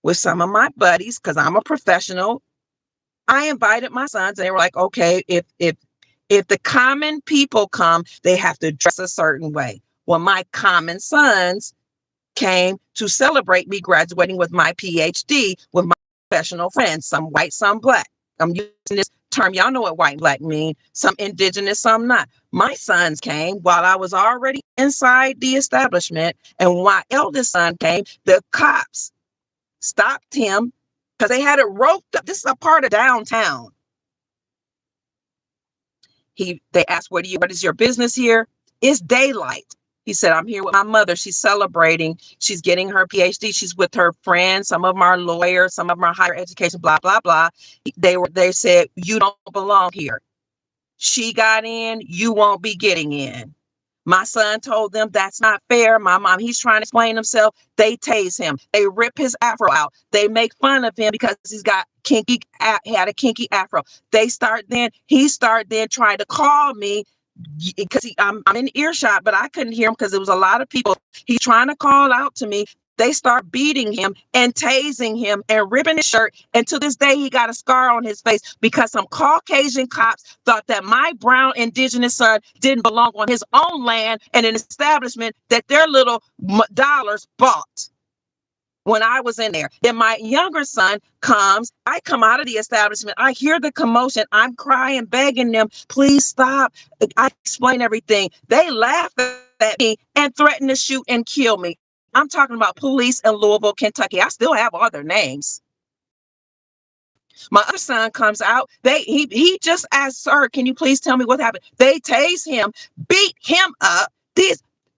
with some of my buddies, because I'm a professional. I invited my sons, and they were like, okay, if the common people come, they have to dress a certain way. Well, my common sons came to celebrate me graduating with my PhD with my professional friends, some white, some black. I'm using this term. Y'all know what white and black mean. Some indigenous, some not. My sons came while I was already inside the establishment. And my eldest son came, the cops stopped him because they had it roped up. This is a part of downtown. They asked, what is your business here? It's daylight. He said, I'm here with my mother. She's celebrating. She's getting her PhD. She's with her friends. Some of them are lawyers. Some of them are higher education, blah, blah, blah. They said, you don't belong here. She got in. You won't be getting in. My son told them that's not fair. My mom, he's trying to explain himself. They tase him. They rip his afro out. They make fun of him because he had a kinky afro. He started then trying to call me, because I'm in earshot, but I couldn't hear him because there was a lot of people. He's trying to call out to me. They start beating him and tasing him and ripping his shirt. And to this day, he got a scar on his face because some Caucasian cops thought that my brown indigenous son didn't belong on his own land and an establishment that their little dollars bought. When I was in there, then my younger son comes. I come out of the establishment. I hear the commotion. I'm crying, begging them, please stop. I explain everything. They laugh at me and threaten to shoot and kill me. I'm talking about police in Louisville, Kentucky. I still have all their names. My other son comes out. He just asked, sir, can you please tell me what happened? They tase him, beat him up.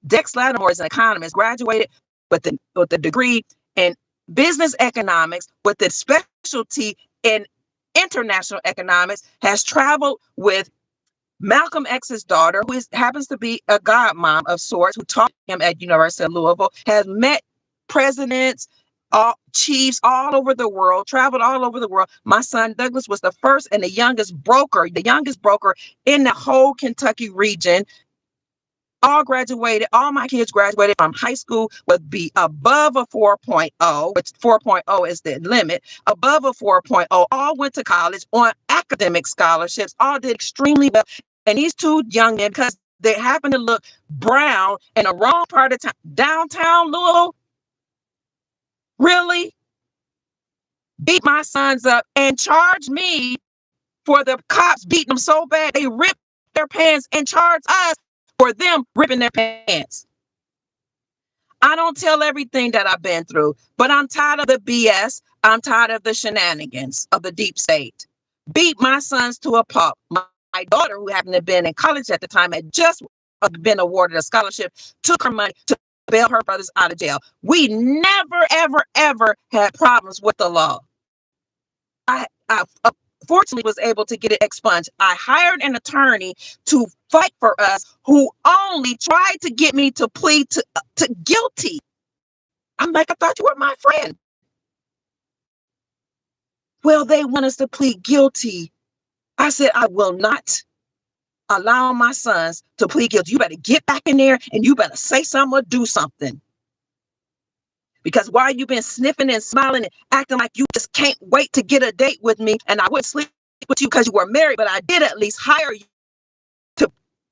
Dex Lattimore is an economist, graduated with the degree in business economics with the specialty in international economics, has traveled with Malcolm X's daughter, who happens to be a godmom of sorts, who taught him at University of Louisville, has met presidents, chiefs all over the world, traveled all over the world. My son Douglas was the first and the youngest broker in the whole Kentucky region. All my kids graduated from high school would be above a 4.0, which 4.0 is the limit, above a 4.0, all went to college on academic scholarships, all did extremely well. And these two young men, because they happen to look brown in the wrong part of town, downtown Louisville, really beat my sons up and charged me for the cops beating them so bad they ripped their pants and charged us for them ripping their pants. I don't tell everything that I've been through, but I'm tired of the BS. I'm tired of the shenanigans of the deep state. Beat my sons to a pulp. My daughter, who happened to have been in college at the time, had just been awarded a scholarship, took her money to bail her brothers out of jail. We never, ever, ever had problems with the law. I fortunately was able to get it expunged. I hired an attorney to fight for us, who only tried to get me to plead to guilty. I'm like, I thought you were my friend. Well, they want us to plead guilty. I said, I will not allow my sons to plead guilty. You better get back in there and you better say something or do something. Because while you've been sniffing and smiling and acting like you just can't wait to get a date with me, and I wouldn't sleep with you because you were married, but I did at least hire you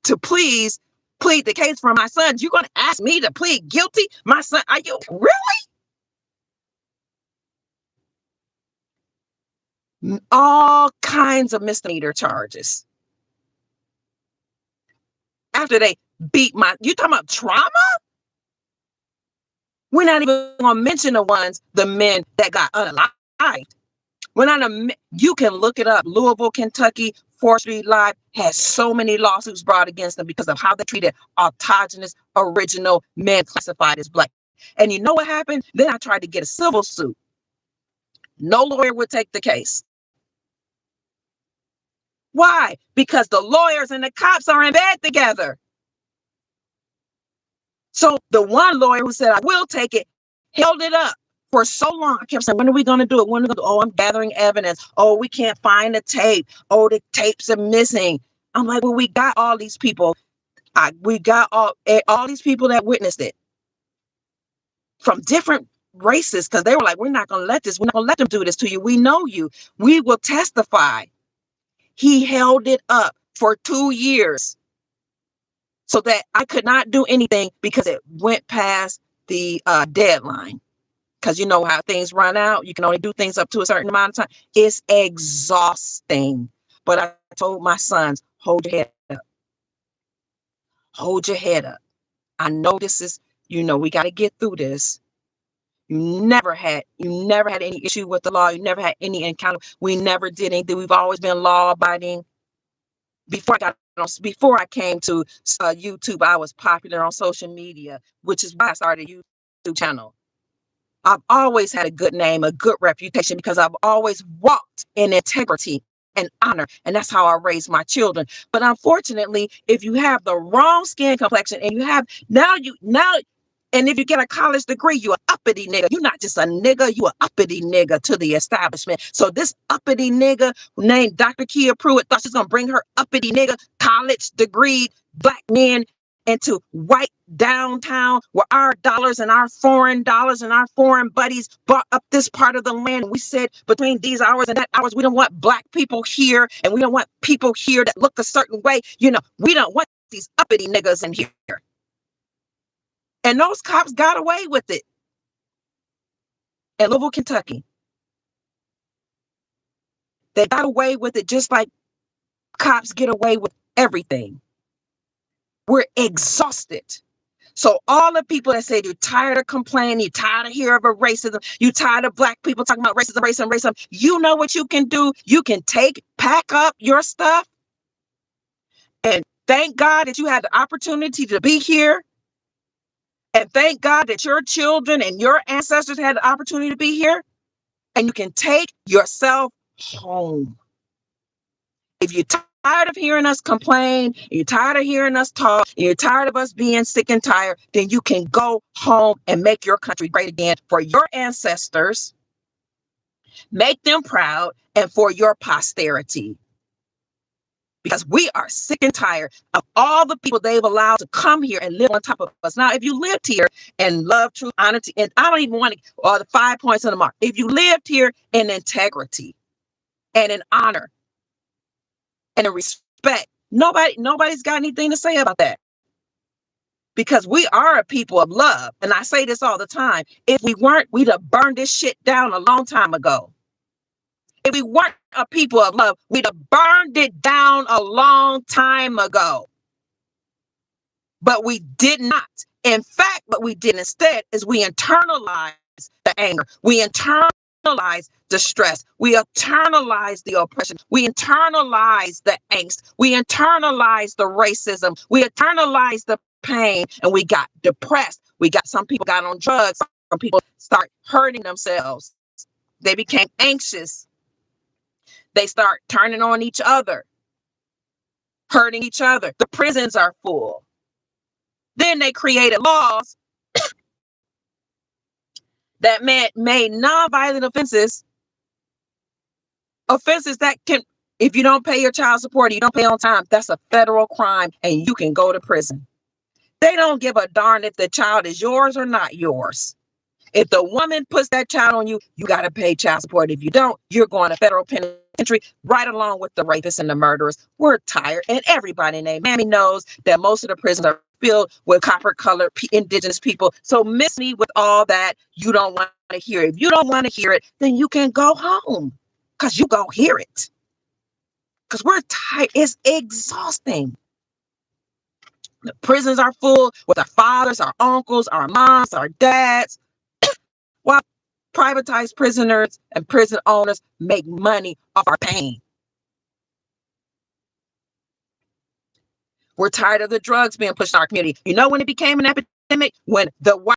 to please plead the case for my son. You're going to ask me to plead guilty? My son, are you really? All kinds of misdemeanor charges. After they beat you talking about trauma? We're not even going to mention the men that got unalived. You can look it up. Louisville, Kentucky, 4th Street Live has so many lawsuits brought against them because of how they treated autogenous, original men classified as black. And you know what happened? Then I tried to get a civil suit. No lawyer would take the case. Why? Because the lawyers and the cops are in bed together. So the one lawyer who said, I will take it, held it up for so long. I kept saying, when are we going to do it? When are we going to do it? Oh, I'm gathering evidence. Oh, we can't find the tape. Oh, the tapes are missing. I'm like, well, we got all these people. We got all these people that witnessed it from different races, because they were like, we're not going to let this. We're not going to let them do this to you. We know you. We will testify. He held it up for 2 years so that I could not do anything because it went past the deadline. Because you know how things run out. You can only do things up to a certain amount of time. It's exhausting. But I told my sons, hold your head up. Hold your head up. I know this is, we got to get through this. You never had any issue with the law. You never had any encounter. We never did anything. We've always been law abiding. Before I came to YouTube, I was popular on social media, which is why I started a YouTube channel. I've always had a good name, a good reputation, because I've always walked in integrity and honor. And that's how I raised my children. But unfortunately, if you have the wrong skin complexion and and if you get a college degree, you're an uppity nigga. You're not just a nigga, you're an uppity nigga to the establishment. So this uppity nigga named Dr. Kia Pruitt thought she's going to bring her uppity nigga, college degree black men into white downtown where our dollars and our foreign buddies bought up this part of the land. We said between these hours and that hours, we don't want black people here, and we don't want people here that look a certain way. We don't want these uppity niggas in here. And those cops got away with it in Louisville, Kentucky. They got away with it just like cops get away with everything. We're exhausted. So all the people that say you're tired of complaining, you're tired of hearing about racism, you're tired of black people talking about racism, you know what you can do? You can pack up your stuff, and thank God that you had the opportunity to be here. And thank God that your children and your ancestors had the opportunity to be here. And you can take yourself home. If you're tired of hearing us complain, you're tired of hearing us talk, you're tired of us being sick and tired, then you can go home and make your country great again for your ancestors, make them proud, and for your posterity. Because we are sick and tired of all the people they've allowed to come here and live on top of us. Now, if you lived here and love, truth, honesty, and I don't even want the 5 points on the mark. If you lived here in integrity and in honor and in respect, nobody's got anything to say about that. Because we are a people of love. And I say this all the time. If we weren't, we'd have burned this shit down a long time ago. If we weren't a people of love, we'd have burned it down a long time ago. But we did not. In fact, what we did instead is we internalized the anger. We internalized the stress. We internalized the oppression. We internalized the angst. We internalized the racism. We internalized the pain, and we got depressed. Some people got on drugs. Some people start hurting themselves. They became anxious. They start turning on each other, hurting each other. The prisons are full. Then they created laws that made non-violent offenses that can, if you don't pay your child support, you don't pay on time, that's a federal crime and you can go to prison. They don't give a darn if the child is yours or not yours. If the woman puts that child on you, you got to pay child support. If you don't, you're going to federal penitentiary right along with the rapists and the murderers. We're tired. And everybody named Mammy knows that most of the prisons are filled with copper colored indigenous people. So miss me with all that you don't want to hear. If you don't want to hear it, then you can go home because you go hear it. Because we're tired. It's exhausting. The prisons are full with our fathers, our uncles, our moms, our dads. While privatized prisoners and prison owners make money off our pain. We're tired of the drugs being pushed in our community. You know when it became an epidemic? When the white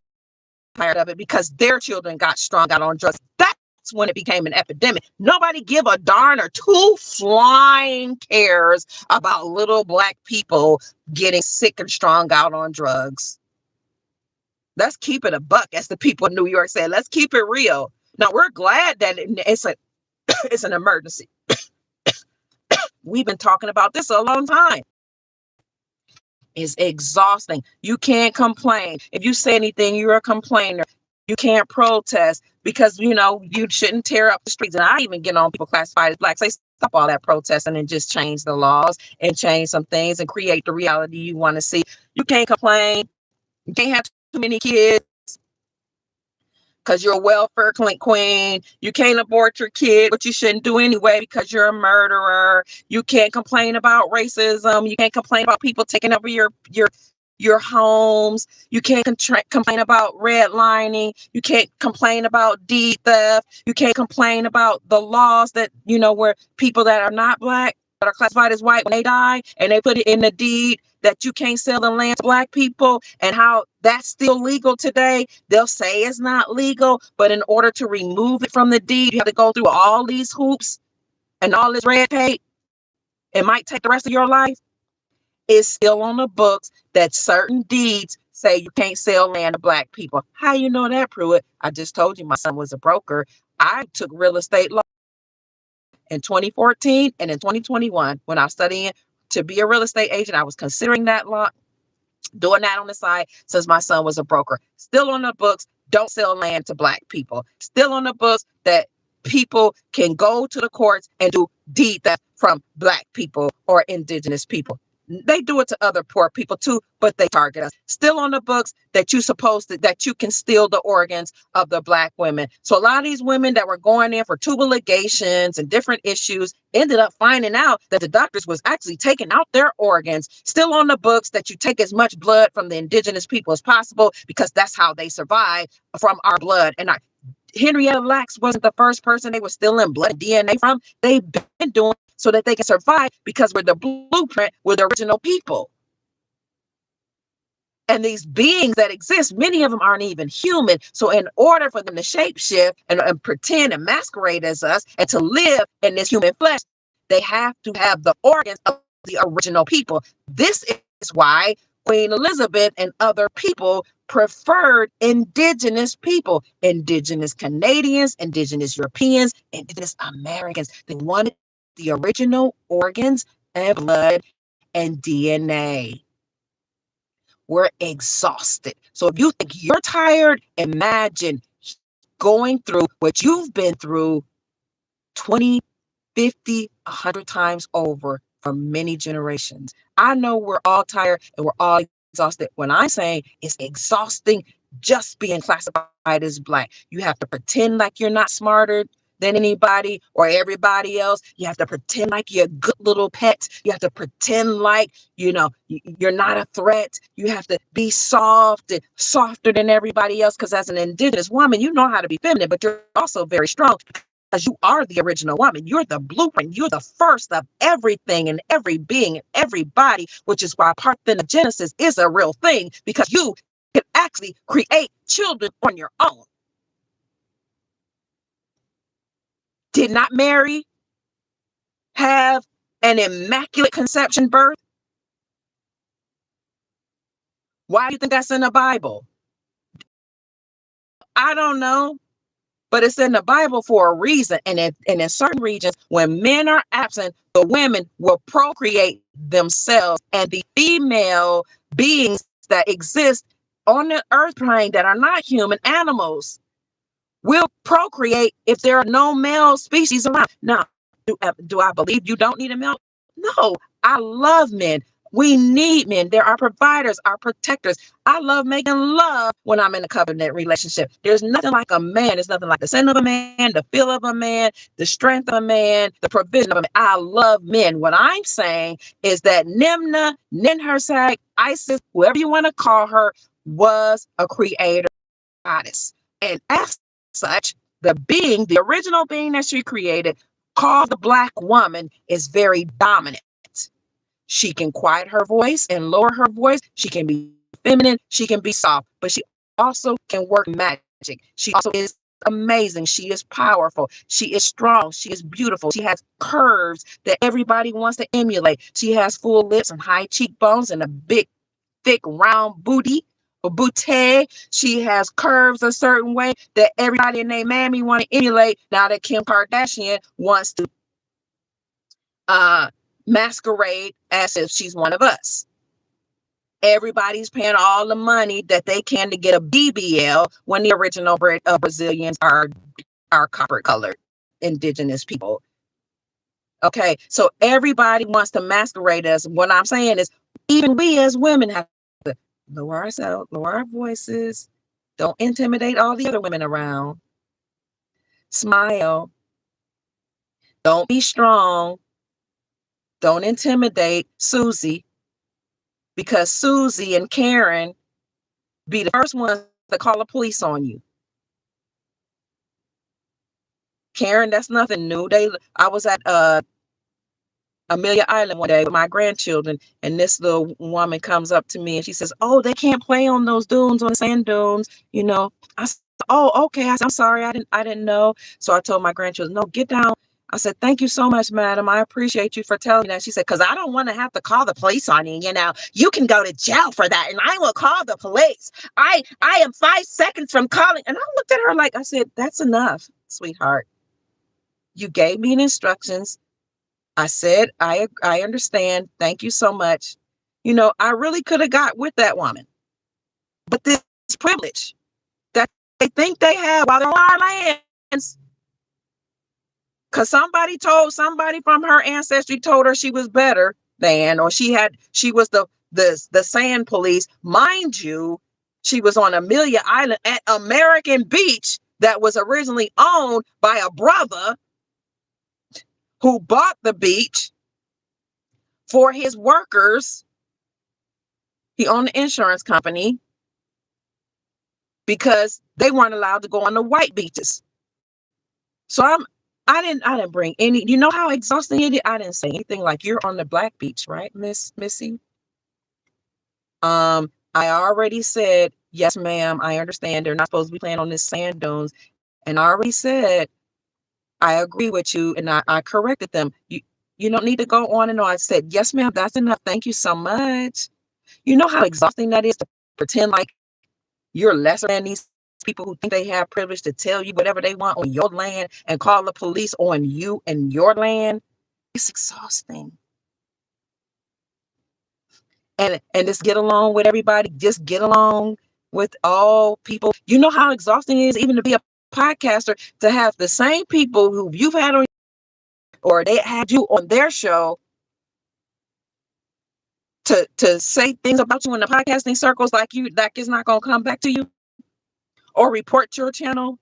tired of it because their children got strung out on drugs. That's when it became an epidemic. Nobody give a darn or two flying cares about little black people getting sick and strung out on drugs. Let's keep it a buck, as the people in New York say. Let's keep it real. Now, we're glad that it's an emergency. We've been talking about this a long time. It's exhausting. You can't complain. If you say anything, you're a complainer. You can't protest because, you shouldn't tear up the streets. And I even get on people classified as black. Say, stop all that protesting and just change the laws and change some things and create the reality you want to see. You can't complain. You can't have too many kids because you're a welfare queen. You can't abort your kid, but you shouldn't do anyway because you're a murderer. You can't complain about racism. You can't complain about people taking over your homes. You can't complain about redlining. You can't complain about deed theft. You can't complain about the laws that, where people that are not black, that are classified as white, when they die and they put it in the deed that you can't sell the land to black people, and how that's still legal today. They'll say it's not legal, but in order to remove it from the deed, you have to go through all these hoops and all this red tape. It might take the rest of your life. It's still on the books that certain deeds say you can't sell land to black people. How you know that, Pruitt? I just told you my son was a broker. I took real estate law in 2014 and in 2021 when I was studying to be a real estate agent. I was considering that law, doing that on the side since my son was a broker. Still on the books, don't sell land to black people. Still on the books that people can go to the courts and do deed theft from black people or indigenous people. They do it to other poor people too, but they target us. Still on the books that that you can steal the organs of the black women. So a lot of these women that were going in for tubal ligations and different issues ended up finding out that the doctors was actually taking out their organs. Still on the books that you take as much blood from the indigenous people as possible because that's how they survive, from our blood. And Henrietta Lacks wasn't the first person they were stealing blood DNA from. They've been doing so that they can survive because we're the blueprint, we're the original people. And these beings that exist, many of them aren't even human. So in order for them to shapeshift and pretend and masquerade as us and to live in this human flesh, they have to have the organs of the original people. This is why Queen Elizabeth and other people preferred indigenous people, indigenous Canadians, indigenous Europeans, indigenous Americans. They wanted the original organs and blood and DNA. We're exhausted. So if you think you're tired, imagine going through what you've been through 20, 50, 100 times over for many generations. I know we're all tired and we're all exhausted. When I'm saying it's exhausting just being classified as black, you have to pretend like you're not smarter than anybody or everybody else. You have to pretend like you're a good little pet. You have to pretend like, you're not a threat. You have to be soft and softer than everybody else. Because as an indigenous woman, you know how to be feminine, but you're also very strong. Because you are the original woman. You're the blueprint. You're the first of everything and every being and everybody, which is why parthenogenesis is a real thing, because you can actually create children on your own. Did not Mary have an immaculate conception birth? Why do you think that's in the Bible? I don't know. But it's in the Bible for a reason. And in certain regions, when men are absent, the women will procreate themselves. And the female beings that exist on the earth plane that are not human, animals, will procreate if there are no male species around. Now, do I believe you don't need a male? No, I love men. We need men. They're our providers, our protectors. I love making love when I'm in a covenant relationship. There's nothing like a man. There's nothing like the scent of a man, the feel of a man, the strength of a man, the provision of a man. I love men. What I'm saying is that Nimna, Ninhursag, Isis, whoever you want to call her, was a creator goddess. And as such, the original being that she created, called the Black woman, is very dominant. She can quiet her voice and lower her voice. She can be feminine. She can be soft, but she also can work magic. She also is amazing. She is powerful. She is strong. She is beautiful. She has curves that everybody wants to emulate. She has full lips and high cheekbones and a big, thick, round booty. A booty. She has curves a certain way that everybody in their mammy want to emulate. Now that Kim Kardashian wants to masquerade as if she's one of us. Everybody's paying all the money that they can to get a BBL when the original Brazilians are copper colored indigenous people. Okay, so everybody wants to masquerade us. What I'm saying is, even we as women have to lower ourselves, lower our voices. Don't intimidate all the other women around. Smile. Don't be strong. Don't intimidate Susie, because Susie and Karen be the first ones to call the police on you. Karen, that's nothing new. I was at Amelia Island one day with my grandchildren, and this little woman comes up to me and she says, "Oh, they can't play on those dunes, on the sand dunes." I said, "Oh, okay." I said, "I'm sorry, I didn't know." So I told my grandchildren, "No, get down." I said, "Thank you so much, madam. I appreciate you for telling me that." She said, "Because I don't want to have to call the police on you. You can go to jail for that, and I will call the police. I am 5 seconds from calling." And I looked at her like, I said, "That's enough, sweetheart. You gave me the instructions. I said, I understand. Thank you so much." I really could have got with that woman. But this privilege that they think they have while they're on our lands, because somebody from her ancestry told her she was better than, or she was the sand police. Mind you, she was on Amelia Island at American Beach that was originally owned by a brother who bought the beach for his workers. He owned an insurance company because they weren't allowed to go on the white beaches. So I didn't bring any. You know how exhausting it is? I didn't say anything like, "You're on the black beach, right, Missy?" I already said, "Yes, ma'am, I understand. They're not supposed to be playing on this sand dunes." And I already said, "I agree with you," and I corrected them. You don't need to go on and on. I said, "Yes, ma'am, that's enough. Thank you so much." You know how exhausting that is to pretend like you're lesser than these people who think they have privilege to tell you whatever they want on your land and call the police on you and your land. It's exhausting. And just get along with everybody. Just get along with all people. You know how exhausting it is even to be a podcaster, to have the same people who you've had on, or they had you on their show, to say things about you in the podcasting circles like it's not gonna come back to you, or report your channel,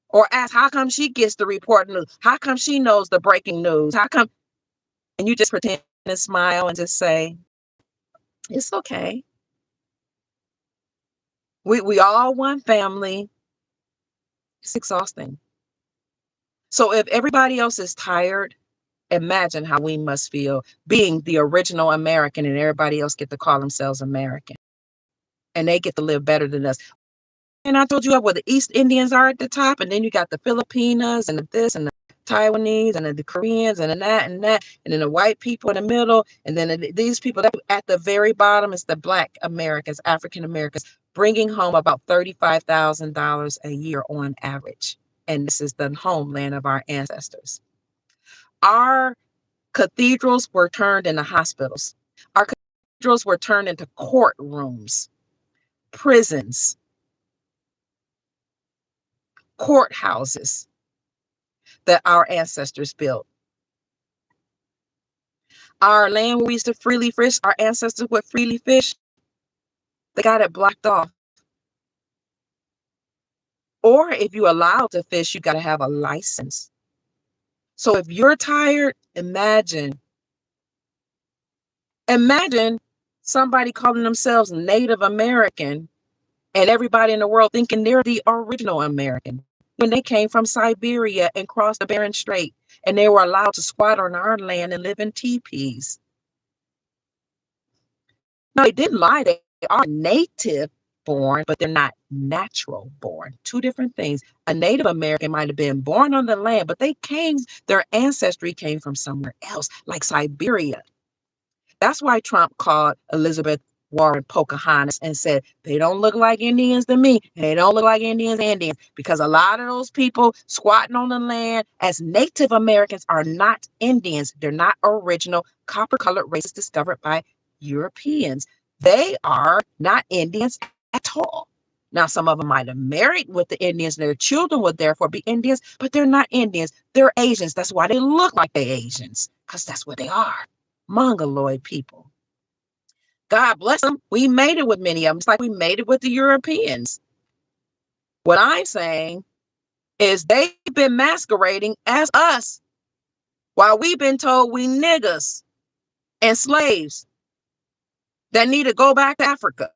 or ask how come she gets the report news, how come she knows the breaking news, how come, and you just pretend and smile and just say, "It's okay. We all one family." It's exhausting. So if everybody else is tired, imagine how we must feel being the original American and everybody else get to call themselves American. And they get to live better than us. And I told you where the East Indians are at the top, and then you got the Filipinas and the this and the Taiwanese and the Koreans and that and that, and then the white people in the middle, and then these people that at the very bottom is the Black Americans, African Americans, bringing home about $35,000 a year on average. And this is the homeland of our ancestors. Our cathedrals were turned into hospitals. Our cathedrals were turned into courtrooms. prisons, courthouses that our ancestors built. Our land where we used to freely fish, our ancestors would freely fish, they got it blocked off. Or if you're allowed to fish, you got to have a license. So if you're tired, imagine somebody calling themselves Native American and everybody in the world thinking they're the original American when they came from Siberia and crossed the Bering Strait and they were allowed to squat on our land and live in teepees. No, they didn't lie. They are native born, but they're not natural born. Two different things. A Native American might have been born on the land, but their ancestry came from somewhere else, like Siberia. That's why Trump called Elizabeth Warren Pocahontas and said, they don't look like Indians to me. And they don't look like Indians, because a lot of those people squatting on the land as Native Americans are not Indians. They're not original copper-colored races discovered by Europeans. They are not Indians at all. Now, some of them might have married with the Indians, and their children would therefore be Indians, but they're not Indians. They're Asians. That's why they look like they're Asians, because that's what they are. Mongoloid people. God bless them. We made it with many of them. It's like we made it with the Europeans. What I'm saying is they've been masquerading as us while we've been told we niggas and slaves that need to go back to Africa.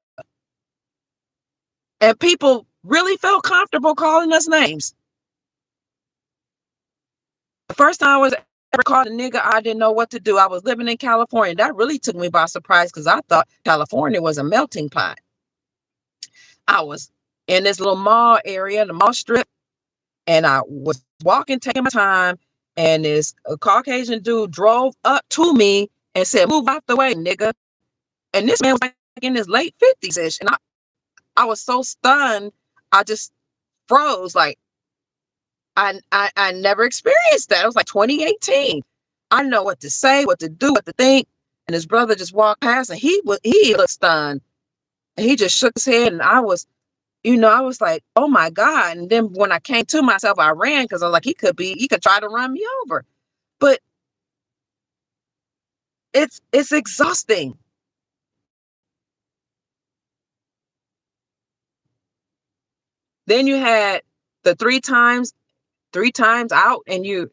And people really felt comfortable calling us names. The first time I was ever called a nigga, I didn't know what to do. I was living in California. That really took me by surprise because I thought California was a melting pot. I was in this little mall area, the mall strip, and I was walking, taking my time, and this Caucasian dude drove up to me and said, "Move out the way, nigga." And this man was like in his late 50s-ish. And I was so stunned, I just froze. Like, I never experienced that. It was like 2018. I didn't know what to say, what to do, what to think. And his brother just walked past and he looked stunned. And he just shook his head, and I was like, oh my God. And then when I came to myself, I ran because I was like, he could try to run me over. But it's exhausting. Then you had the three times out, and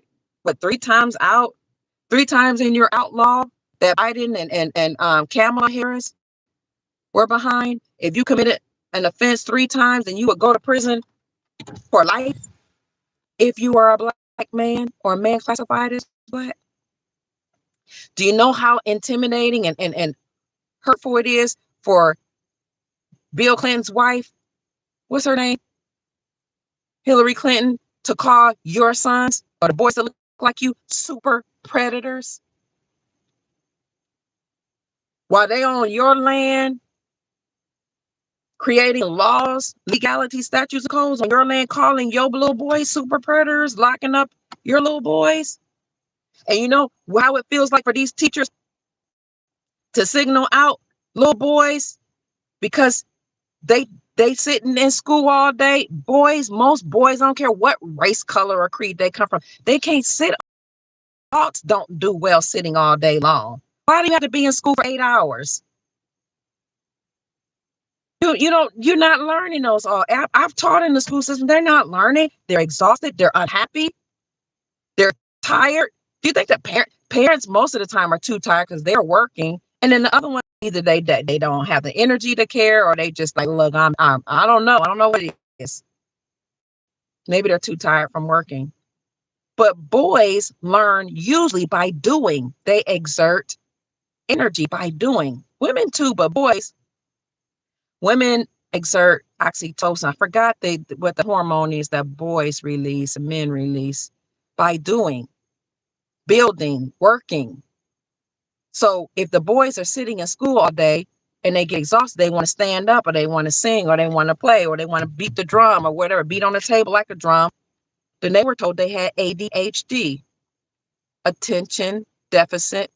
three times in your outlaw that Biden and Kamala Harris were behind. If you committed an offense three times, then you would go to prison for life if you were a black man or a man classified as black. Do you know how intimidating and hurtful it is for Bill Clinton's wife? What's her name? Hillary Clinton, to call your sons or the boys that look like you super predators while they on your land creating laws, legality, statutes, and codes on your land, calling your little boys super predators, locking up your little boys. And you know how it feels like for these teachers to signal out little boys because they sitting in school all day. Most boys, I don't care what race, color, or creed they come from, they can't sit. Adults don't do well sitting all day long. Why do you have to be in school for 8 hours? You're not learning those all. I've taught in the school system. They're not learning. They're exhausted. They're unhappy. They're tired. Do you think that parents most of the time are too tired because they're working? And then the other one, either they don't have the energy to care, or they just like, look, I don't know. I don't know what it is. Maybe they're too tired from working. But boys learn usually by doing. They exert energy by doing. Women too, but women exert oxytocin. I forgot what the hormone is that boys release and men release by doing, building, working. So if the boys are sitting in school all day and they get exhausted, they want to stand up, or they want to sing, or they want to play, or they want to beat the drum or whatever, beat on the table like a drum, then they were told they had ADHD, attention deficit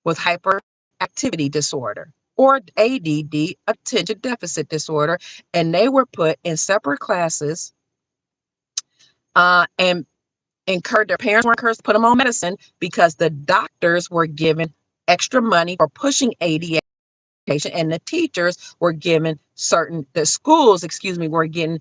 with hyperactivity disorder. or ADD, attention deficit disorder, and they were put in separate classes and encouraged, their parents were encouraged to put them on medicine because the doctors were given extra money for pushing ADHD, and the teachers were given the schools, were getting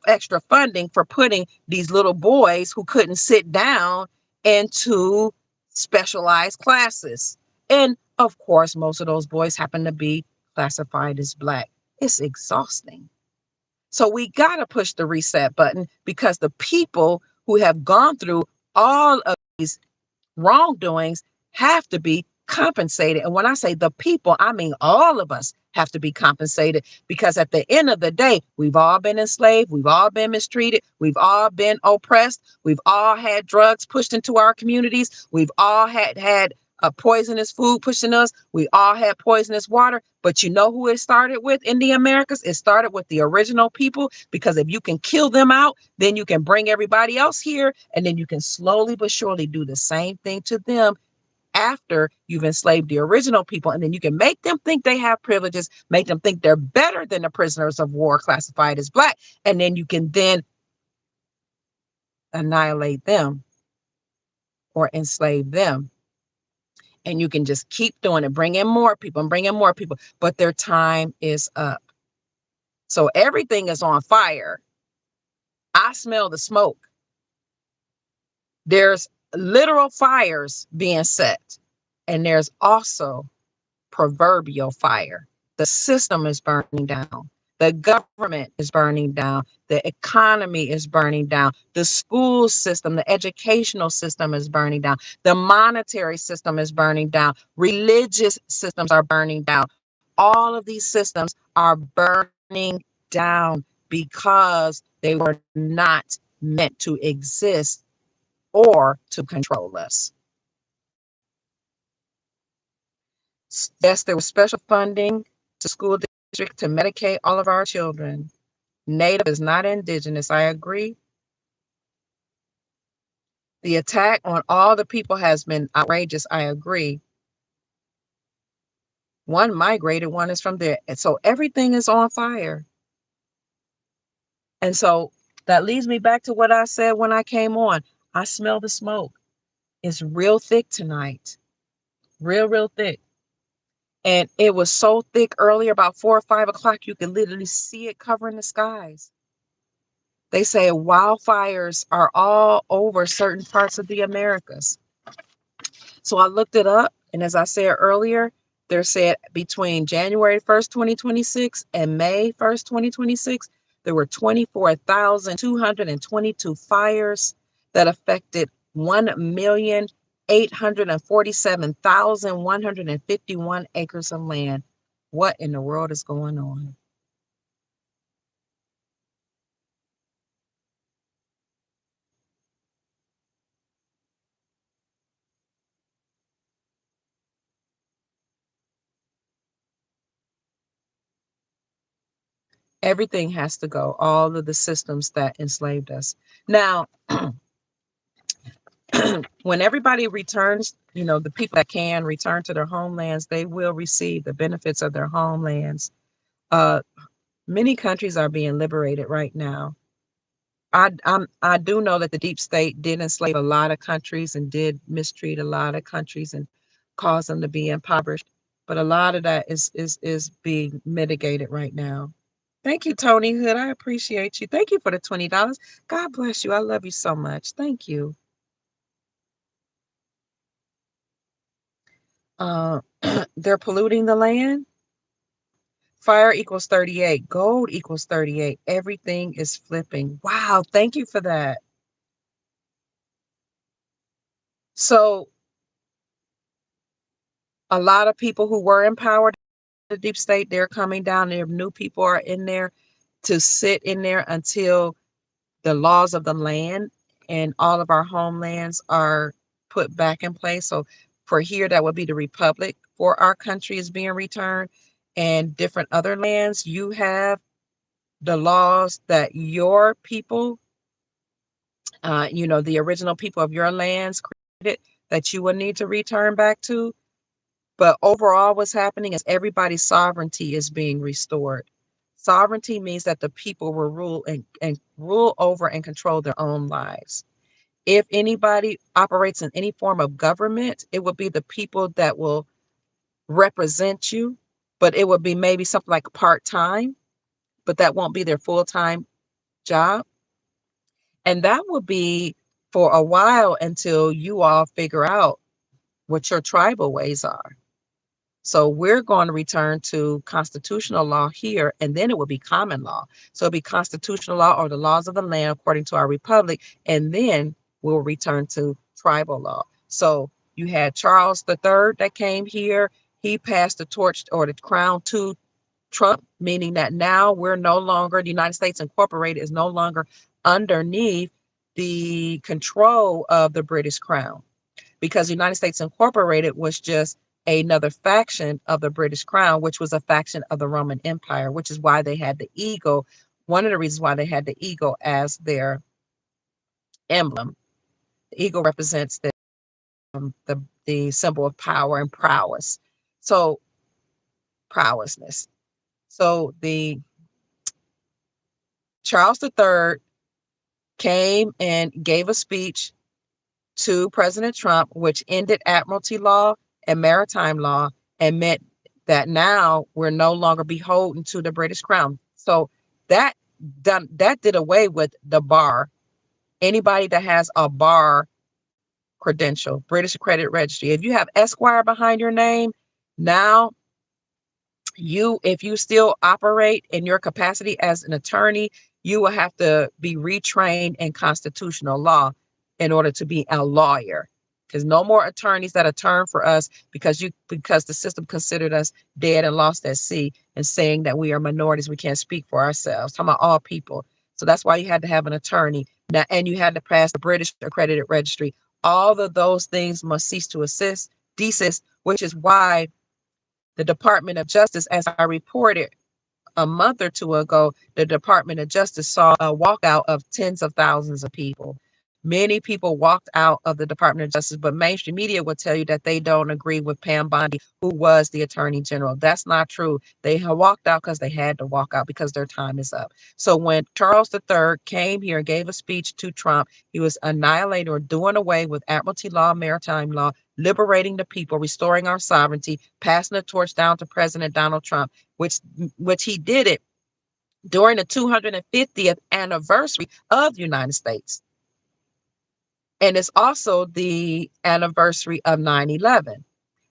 extra funding for putting these little boys who couldn't sit down into specialized classes. And of course, most of those boys happen to be classified as Black. It's exhausting. So we got to push the reset button because the people who have gone through all of these wrongdoings have to be compensated. And when I say the people, I mean all of us have to be compensated, because at the end of the day, we've all been enslaved, we've all been mistreated, we've all been oppressed, we've all had drugs pushed into our communities, we've all had poisonous food pushed in us, we all had poisonous water. But you know who it started with in the Americas? It started with the original people, because if you can kill them out, then you can bring everybody else here, and then you can slowly but surely do the same thing to them after you've enslaved the original people. And then you can make them think they have privileges, make them think they're better than the prisoners of war classified as Black, and then you can then annihilate them or enslave them. And you can just keep doing it, bring in more people and bring in more people, but their time is up. So everything is on fire. I smell the smoke. There's literal fires being set, and there's also proverbial fire. The system is burning down. The government is burning down. The economy is burning down. The school system, the educational system is burning down. The monetary system is burning down. Religious systems are burning down. All of these systems are burning down because they were not meant to exist or to control us. Yes, there was special funding to school district to medicate all of our children. Native is not indigenous. I agree. The attack on all the people has been outrageous. I agree. One migrated, one is from there. And so everything is on fire. And so that leads me back to what I said when I came on. I smell the smoke. It's real thick tonight. Real thick. And it was so thick earlier, about 4 or 5 o'clock, you could literally see it covering the skies. They say wildfires are all over certain parts of the Americas. So I looked it up, and as I said earlier, they're said between January 1st, 2026 and May 1st, 2026, there were 24,222 fires that affected 1,847,151 acres of land. What in the world is going on? Everything has to go, all of the systems that enslaved us. Now, when everybody returns, the people that can return to their homelands, they will receive the benefits of their homelands. Many countries are being liberated right now. I do know that the deep state did enslave a lot of countries and did mistreat a lot of countries and cause them to be impoverished. But a lot of that is being mitigated right now. Thank you, Tony Hood. I appreciate you. Thank you for the $20. God bless you. I love you so much. Thank you. Uh, they're polluting the land. Fire equals 38. Gold equals 38. Everything is flipping. Wow. Thank you for that. So a lot of people who were empowered in the deep state, they're coming down there. New people are in there to sit in there until the laws of the land and all of our homelands are put back in place. So for here, that would be the republic. For our country is being returned, and different other lands, you have the laws that your people, the original people of your lands created, that you will need to return back to. But overall, what's happening is everybody's sovereignty is being restored. Sovereignty means that the people will rule and rule over and control their own lives. If anybody operates in any form of government, it will be the people that will represent you, but it will be maybe something like part-time, but that won't be their full-time job. And that will be for a while until you all figure out what your tribal ways are. So we're going to return to constitutional law here, and then it will be common law. So it'll be constitutional law or the laws of the land according to our republic, and then we'll return to tribal law. So you had Charles III that came here. He passed the torch or the crown to Trump, meaning that now we're no longer, the United States Incorporated is no longer underneath the control of the British Crown, because the United States Incorporated was just another faction of the British Crown, which was a faction of the Roman Empire, which is why they had the eagle. One of the reasons why they had the eagle as their emblem. The eagle represents the symbol of power and prowess. So prowessness. So the Charles III came and gave a speech to President Trump, which ended admiralty law and maritime law and meant that now we're no longer beholden to the British Crown. So that did away with the bar. Anybody that has a bar credential, British Credit Registry, if you have Esquire behind your name, now if you still operate in your capacity as an attorney, you will have to be retrained in constitutional law in order to be a lawyer. Because no more attorneys that attorney for us because the system considered us dead and lost at sea and saying that we are minorities, we can't speak for ourselves. Talking about all people. So that's why you had to have an attorney. Now, and you had to pass the British Accredited Registry. All of those things must cease to desist, which is why the Department of Justice, as I reported a month or two ago, the Department of Justice saw a walkout of tens of thousands of people. Many people walked out of the Department of Justice, but mainstream media will tell you that they don't agree with Pam Bondi, who was the Attorney General. That's not true. They walked out because they had to walk out because their time is up. So when Charles III came here and gave a speech to Trump, he was annihilating or doing away with admiralty law, maritime law, liberating the people, restoring our sovereignty, passing the torch down to President Donald Trump, which he did it during the 250th anniversary of the United States. And it's also the anniversary of 9/11,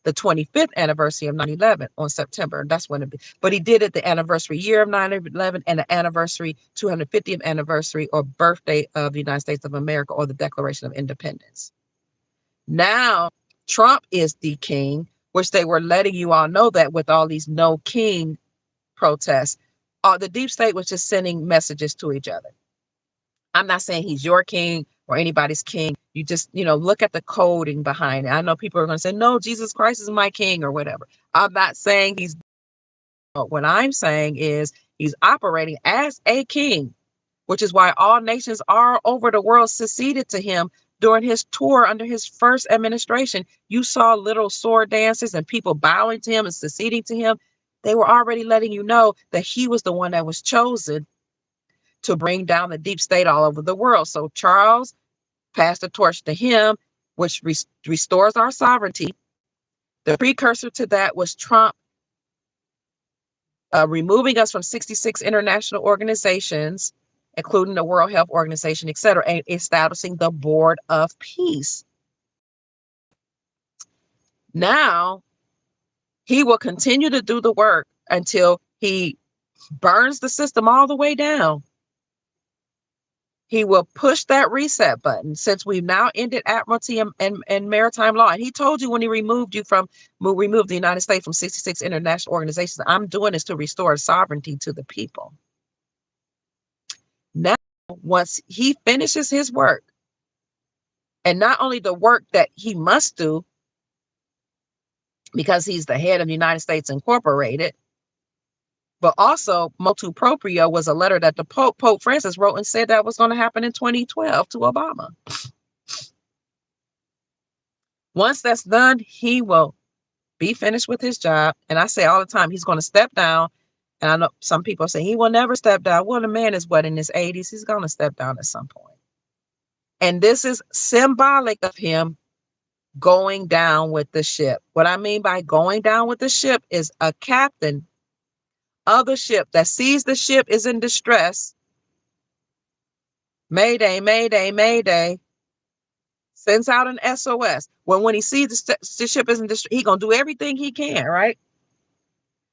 the 25th anniversary of 9/11 on September. That's when but he did it the anniversary year of 9/11 and the anniversary 250th anniversary or birthday of the United States of America or the Declaration of Independence. Now, Trump is the king, which they were letting you all know that with all these no king protests. The deep state was just sending messages to each other. I'm not saying he's your king or anybody's king. You just, look at the coding behind it. I know people are going to say, no, Jesus Christ is my king or whatever. I'm not saying he's. What I'm saying is he's operating as a king, which is why all nations all over the world seceded to him during his tour under his first administration. You saw little sword dances and people bowing to him and seceding to him. They were already letting you know that he was the one that was chosen to bring down the deep state all over the world. So Charles passed the torch to him, which restores our sovereignty. The precursor to that was Trump removing us from 66 international organizations, including the World Health Organization, et cetera, and establishing the Board of Peace. Now, he will continue to do the work until he burns the system all the way down. He will push that reset button since we've now ended admiralty and maritime law. And he told you when he removed the United States from 66 international organizations, I'm doing this to restore sovereignty to the people. Now, once he finishes his work, and not only the work that he must do because he's the head of the United States Incorporated, but also motu proprio was a letter that the Pope Francis wrote and said that was going to happen in 2012 to Obama. Once that's done, he will be finished with his job. And I say all the time, he's going to step down. And I know some people say he will never step down. Well, the man is what, in his 80s? He's going to step down at some point. And this is symbolic of him going down with the ship. What I mean by going down with the ship is a captain of the ship that sees the ship is in distress. Mayday, mayday, mayday. Sends out an SOS. When he sees the ship is in distress, he's going to do everything he can, right?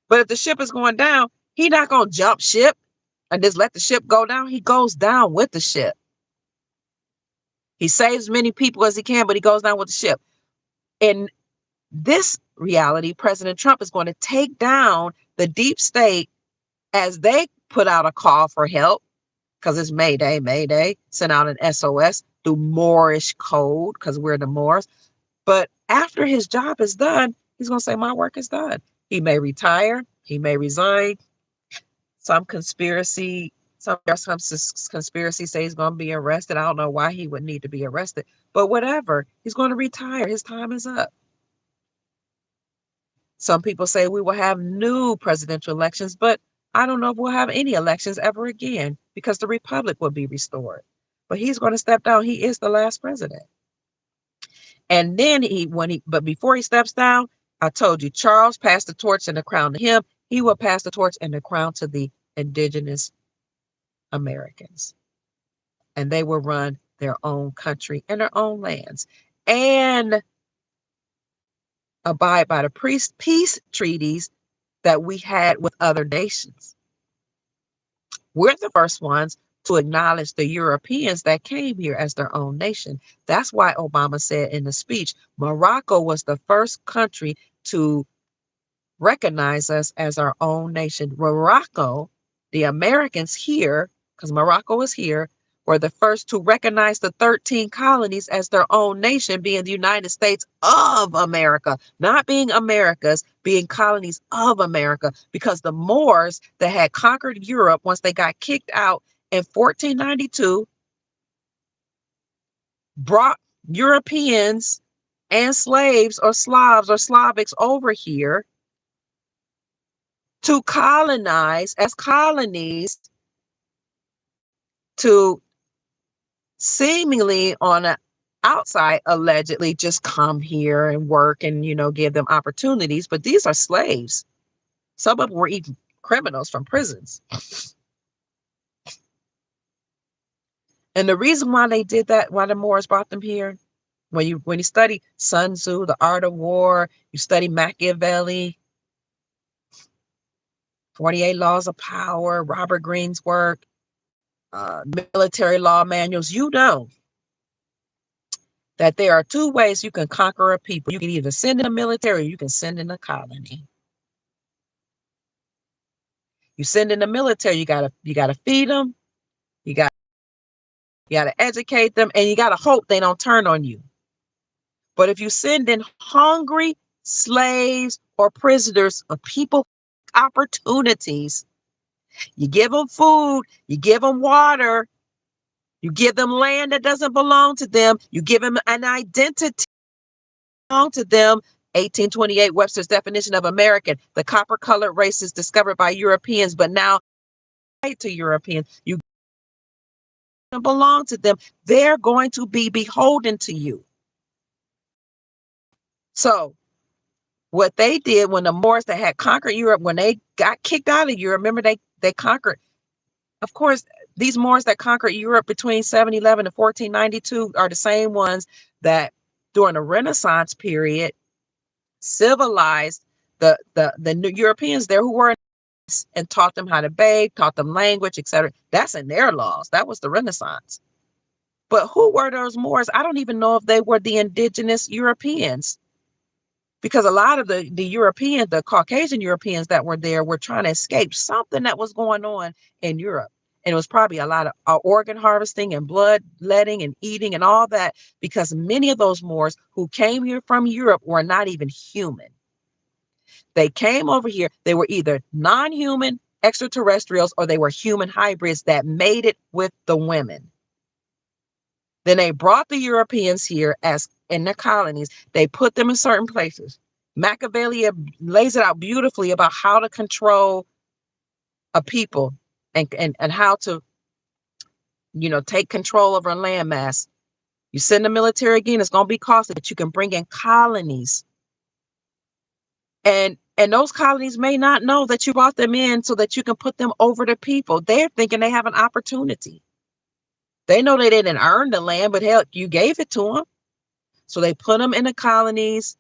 But if the ship is going down, he's not going to jump ship and just let the ship go down. He goes down with the ship. He saves as many people as he can, but he goes down with the ship. In this reality, President Trump is going to take down the deep state as they put out a call for help, because it's Mayday, Mayday, send out an SOS through Moorish code, because we're the Moors. But after his job is done, he's going to say, my work is done. He may retire. He may resign. Some conspiracy say he's going to be arrested. I don't know why he would need to be arrested, but whatever. He's going to retire. His time is up. Some people say we will have new presidential elections, but I don't know if we'll have any elections ever again because the republic will be restored. But he's going to step down. He is the last president. And then but before he steps down, I told you, Charles passed the torch and the crown to him. He will pass the torch and the crown to the indigenous Americans. And they will run their own country and their own lands and abide by the peace treaties that we had with other nations. We're the first ones to acknowledge the Europeans that came here as their own nation. That's why Obama said in the speech, Morocco was the first country to recognize us as our own nation. Morocco, the Americans here, because Morocco is here, were the first to recognize the 13 colonies as their own nation, being the United States of America, not being America's, being colonies of America, because the Moors that had conquered Europe once they got kicked out in 1492 brought Europeans and slaves or Slavs or Slavics over here to colonize as colonies, to seemingly on an outside allegedly just come here and work and, give them opportunities. But these are slaves. Some of them were even criminals from prisons. And the reason why they did that, why the Moors brought them here, when you study Sun Tzu, The Art of War, you study Machiavelli, 48 Laws of Power, Robert Greene's work, military law manuals, that there are two ways you can conquer a people. You can either send in a military or you can send in a colony. You send in the military, you gotta feed them, you gotta educate them, and you gotta hope they don't turn on you. But if you send in hungry slaves or prisoners or people opportunities, you give them food, you give them water, you give them land that doesn't belong to them, you give them an identity belong to them. 1828, Webster's definition of American, the copper-colored races discovered by Europeans, but now to Europeans. You belong to them. They're going to be beholden to you. So what they did when the Moors that had conquered Europe, when they got kicked out of Europe, remember they conquered, of course, these Moors that conquered Europe between 711 and 1492 are the same ones that during the Renaissance period civilized the new Europeans there, who were and taught them how to bathe, taught them language, etc. That's in their laws. That was the Renaissance. But who were those Moors? I don't even know if they were the indigenous Europeans, because a lot of the Europeans, the Caucasian Europeans that were there were trying to escape something that was going on in Europe. And it was probably a lot of organ harvesting and bloodletting and eating and all that, because many of those Moors who came here from Europe were not even human. They came over here. They were either non-human extraterrestrials or they were human hybrids that made it with the women. Then they brought the Europeans here as in their colonies. They put them in certain places. Machiavelli lays it out beautifully about how to control a people and how to, take control over a landmass. You send the military again, it's going to be costly, but you can bring in colonies. And those colonies may not know that you brought them in so that you can put them over the people. They're thinking they have an opportunity. They know they didn't earn the land, but hell, you gave it to them. So they put them in the colonies.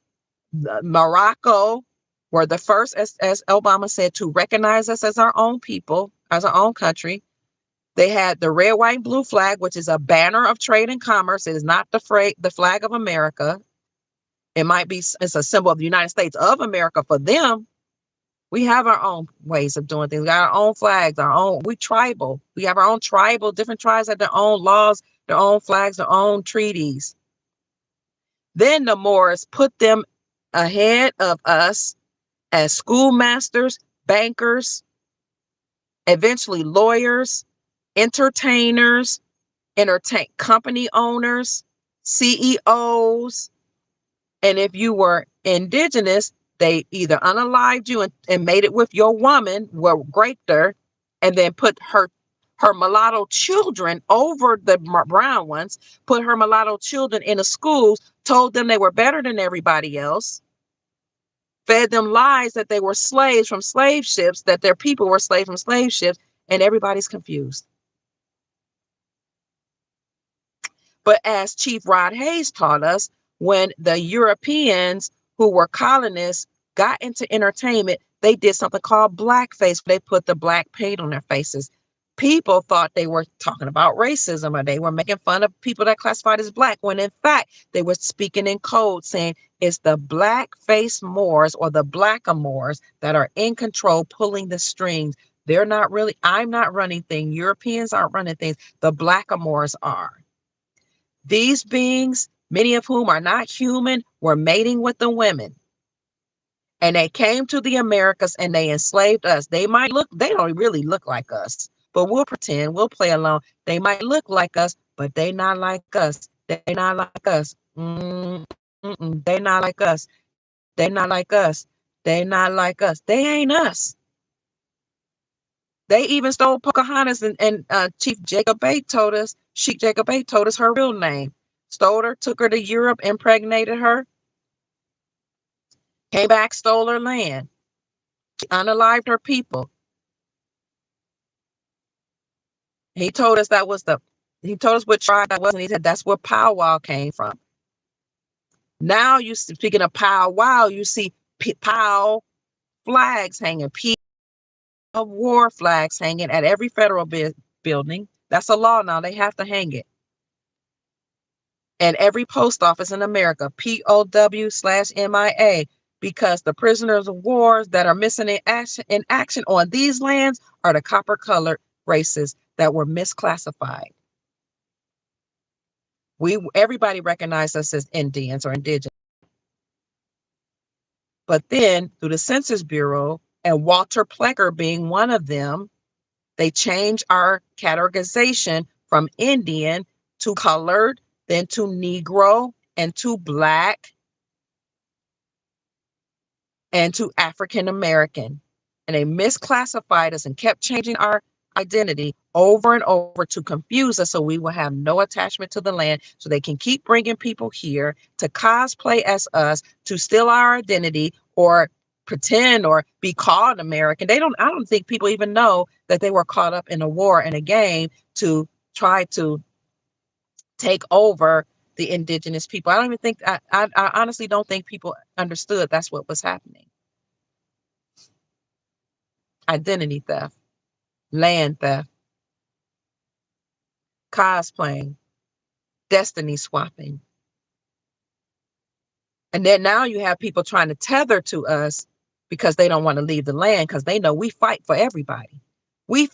Morocco were the first, as Obama said, to recognize us as our own people, as our own country. They had the red, white, and blue flag, which is a banner of trade and commerce. It is not the flag of America. It's a symbol of the United States of America for them. We have our own ways of doing things. We got our own flags, we tribal. We have our own tribal, different tribes have their own laws, their own flags, their own treaties. Then the Moors put them ahead of us as schoolmasters, bankers, eventually lawyers, entertainers, company owners, CEOs. And if you were indigenous, they either unalived you and made it with your woman, raped her, and then put her mulatto children over the brown ones, put her mulatto children in the schools, told them they were better than everybody else, fed them lies that they were slaves from slave ships, that their people were slaves from slave ships, and everybody's confused. But as Chief Rod Hayes taught us, when the Europeans who were colonists got into entertainment, they did something called blackface. They put the black paint on their faces. People thought they were talking about racism, or they were making fun of people that classified as black, when in fact they were speaking in code, saying it's the black-faced Moors or the blackamoors that are in control, pulling the strings. I'm not running things. Europeans aren't running things. The blackamoors are. These beings, many of whom are not human, were mating with the women. And they came to the Americas and they enslaved us. They don't really look like us, but we'll pretend, we'll play along. They might look like us, but they not like us. They not like us. They not like us. They not like us. They not like us. They ain't us. They even stole Pocahontas, and Sheik Jacob Bate told us her real name. Stole her, took her to Europe, impregnated her, came back, stole her land, unalived her people. He told us what tribe that was, and he said that's where powwow came from. Now speaking of powwow, you see POW flags hanging, P of war flags hanging at every federal building. That's a law now. They have to hang it. And every post office in America, POW/MIA, because the prisoners of war that are missing in action on these lands are the copper-colored races that were misclassified. Everybody recognized us as Indians or indigenous. But then through the Census Bureau, and Walter Plecker being one of them, they changed our categorization from Indian to colored, then to Negro, and to Black, and to African American. And they misclassified us and kept changing our identity over and over to confuse us, so we will have no attachment to the land, so they can keep bringing people here to cosplay as us, to steal our identity or pretend or be called American. I don't think people even know that they were caught up in a war and a game to try to take over the indigenous people. I honestly don't think people understood that's what was happening. Identity theft, land theft, cosplaying, destiny swapping. And then now you have people trying to tether to us because they don't want to leave the land, because they know we fight for everybody. We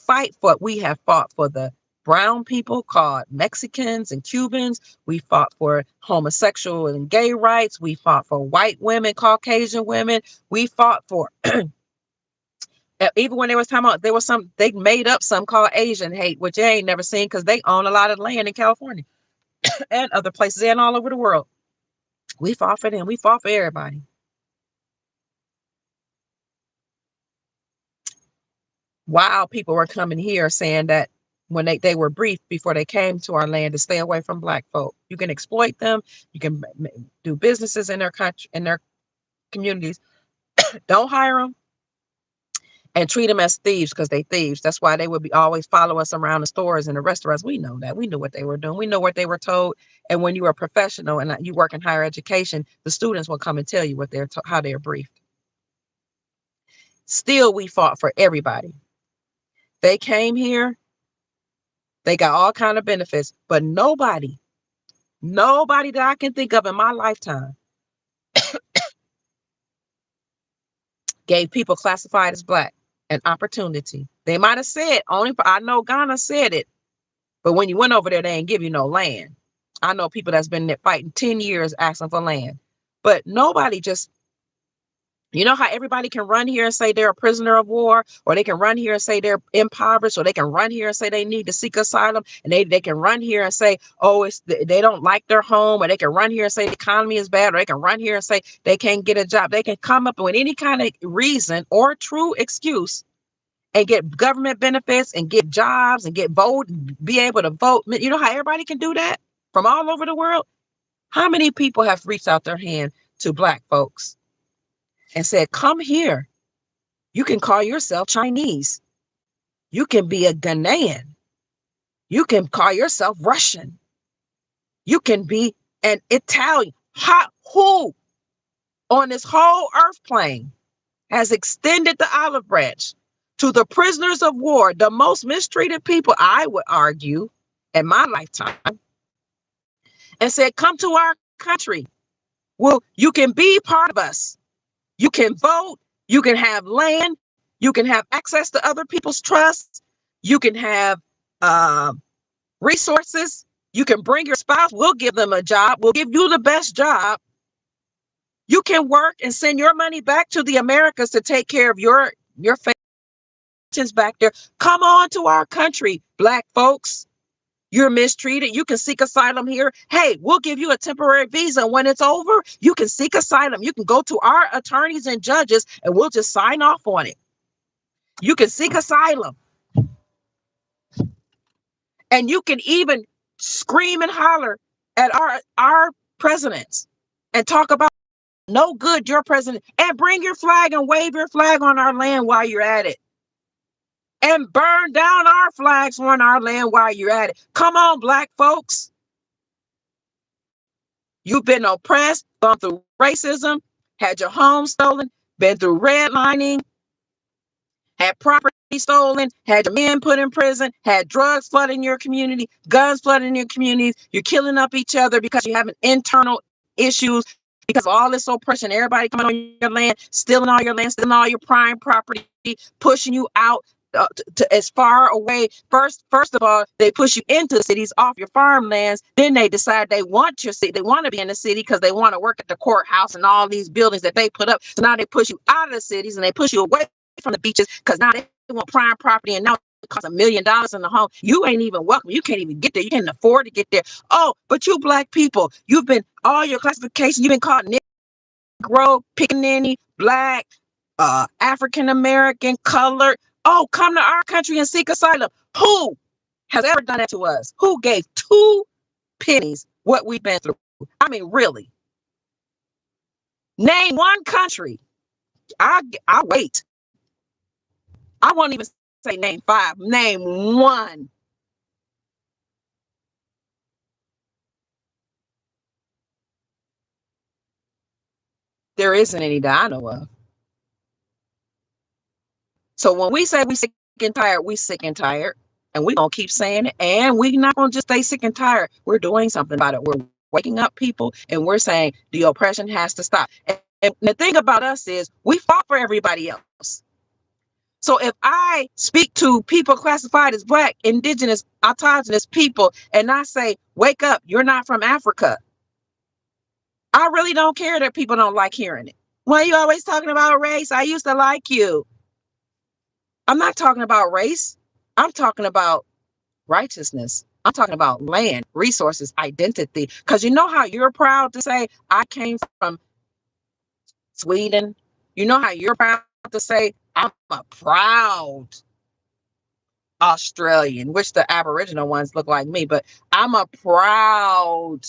have fought for the brown people called Mexicans and Cubans. We fought for homosexual and gay rights. We fought for white women, Caucasian women. We fought for even when there was time out, they made up some called Asian hate, which I ain't never seen, because they own a lot of land in California and other places and all over the world. We fought for them. We fought for everybody. while people were coming here saying that when they were briefed before they came to our land to stay away from black folk. You can exploit them. You can do businesses in their country, in their communities. Don't hire them and treat them as thieves because they thieves. That's why they would be always follow us around the stores and the restaurants. We know that. We knew what they were doing. We know what they were told. And when you are a professional and you work in higher education, the students will come and tell you what how they're briefed. Still, we fought for everybody. They came here. They got all kind of benefits, but nobody that I can think of in my lifetime gave people classified as black an opportunity. They might have said only. I know Ghana said it, but when you went over there, they ain't give you no land. I know people that's been there fighting 10 years asking for land, but nobody just. You know how everybody can run here and say they're a prisoner of war, or they can run here and say they're impoverished, or they can run here and say they need to seek asylum, and they can run here and say, oh, they don't like their home, or they can run here and say the economy is bad, or they can run here and say they can't get a job. They can come up with any kind of reason or true excuse and get government benefits and get jobs and get vote, be able to vote. You know how everybody can do that from all over the world? How many people have reached out their hand to black folks and said, come here. You can call yourself Chinese. You can be a Ghanaian. You can call yourself Russian. You can be an Italian. Who on this whole earth plane has extended the olive branch to the prisoners of war, the most mistreated people, I would argue, in my lifetime, and said, come to our country. Well, you can be part of us. You can vote. You can have land. You can have access to other people's trusts. You can have resources. You can bring your spouse. We'll give them a job. We'll give you the best job. You can work and send your money back to the Americas to take care of your families back there. Come on to our country, black folks. You're mistreated. You can seek asylum here. Hey, we'll give you a temporary visa. When it's over, you can seek asylum. You can go to our attorneys and judges and we'll just sign off on it. You can seek asylum. And you can even scream and holler at our presidents and talk about no good your president, and bring your flag and wave your flag on our land while you're at it. And burn down our flags on our land while you're at it. Come on, black folks. You've been oppressed, gone through racism, had your home stolen, been through redlining, had property stolen, had your men put in prison, had drugs flooding your community, guns flooding your communities. You're killing up each other because you have internal issues because of all this oppression. Everybody coming on your land, stealing all your land, stealing all your prime property, pushing you out to as far away. First of all, they push you into the cities off your farmlands. Then they decide they want your city. They want to be in the city because they want to work at the courthouse and all these buildings that they put up. So now they push you out of the cities and they push you away from the beaches because now they want prime property and now it costs $1 million in the home. You ain't even welcome. You can't even get there. You can't afford to get there. Oh, but you black people, you've been all your classifications. You've been called Negro, Pickaninny, Black, African American, colored. Oh, come to our country and seek asylum. Who has ever done that to us? Who gave 2 pennies what we've been through? I mean, really. Name one country. I wait. I won't even say name 5. Name one. There isn't any that I know of. So when we say we sick and tired, we sick and tired. And we're going to keep saying it. And we're not going to just stay sick and tired. We're doing something about it. We're waking up people and we're saying the oppression has to stop. And the thing about us is we fought for everybody else. So if I speak to people classified as Black, indigenous, autogenous people, and I say, wake up, you're not from Africa, I really don't care that people don't like hearing it. Why are you always talking about race? I used to like you. I'm not talking about race. I'm talking about righteousness. I'm talking about land, resources, identity. Because you know how you're proud to say, I came from Sweden. You know how you're proud to say, I'm a proud Australian, which the Aboriginal ones look like me, but I'm a proud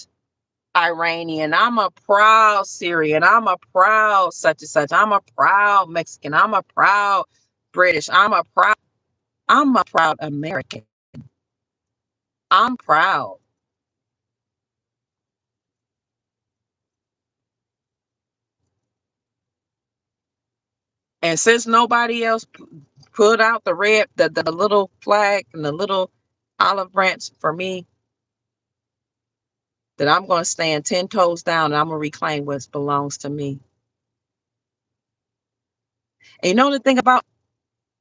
Iranian. I'm a proud Syrian. I'm a proud such and such. I'm a proud Mexican. I'm a proud British. I'm a proud American. I'm proud. And since nobody else put out the little flag and the little olive branch for me, that I'm going to stand 10 toes down and I'm going to reclaim what belongs to me. And you know the thing about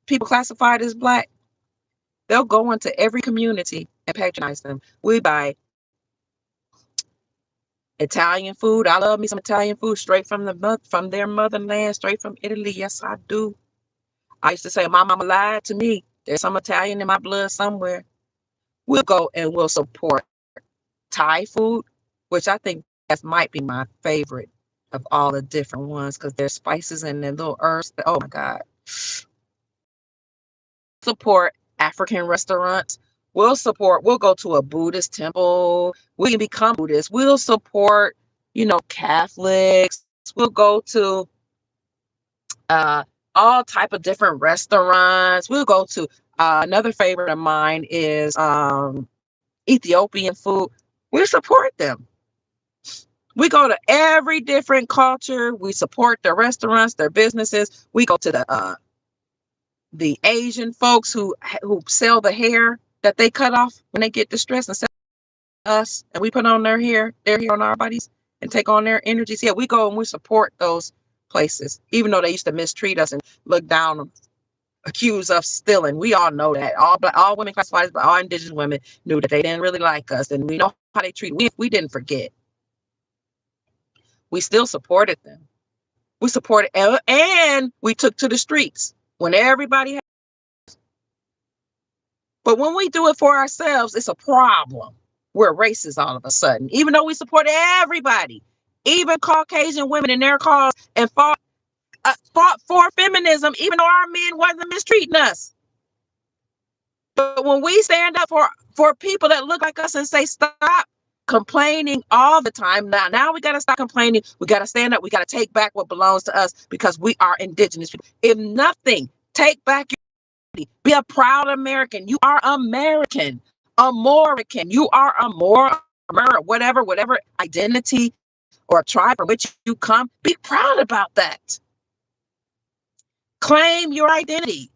people classified as Black? They'll go into every community and patronize them. We buy Italian food. I love me some Italian food straight from their motherland, straight from Italy. Yes, I do. I used to say my mama lied to me. There's some Italian in my blood somewhere. We'll go and we'll support Thai food, which I think that might be my favorite of all the different ones because there's spices and their little herbs. Oh my God. Support African restaurants. We'll go to a Buddhist temple. We can become Buddhist. We'll support, Catholics. We'll go to all type of different restaurants. We'll go to another favorite of mine is Ethiopian food. We support them. We go to every different culture. We support their restaurants, their businesses. We go to the Asian folks who sell the hair that they cut off when they get distressed and sell us, and we put on their hair on our bodies and take on their energies. Yeah, we go and we support those places, even though they used to mistreat us and look down and accuse us stealing. We all know that. All women classified, but all indigenous women knew that they didn't really like us, and we know how they treat. We didn't forget. We still supported them. We supported, and we took to the streets when everybody had. But when we do it for ourselves, it's a problem. We're racist all of a sudden, even though we support everybody, even Caucasian women in their cause and fought for feminism, even though our men wasn't mistreating us. But when we stand up for people that look like us and say, stop complaining all the time. Now we got to stop complaining. We got to stand up. We got to take back what belongs to us because we are indigenous people. If nothing, take back your identity. Be a proud American. You are American. American. You are a more whatever identity or tribe from which you come. Be proud about that. Claim your identity.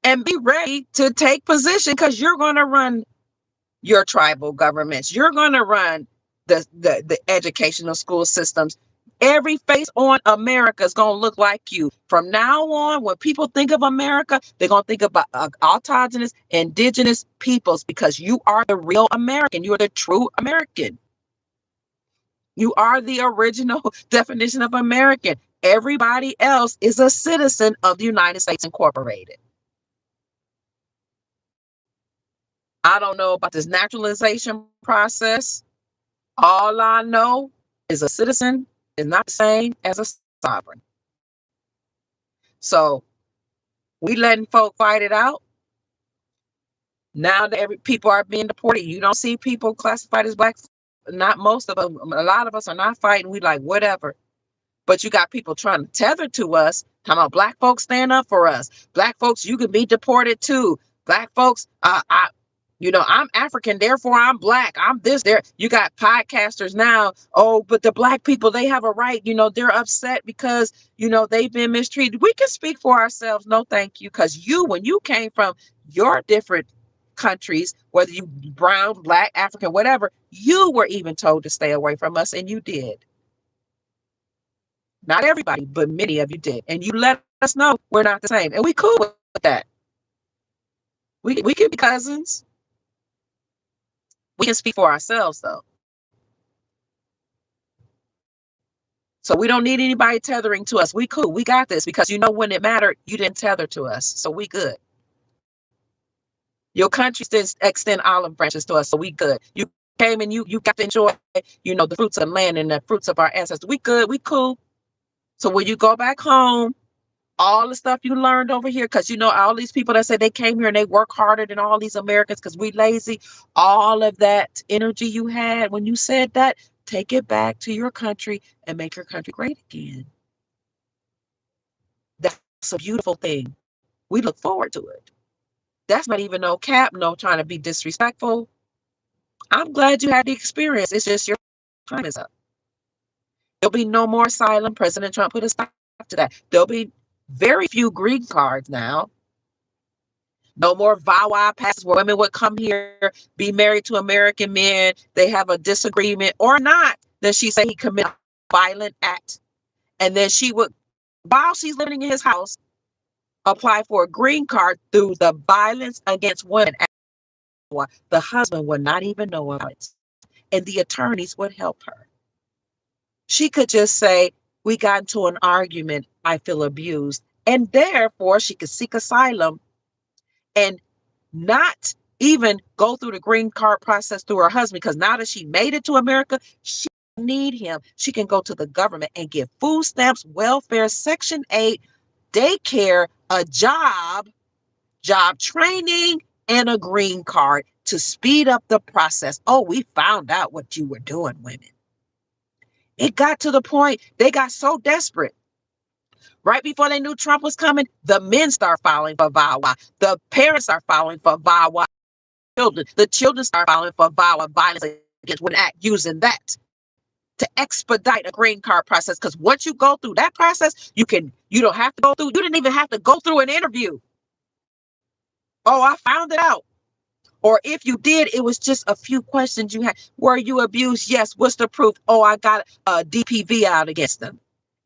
And be ready to take position because you're going to run your tribal governments. You're going to run the educational school systems. Every face on America is going to look like you. From now on, when people think of America, they're going to think about autogenous, indigenous peoples because you are the real American. You are the true American. You are the original definition of American. Everybody else is a citizen of the United States Incorporated. I don't know about this naturalization process. All I know is a citizen is not the same as a sovereign. So we letting folk fight it out. Now that people are being deported, you don't see people classified as Black. Not most of them. A lot of us are not fighting. We like whatever. But you got people trying to tether to us, talking about Black folks stand up for us. Black folks, you can be deported too. Black folks, I'm African, therefore I'm Black. I'm this, there. You got podcasters now. Oh, but the Black people, they have a right. They're upset because, they've been mistreated. We can speak for ourselves. No, thank you. Because when you came from your different countries, whether you brown, Black, African, whatever, you were even told to stay away from us, and you did. Not everybody, but many of you did. And you let us know we're not the same. And we cool with that. We can be cousins. We can speak for ourselves, though. So we don't need anybody tethering to us. We cool. We got this because when it mattered, you didn't tether to us. So we good. Your country didn't extend olive branches to us. So we good. You came and you got to enjoy, the fruits of land and the fruits of our ancestors. We good. We cool. So when you go back home, all the stuff you learned over here, because all these people that say they came here and they work harder than all these Americans because we lazy, all of that energy you had when you said that, take it back to your country and make your country great again. That's a beautiful thing. We look forward to it. That's not even no cap, no trying to be disrespectful. I'm glad you had the experience. It's just your time is up. There'll be no more asylum. President Trump put a stop to that. There'll be very few green cards now. No more VAWA passes where women would come here, be married to American men. They have a disagreement or not. Then she say he committed a violent act. And then she would, while she's living in his house, apply for a green card through the Violence Against Women Act. The husband would not even know about it. And the attorneys would help her. She could just say, we got into an argument. I feel abused. And therefore, she could seek asylum and not even go through the green card process through her husband, because now that she made it to America, she doesn't need him. She can go to the government and get food stamps, welfare, Section 8, daycare, a job training, and a green card to speed up the process. Oh, we found out what you were doing, women. It got to the point they got so desperate. Right before they knew Trump was coming, the men start filing for VAWA. The parents are filing for VAWA. The children start filing for VAWA, Violence Against Women Act, using that to expedite a green card process. Because once you go through that process, you don't have to go through. You didn't even have to go through an interview. Oh, I found it out. Or if you did, it was just a few questions you had. Were you abused? Yes. What's the proof? Oh, I got a DPV out against them.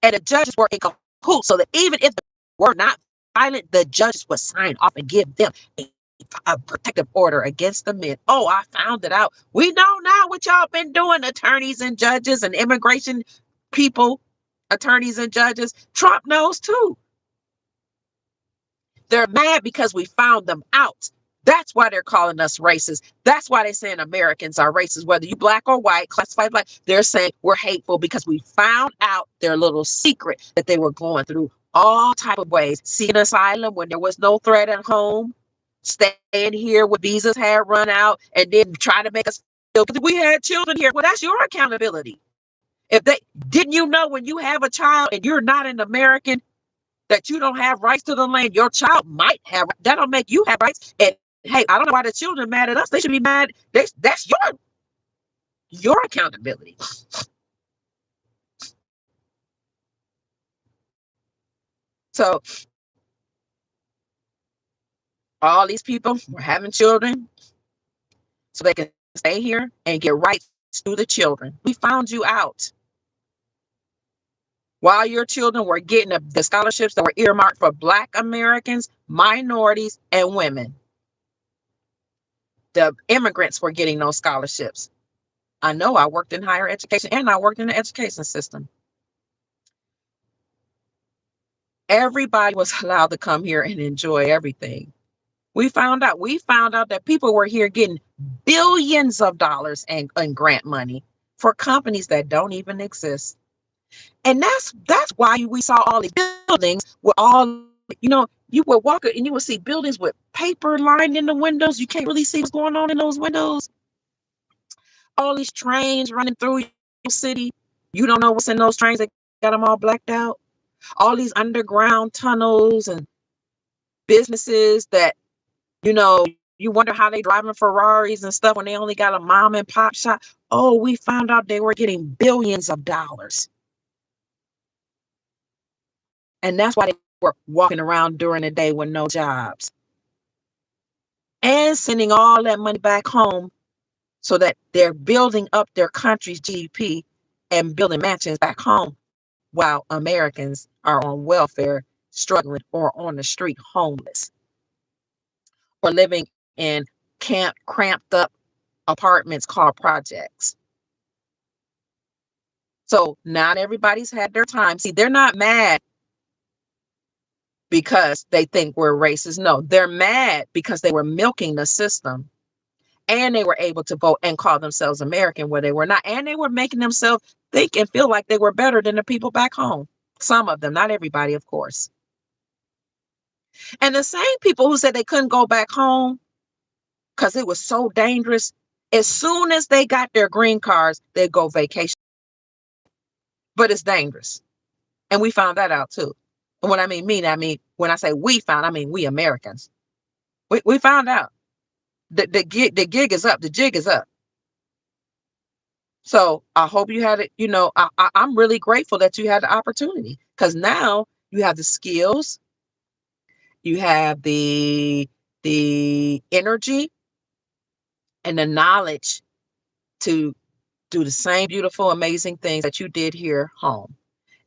And the judges were in cahoots, so that even if they were not violent, the judges would sign off and give them a protective order against the men. Oh, I found it out. We know now what y'all been doing, attorneys and judges and immigration people, attorneys and judges. Trump knows too. They're mad because we found them out. That's why they're calling us racist. That's why they're saying Americans are racist. Whether you black or white, classified black, they're saying we're hateful because we found out their little secret that they were going through all type of ways. Seeking asylum when there was no threat at home, staying here when visas had run out, and then try to make us feel we had children here. Well, that's your accountability. If they didn't, you know, when you have a child and you're not an American, that you don't have rights to the land, your child might have. That don't make you have rights. And hey, I don't know why the children mad at us. They should be mad. That's your accountability. So all these people were having children so they can stay here and get rights to the children. We found you out. While your children were getting the scholarships that were earmarked for Black Americans, minorities, and women. The immigrants were getting those scholarships. I know, I worked in higher education and I worked in the education system. Everybody was allowed to come here and enjoy everything. We found out that people were here getting billions of dollars in grant money for companies that don't even exist. And that's why we saw all these buildings with all, you would walk and you would see buildings with paper lined in the windows. You can't really see what's going on in those windows. All these trains running through your city. You don't know what's in those trains. They got them all blacked out. All these underground tunnels and businesses that, you wonder how they driving Ferraris and stuff when they only got a mom and pop shop. Oh, we found out they were getting billions of dollars. And that's why they were walking around during the day with no jobs. And sending all that money back home so that they're building up their country's GDP and building mansions back home while Americans are on welfare, struggling, or on the street homeless, or living in cramped up apartments called projects. So not everybody's had their time. See, they're not mad because they think we're racist. No, they're mad because they were milking the system and they were able to vote and call themselves American where they were not. And they were making themselves think and feel like they were better than the people back home. Some of them, not everybody, of course. And the same people who said they couldn't go back home because it was so dangerous, as soon as they got their green cards, they go vacation. But it's dangerous. And we found that out too. And when I mean when I say we found, I mean we Americans. We found out. The gig is up, the jig is up. So I hope you had it, I'm really grateful that you had the opportunity, because now you have the skills, you have the energy and the knowledge to do the same beautiful, amazing things that you did here home.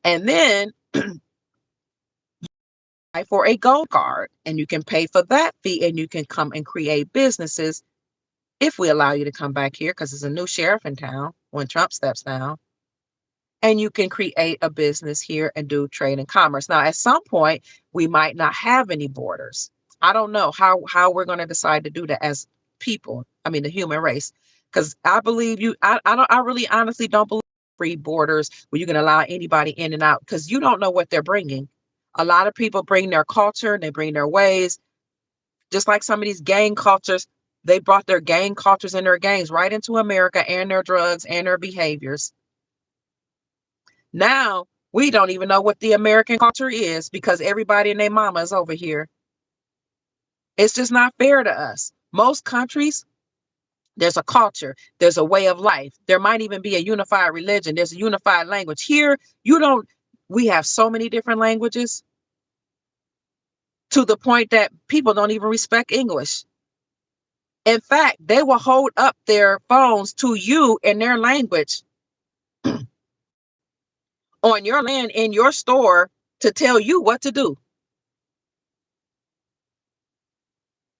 And then for a gold card, and you can pay for that fee, and you can come and create businesses if we allow you to come back here, because there's a new sheriff in town when Trump steps down. And you can create a business here and do trade and commerce. Now, at some point, we might not have any borders. I don't know how we're going to decide to do that as people. I mean, the human race, because I believe I really honestly don't believe free borders where you can allow anybody in and out, because you don't know what they're bringing. A lot of people bring their culture, they bring their ways, just like some of these gang cultures. They brought their gang cultures and their gangs right into America, and their drugs and their behaviors. Now, we don't even know what the American culture is, because everybody and their mama is over here. It's just not fair to us. Most countries, there's a culture, there's a way of life. There might even be a unified religion. There's a unified language. Here, we have so many different languages, to the point that people don't even respect English. In fact, they will hold up their phones to you in their language on your land, in your store, to tell you what to do.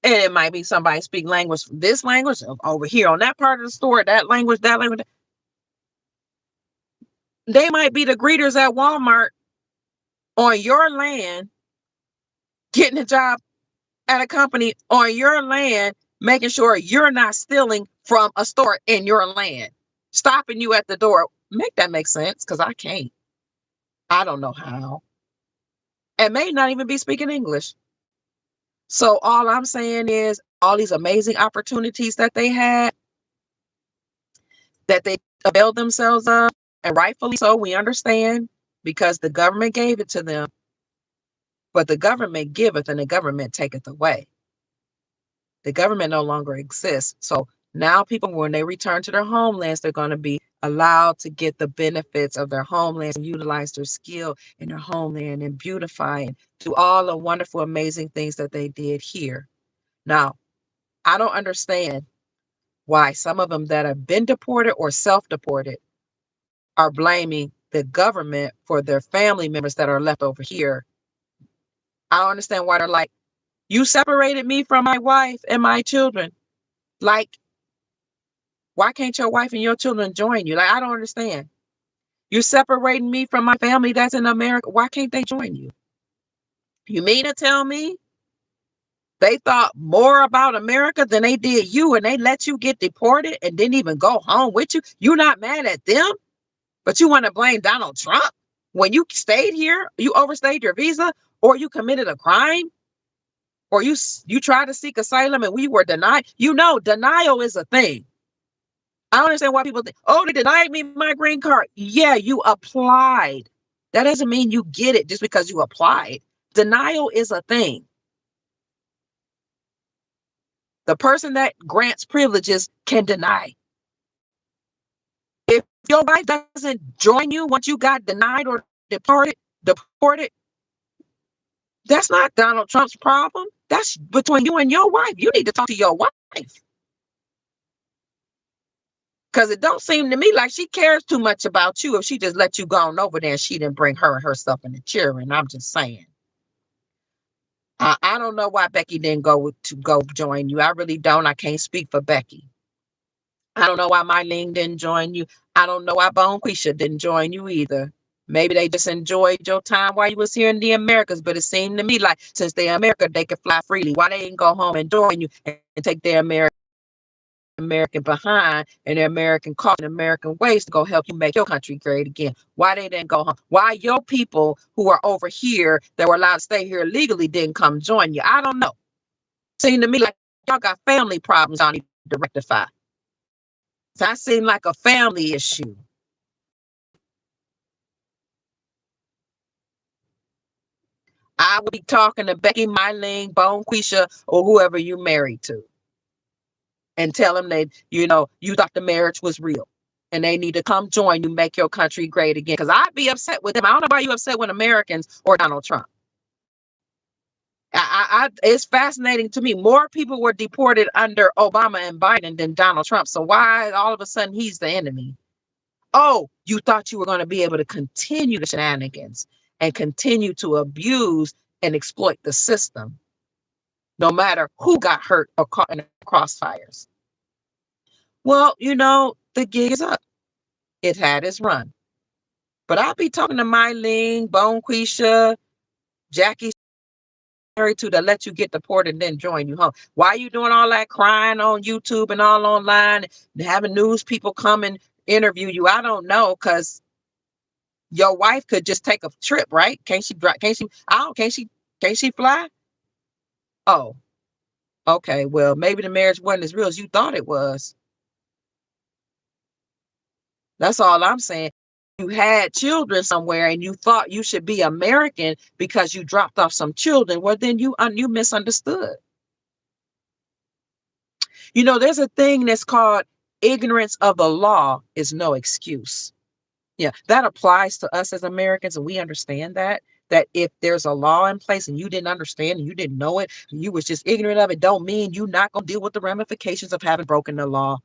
And it might be somebody speak this language over here on that part of the store, that language. They might be the greeters at Walmart on your land, getting a job at a company on your land, making sure you're not stealing from a store in your land, stopping you at the door. Make that make sense? Because I can't. I don't know how. And may not even be speaking English. So all I'm saying is, all these amazing opportunities that they had, that they availed themselves of, and rightfully so, we understand, because the government gave it to them. But the government giveth and the government taketh away. The government no longer exists. So now people, when they return to their homelands, they're going to be allowed to get the benefits of their homelands and utilize their skill in their homeland and beautify and do all the wonderful, amazing things that they did here. Now, I don't understand why some of them that have been deported or self-deported are blaming the government for their family members that are left over here. I don't understand why they're like, you separated me from my wife and my children. Like, why can't your wife and your children join you? Like, I don't understand. You're separating me from my family that's in America. Why can't they join you? You mean to tell me they thought more about America than they did you, and they let you get deported and didn't even go home with you? You're not mad at them, but you want to blame Donald Trump when you stayed here, you overstayed your visa, or you committed a crime, or you tried to seek asylum and we were denied. Denial is a thing. I don't understand why people think, oh, they denied me my green card. Yeah, you applied. That doesn't mean you get it just because you applied. Denial is a thing. The person that grants privileges can deny. If your wife doesn't join you once you got denied or deported, that's not Donald Trump's problem. That's between you and your wife. You need to talk to your wife. Because it don't seem to me like she cares too much about you if she just let you go on over there and she didn't bring her and herself and the children. I'm just saying. I don't know why Becky didn't go join you. I really don't. I can't speak for Becky. I don't know why Mylene didn't join you. I don't know why Bonquisha didn't join you either. Maybe they just enjoyed your time while you was here in the Americas, but it seemed to me like since they're America, they could fly freely. Why they didn't go home and join you and take their American American behind and their American culture and American ways to go help you make your country great again. Why they didn't go home? Why your people who are over here that were allowed to stay here legally didn't come join you? I don't know. Seemed to me like y'all got family problems y'all need to rectify. So that seemed like a family issue. I would be talking to Becky, Mylene, Bone, Quisha, or whoever you married to, and tell them that, you thought the marriage was real and they need to come join you, make your country great again. Because I'd be upset with them. I don't know why you upset with Americans or Donald Trump. It's fascinating to me. More people were deported under Obama and Biden than Donald Trump. So why all of a sudden he's the enemy? Oh, you thought you were going to be able to continue the shenanigans and continue to abuse and exploit the system, no matter who got hurt or caught in the crossfires. Well, the gig is up. It had its run. But I'll be talking to Mylene, Bone Quisha, Jackie married to let you get deported and then join you home. Why are you doing all that crying on YouTube and all online and having news people come and interview you? I don't know, because your wife could just take a trip, right? Can't she drive? Can't she fly? Oh, okay. Well, maybe the marriage wasn't as real as you thought it was. That's all I'm saying. You had children somewhere and you thought you should be American because you dropped off some children. Well, then you misunderstood. There's a thing that's called ignorance of the law is no excuse. Yeah, that applies to us as Americans, and we understand that if there's a law in place and you didn't understand and you didn't know it, and you was just ignorant of it, don't mean you're not going to deal with the ramifications of having broken the law.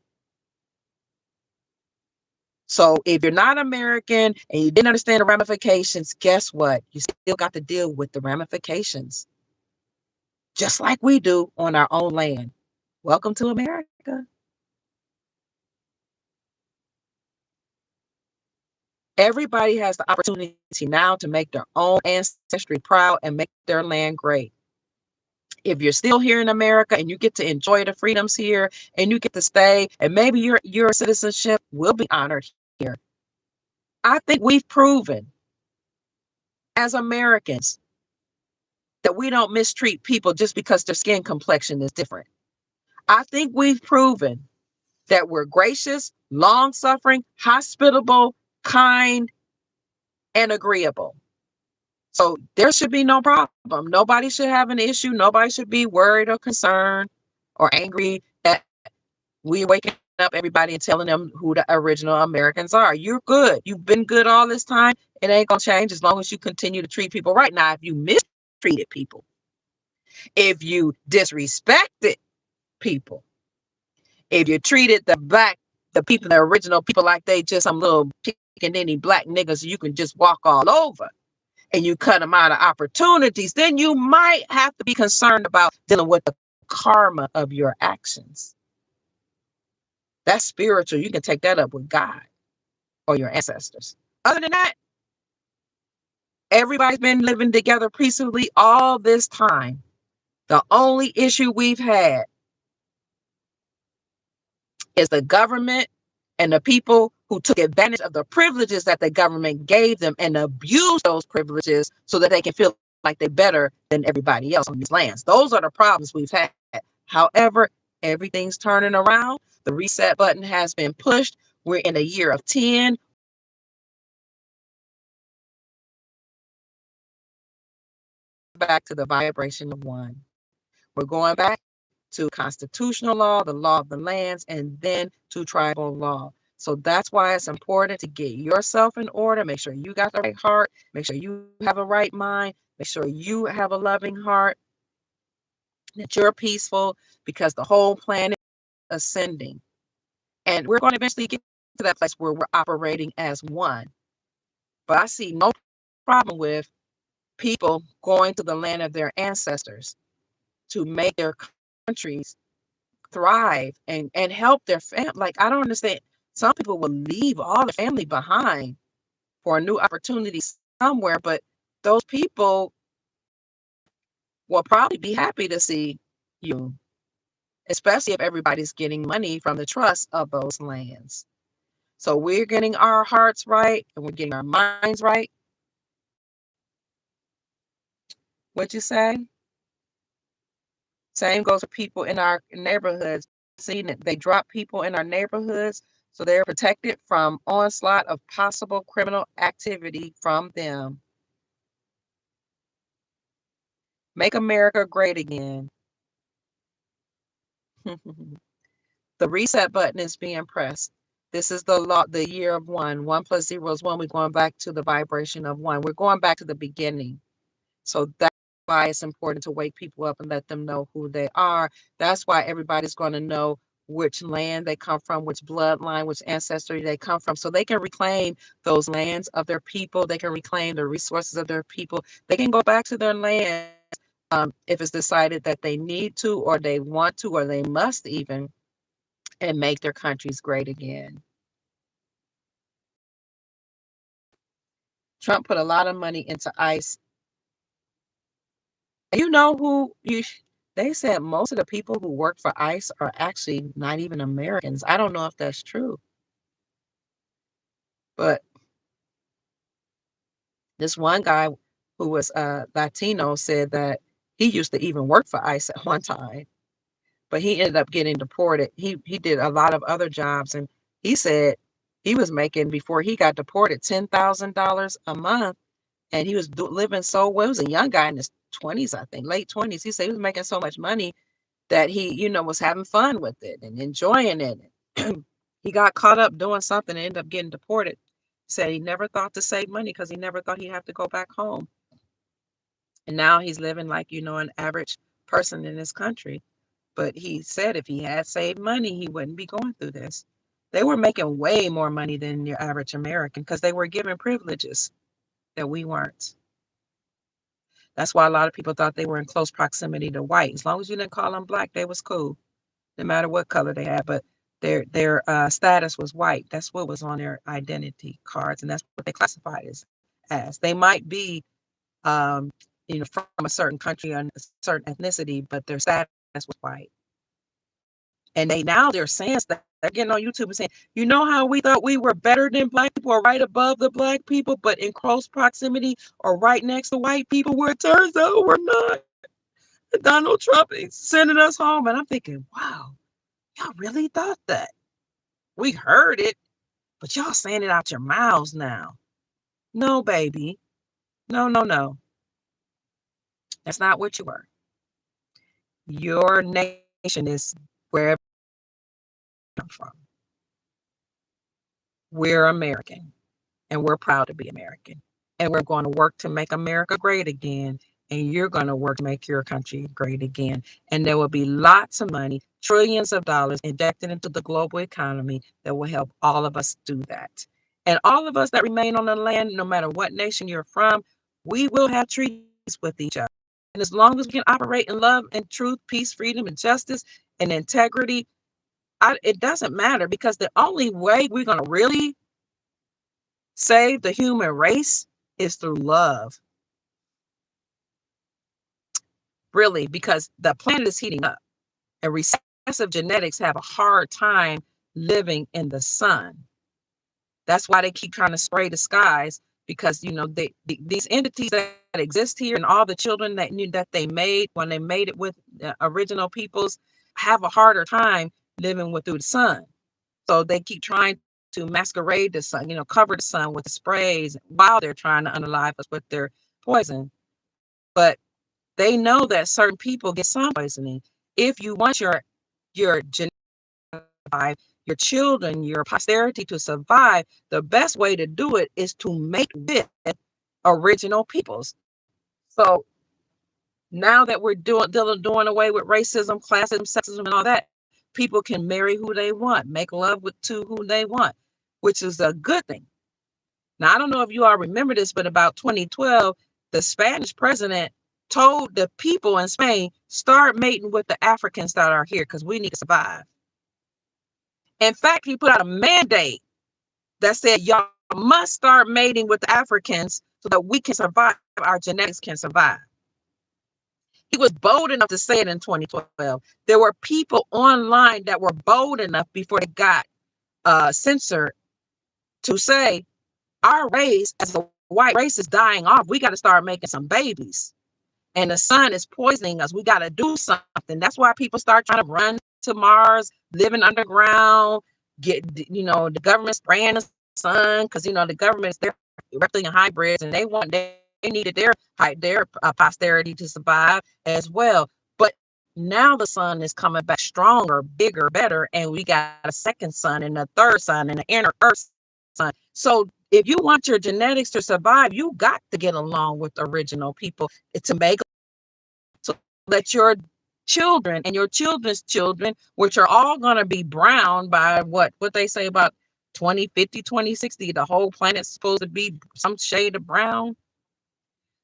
So if you're not American and you didn't understand the ramifications, guess what? You still got to deal with the ramifications, just like we do on our own land. Welcome to America. Everybody has the opportunity now to make their own ancestry proud and make their land great. If you're still here in America and you get to enjoy the freedoms here and you get to stay, and maybe your citizenship will be honored here. I think we've proven as Americans that we don't mistreat people just because their skin complexion is different. I think we've proven that we're gracious, long-suffering, hospitable, kind, and agreeable. So there should be no problem. Nobody should have an issue. Nobody should be worried or concerned or angry that we're waking up everybody and telling them who the original Americans are. You're good. You've been good all this time. It ain't going to change as long as you continue to treat people right. Now, if you mistreated people, if you disrespected people, if you treated the people, the original people, like they just some little pickaninny black niggas you can just walk all over, and you cut them out of opportunities, then you might have to be concerned about dealing with the karma of your actions. That's spiritual. You can take that up with God or your ancestors. Other than that, everybody's been living together peacefully all this time. The only issue we've had is the government and the people who took advantage of the privileges that the government gave them and abused those privileges so that they can feel like they're better than everybody else on these lands. Those are the problems we've had. However, everything's turning around. The reset button has been pushed. We're in a year of 10. Back to the vibration of 1. We're going back to constitutional law, the law of the lands, and then to tribal law. So that's why it's important to get yourself in order. Make sure you got the right heart. Make sure you have a right mind. Make sure you have a loving heart, that you're peaceful, because the whole planet is ascending. And we're going to eventually get to that place where we're operating as one. But I see no problem with people going to the land of their ancestors to make their countries thrive and help their family. Like, I don't understand. Some people will leave all the family behind for a new opportunity somewhere, but those people will probably be happy to see you especially if everybody's getting money from the trust of those lands. So we're getting our hearts right and we're getting our minds right. What'd you say? Same goes for people in our neighborhoods. Seeing that they drop people in our neighborhoods so they're protected from onslaught of possible criminal activity from them. Make America great again. The reset button is being pressed. This is the year of one. 1 plus 0 is 1. We're going back to the vibration of 1. We're going back to the beginning. So that's why it's important to wake people up and let them know who they are. That's why everybody's going to know which land they come from, which bloodline, which ancestry they come from, so they can reclaim those lands of their people. They can reclaim the resources of their people. They can go back to their land if it's decided that they need to, or they want to, or they must even, and make their countries great again. Trump put a lot of money into ICE. You know who they said most of the people who work for ICE are actually not even Americans. I don't know if that's true, but this one guy who was Latino said that he used to even work for ICE at one time, but he ended up getting deported. He did a lot of other jobs, and he said he was making, before he got deported, $10,000 a month, and he was living so well. He was a young guy in his 20s, I think, late 20s. He said he was making so much money that he, was having fun with it and enjoying it. He got caught up doing something and ended up getting deported. Said he never thought to save money because he never thought he'd have to go back home. And now he's living like, an average person in this country. But he said if he had saved money, he wouldn't be going through this. They were making way more money than your average American because they were given privileges that we weren't. That's why a lot of people thought they were in close proximity to white. As long as you didn't call them black, they was cool, no matter what color they had. But their status was white. That's what was on their identity cards, and that's what they classified as. They might be, from a certain country and a certain ethnicity, but their status was white. And they're saying that they're getting on YouTube and saying, how we thought we were better than black people, or right above the black people, but in close proximity or right next to white people, where it turns out we're not. Donald Trump is sending us home. And I'm thinking, wow, y'all really thought that? We heard it, but y'all saying it out your mouths now. No, baby. No, no, no. That's not what you were. Your nation is wherever you come from. We're American, and we're proud to be American. And we're going to work to make America great again. And you're going to work to make your country great again. And there will be lots of money, trillions of dollars injected into the global economy that will help all of us do that. And all of us that remain on the land, no matter what nation you're from, we will have treaties with each other. And as long as we can operate in love and truth, peace, freedom, and justice and integrity, it doesn't matter, because the only way we're going to really save the human race is through love. Really, because the planet is heating up, and recessive genetics have a hard time living in the sun. That's why they keep trying to spray the skies, because these entities that exist here, and all the children that they made when they made it with the original peoples, have a harder time living through the sun. So they keep trying to masquerade the sun, cover the sun with the sprays while they're trying to unalive us with their poison. But they know that certain people get sun poisoning. If you want your genetic to survive, your children, your posterity to survive, the best way to do it is to mate with original peoples. So now that we're doing away with racism, classism, sexism, and all that, people can marry who they want, make love to who they want, which is a good thing. Now, I don't know if you all remember this, but about 2012, the Spanish president told the people in Spain, start mating with the Africans that are here because we need to survive. In fact, he put out a mandate that said, y'all must start mating with the Africans so that we can survive, our genetics can survive. He was bold enough to say it in 2012. There were people online that were bold enough before they got censored to say, our race as a white race is dying off. We got to start making some babies. And the sun is poisoning us. We got to do something. That's why people start trying to run to Mars, living underground, get, the government spraying the sun, because, the government's there, reptilian hybrids, and they needed their posterity to survive as well. But now the sun is coming back stronger, bigger, better, and we got a second sun and a third sun and an inner earth sun. So if you want your genetics to survive, you got to get along with the original people to make so that your children and your children's children, which are all going to be brown by what they say about 2050, 2060, the whole planet's supposed to be some shade of brown.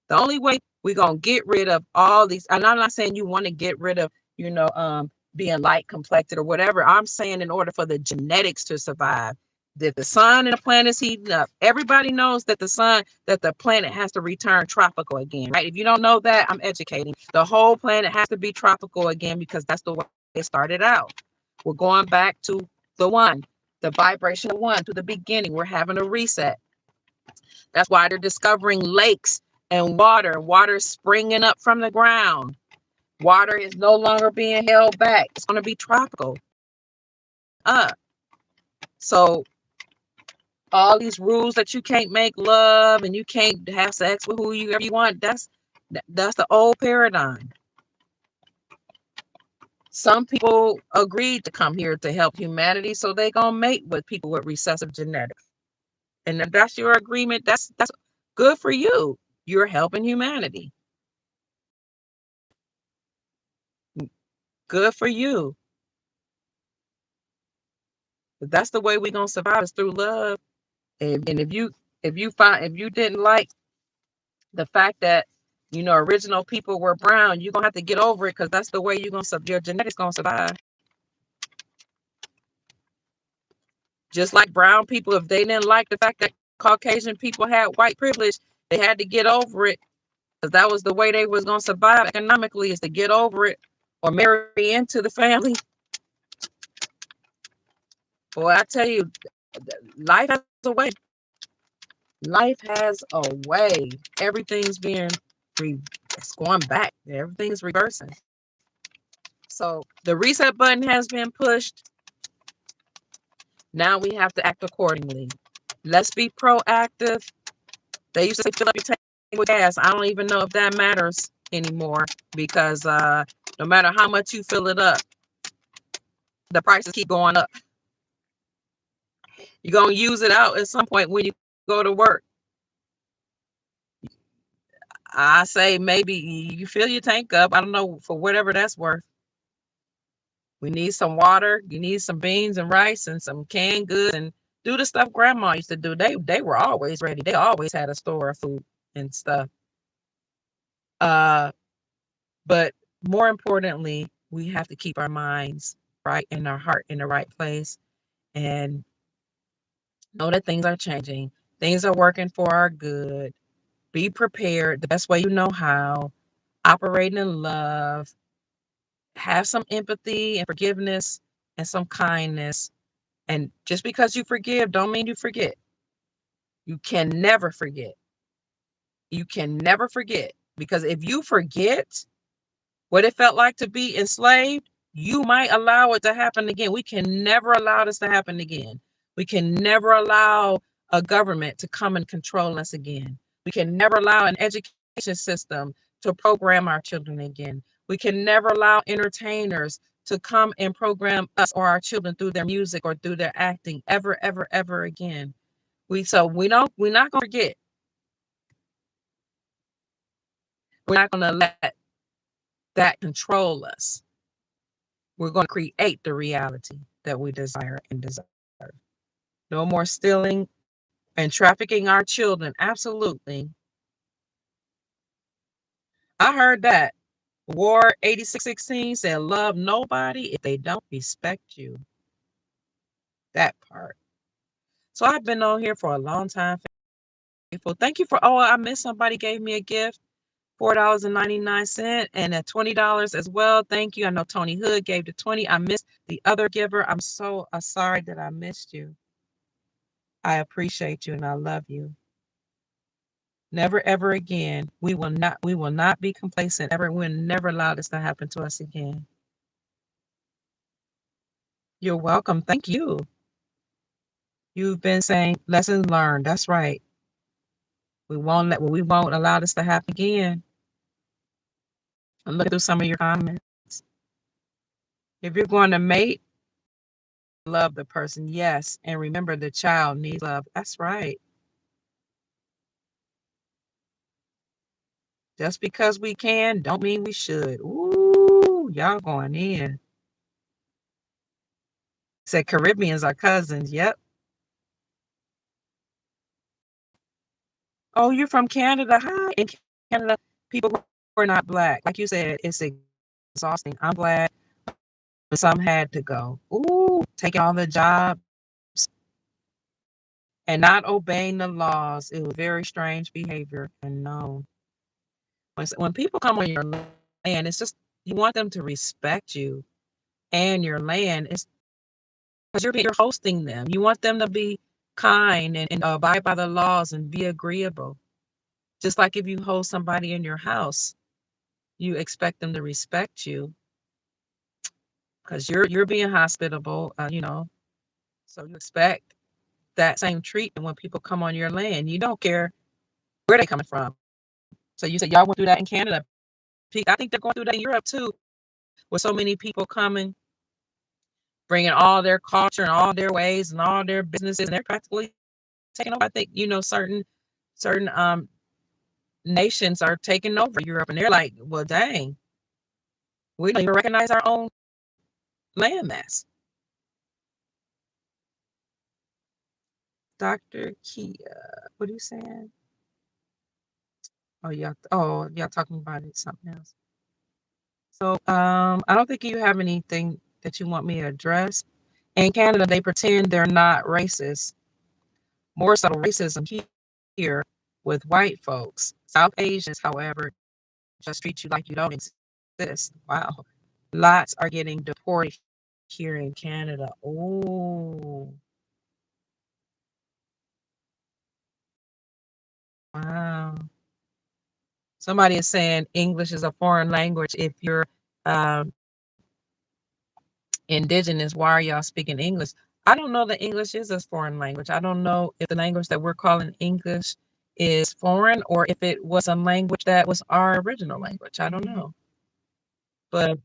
The only way we're going to get rid of all these, and I'm not saying you want to get rid of, being light complected or whatever. I'm saying in order for the genetics to survive, that the sun and the planet's heating up. Everybody knows that the planet has to return tropical again, right? If you don't know that, I'm educating. The whole planet has to be tropical again because that's the way it started out. We're going back to the vibration of one, to the beginning. We're having a reset. That's why they're discovering lakes and water springing up from the ground. Water is no longer being held back. It's going to be tropical. So all these rules that you can't make love and you can't have sex with whoever you want, that's the old paradigm. Some people agreed to come here to help humanity, so they gonna mate with people with recessive genetics. And if that's your agreement, that's good for you. You're helping humanity. Good for you. But that's the way we're gonna survive, is through love. And if you didn't like the fact that original people were brown, you're gonna have to get over it, because that's the way your genetics gonna survive. Just like brown people, if they didn't like the fact that Caucasian people had white privilege, they had to get over it, because that was the way they was gonna survive economically, is to get over it or marry into the family. Boy, I tell you, life has a way. Life has a way. Everything's it's going back. Everything's reversing. So the reset button has been pushed. Now we have to act accordingly. Let's be proactive. They used to say fill up your tank with gas. I don't even know if that matters anymore, because no matter how much you fill it up, the prices keep going up. You're going to use it out at some point when you go to work. I say maybe you fill your tank up. I don't know, for whatever that's worth. We need some water. You need some beans and rice and some canned goods, and do the stuff grandma used to do. They were always ready. They always had a store of food and stuff. But more importantly, we have to keep our minds right and our heart in the right place, and know that things are changing. Things are working for our good. Be prepared the best way you know how. Operating in love. Have some empathy and forgiveness and some kindness. And just because you forgive don't mean you forget. You can never forget. You can never forget. Because if you forget what it felt like to be enslaved, you might allow it to happen again. We can never allow this to happen again. We can never allow a government to come and control us again. We can never allow an education system to program our children again. We can never allow entertainers to come and program us or our children through their music or through their acting ever, ever, ever again. We're not gonna forget. We're not gonna let that control us. We're going to create the reality that we desire and deserve. No more stealing and trafficking our children. Absolutely. I heard that. War 8616 said, love nobody if they don't respect you. That part. So I've been on here for a long time. Faithful. Thank you for, I missed somebody gave me a gift. $4.99 and at $20 as well. Thank you. I know Tony Hood gave the 20. I missed the other giver. I'm so sorry that I missed you. I appreciate you and I love you. Never ever again. We will not be complacent ever. We'll never allow this to happen to us again. You're welcome. Thank you. You've been saying lessons learned. That's right. We won't allow this to happen again. I'm looking through some of your comments. If you're going to mate, love the person, yes. And remember the child needs love. That's right. Just because we can, don't mean we should. Ooh, y'all going in. Said Caribbeans are cousins. Yep. Oh, you're from Canada. Hi. In Canada, people who are not black. Like you said, it's exhausting. I'm glad some had to go. Ooh, taking all the jobs and not obeying the laws. It was very strange behavior. And no, when people come on your land, it's just you want them to respect you and your land. It's because you're hosting them. You want them to be kind and abide by the laws and be agreeable. Just like if you host somebody in your house, you expect them to respect you because you're being hospitable, so you expect that same treatment when people come on your land. You don't care where they coming from. So you said y'all went through that in Canada. I think they're going through that in Europe too, with so many people coming, bringing all their culture and all their ways and all their businesses, and they're practically taking over. I think certain nations are taking over Europe, and they're like, well, dang, we don't even recognize our own landmass. Dr. Kia, what are you saying? Oh, y'all talking about it, something else. So, I don't think you have anything that you want me to address. In Canada, they pretend they're not racist. More subtle racism here with white folks. South Asians, however, just treat you like you don't exist. Wow. Lots are getting deported here in Canada. Oh, wow. Somebody is saying English is a foreign language. If you're um, indigenous, why are y'all speaking English? I don't know that English is a foreign language. I don't know if the language that we're calling English is foreign or if it was a language that was our original language. I don't know. But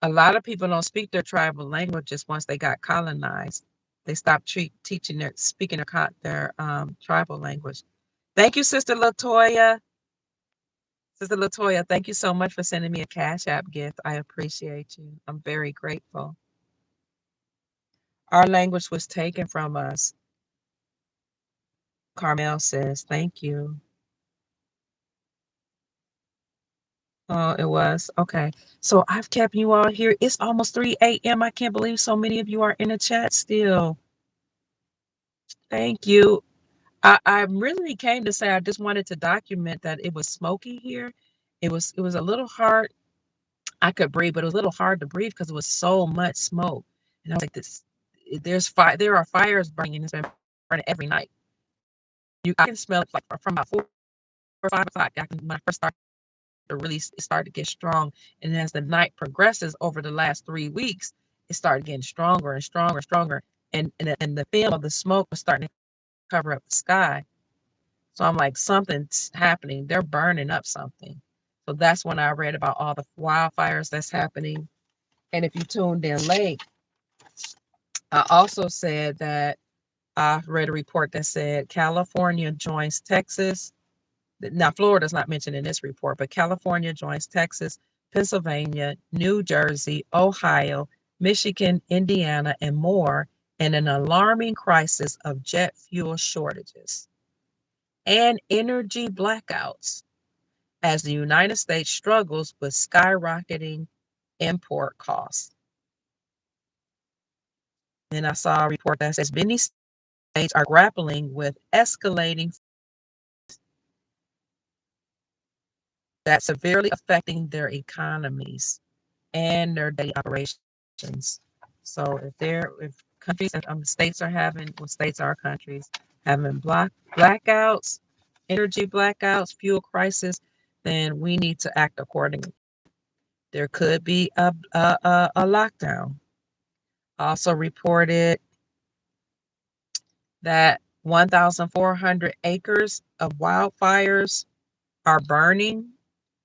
a lot of people don't speak their tribal languages once they got colonized. They stopped teaching their speaking their tribal language. Thank you, Sister Latoya. Sister Latoya, thank you so much for sending me a Cash App gift. I appreciate you. I'm very grateful. Our language was taken from us. Carmel says, thank you. Oh, it was. Okay. So I've kept you all here. It's almost 3 a.m. I can't believe so many of you are in the chat still. Thank you. I really came to say I just wanted to document that it was smoky here. It was a little hard. I could breathe, but it was a little hard to breathe because it was so much smoke. And I was like, there are fires burning, and it's been burning every night. I can smell it like from about 4 or 5 o'clock. When I first started to really it started to get strong. And as the night progresses over the last 3 weeks, it started getting stronger and stronger and stronger. And the film of the smoke was starting to cover up the sky. So I'm like, something's happening. They're burning up something. So that's when I read about all the wildfires that's happening. And if you tuned in late, I also said that I read a report that said California joins Texas. Now, Florida's not mentioned in this report, but California joins Texas, Pennsylvania, New Jersey, Ohio, Michigan, Indiana, and more in an alarming crisis of jet fuel shortages and energy blackouts as the United States struggles with skyrocketing import costs. And I saw a report that says many states are grappling with escalating that's severely affecting their economies and their daily operations. So if countries and states are having, well, states are countries having blackouts, energy blackouts, fuel crisis, then we need to act accordingly. There could be a lockdown. Also reported that 1,400 acres of wildfires are burning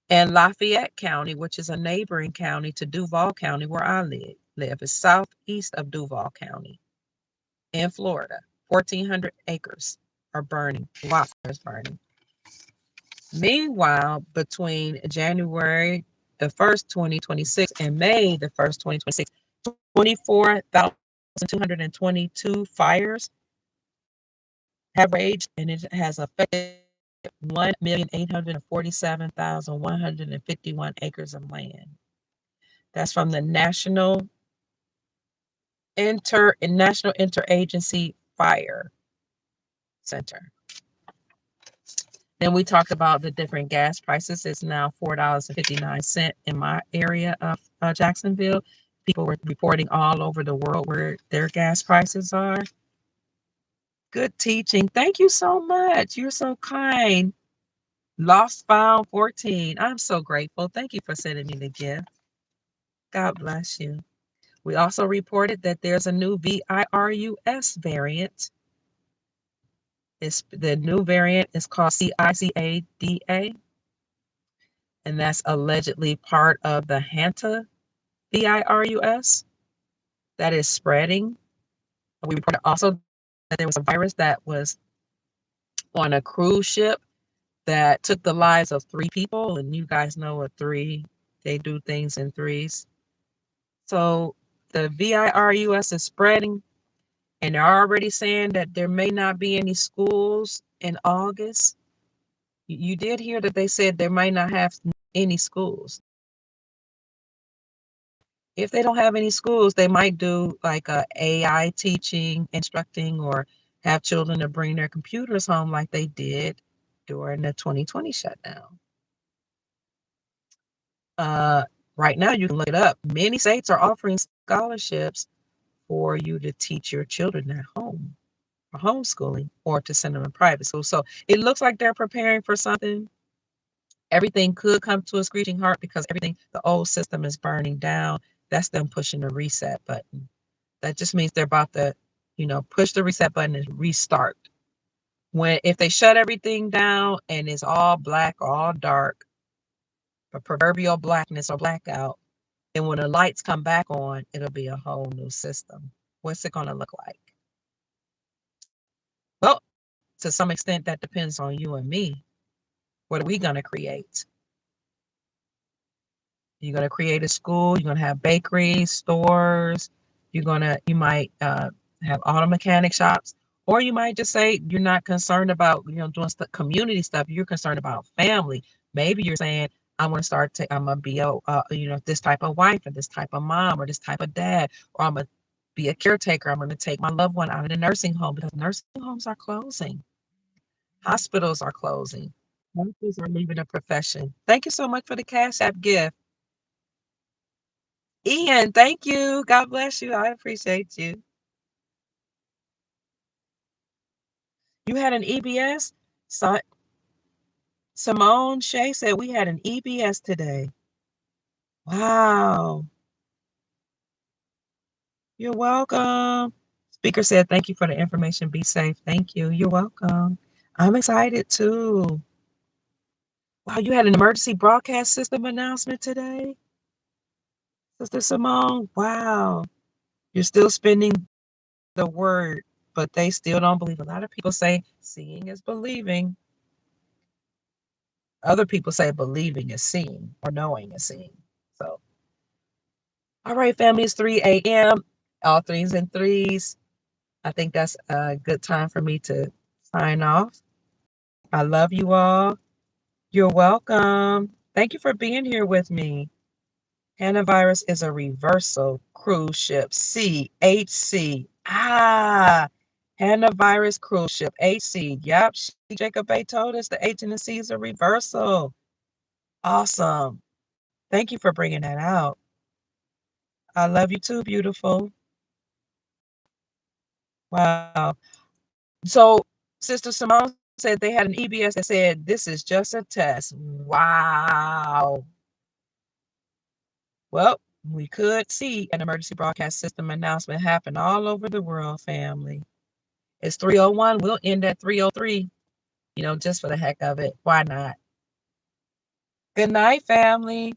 in Lafayette County, which is a neighboring county to Duval County, where I live. It's southeast of Duval County in Florida. 1,400 acres are burning, wildfires burning. Meanwhile, between January the 1st, 2026 and May the 1st, 2026, 24,222 fires have raged, and it has affected 1,847,151 acres of land. That's from the National Interagency Fire Center. Then we talked about the different gas prices. It's now $4.59 in my area of Jacksonville. People were reporting all over the world where their gas prices are. Good teaching. Thank you so much. You're so kind. Lost Found 14. I'm so grateful. Thank you for sending me the gift. God bless you. We also reported that there's a new virus variant. The new variant is called CICADA, and that's allegedly part of the Hanta virus that is spreading. We reported also that there was a virus that was on a cruise ship that took the lives of 3 people, and you guys know a 3, they do things in threes. So the virus is spreading, and they're already saying that there may not be any schools in August. You did hear that they said they might not have any schools. If they don't have any schools, they might do like a AI teaching, instructing, or have children to bring their computers home like they did during the 2020 shutdown. Right now, you can look it up. Many states are offering scholarships for you to teach your children at home, or homeschooling, or to send them to private school. So it looks like they're preparing for something. Everything could come to a screeching halt because the old system is burning down. That's them pushing the reset button. That just means they're about to, push the reset button and restart. If they shut everything down and it's all black, all dark, a proverbial blackness or blackout, and when the lights come back on, it'll be a whole new system. What's it going to look like? Well, to some extent, that depends on you and me. What are we going to create? You're going to create a school. You're going to have bakeries, stores. You might have auto mechanic shops, or you might just say you're not concerned about doing community stuff. You're concerned about family. Maybe you're saying I'm going to start. I'm going to be this type of wife, or this type of mom, or this type of dad, or I'm going to be a caretaker. I'm going to take my loved one out of the nursing home because nursing homes are closing. Hospitals are closing. Nurses are leaving the profession. Thank you so much for the Cash App gift. Ian, thank you. God bless you. I appreciate you. You had an EBS? Simone Shea said we had an EBS today. Wow. You're welcome. Speaker said, thank you for the information. Be safe. Thank you. You're welcome. I'm excited too. Wow, you had an emergency broadcast system announcement today? Sister Simone, wow. You're still spending the word, but they still don't believe. A lot of people say seeing is believing. Other people say believing is seeing, or knowing is seeing. So, all right, family, it's 3 a.m. All threes and threes. I think that's a good time for me to sign off. I love you all. You're welcome. Thank you for being here with me. Hanavirus is a reversal cruise ship, CHC. Hanavirus cruise ship, HC. Yep, Jacob Bay told us the H and the C is a reversal. Awesome. Thank you for bringing that out. I love you too, beautiful. Wow. So, Sister Simone said they had an EBS that said, this is just a test. Wow. Well, we could see an emergency broadcast system announcement happen all over the world, family. It's 3:01. We'll end at 3:03, just for the heck of it. Why not? Good night, family.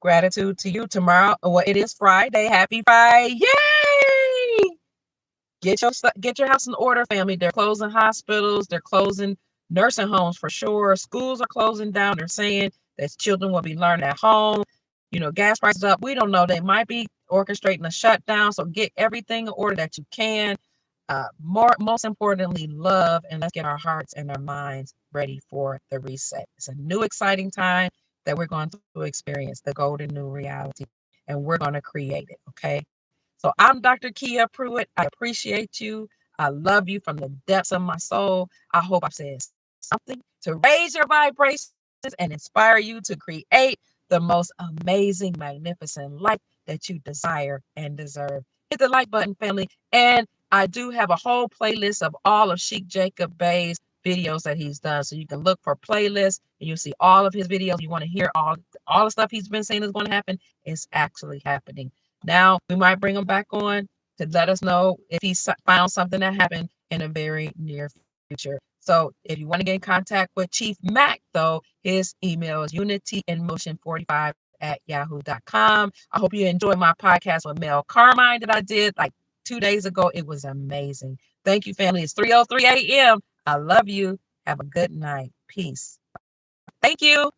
Gratitude to you tomorrow. Well, it is Friday. Happy Friday. Yay! Get your house in order, family. They're closing hospitals. They're closing nursing homes for sure. Schools are closing down. They're saying that children will be learning at home. Gas prices up. We don't know. They might be orchestrating a shutdown. So get everything in order that you can. Most importantly, love, and let's get our hearts and our minds ready for the reset. It's a new, exciting time that we're going to experience the golden new reality, and we're going to create it. Okay. So I'm Dr. Kia Pruitt. I appreciate you. I love you from the depths of my soul. I hope I've said something to raise your vibrations and inspire you to create the most amazing, magnificent life that you desire and deserve. Hit the like button, family. And I do have a whole playlist of all of Sheik Jacob Bey's videos that he's done. So you can look for playlists and you'll see all of his videos. You want to hear all the stuff he's been saying is going to happen. It's actually happening. Now, we might bring him back on to let us know if he found something that happened in a very near future. So if you want to get in contact with Chief Mac, though, his email is unityinmotion45@yahoo.com. I hope you enjoyed my podcast with Mel Carmine that I did like 2 days ago. It was amazing. Thank you, family. It's 3:03 a.m. I love you. Have a good night. Peace. Thank you.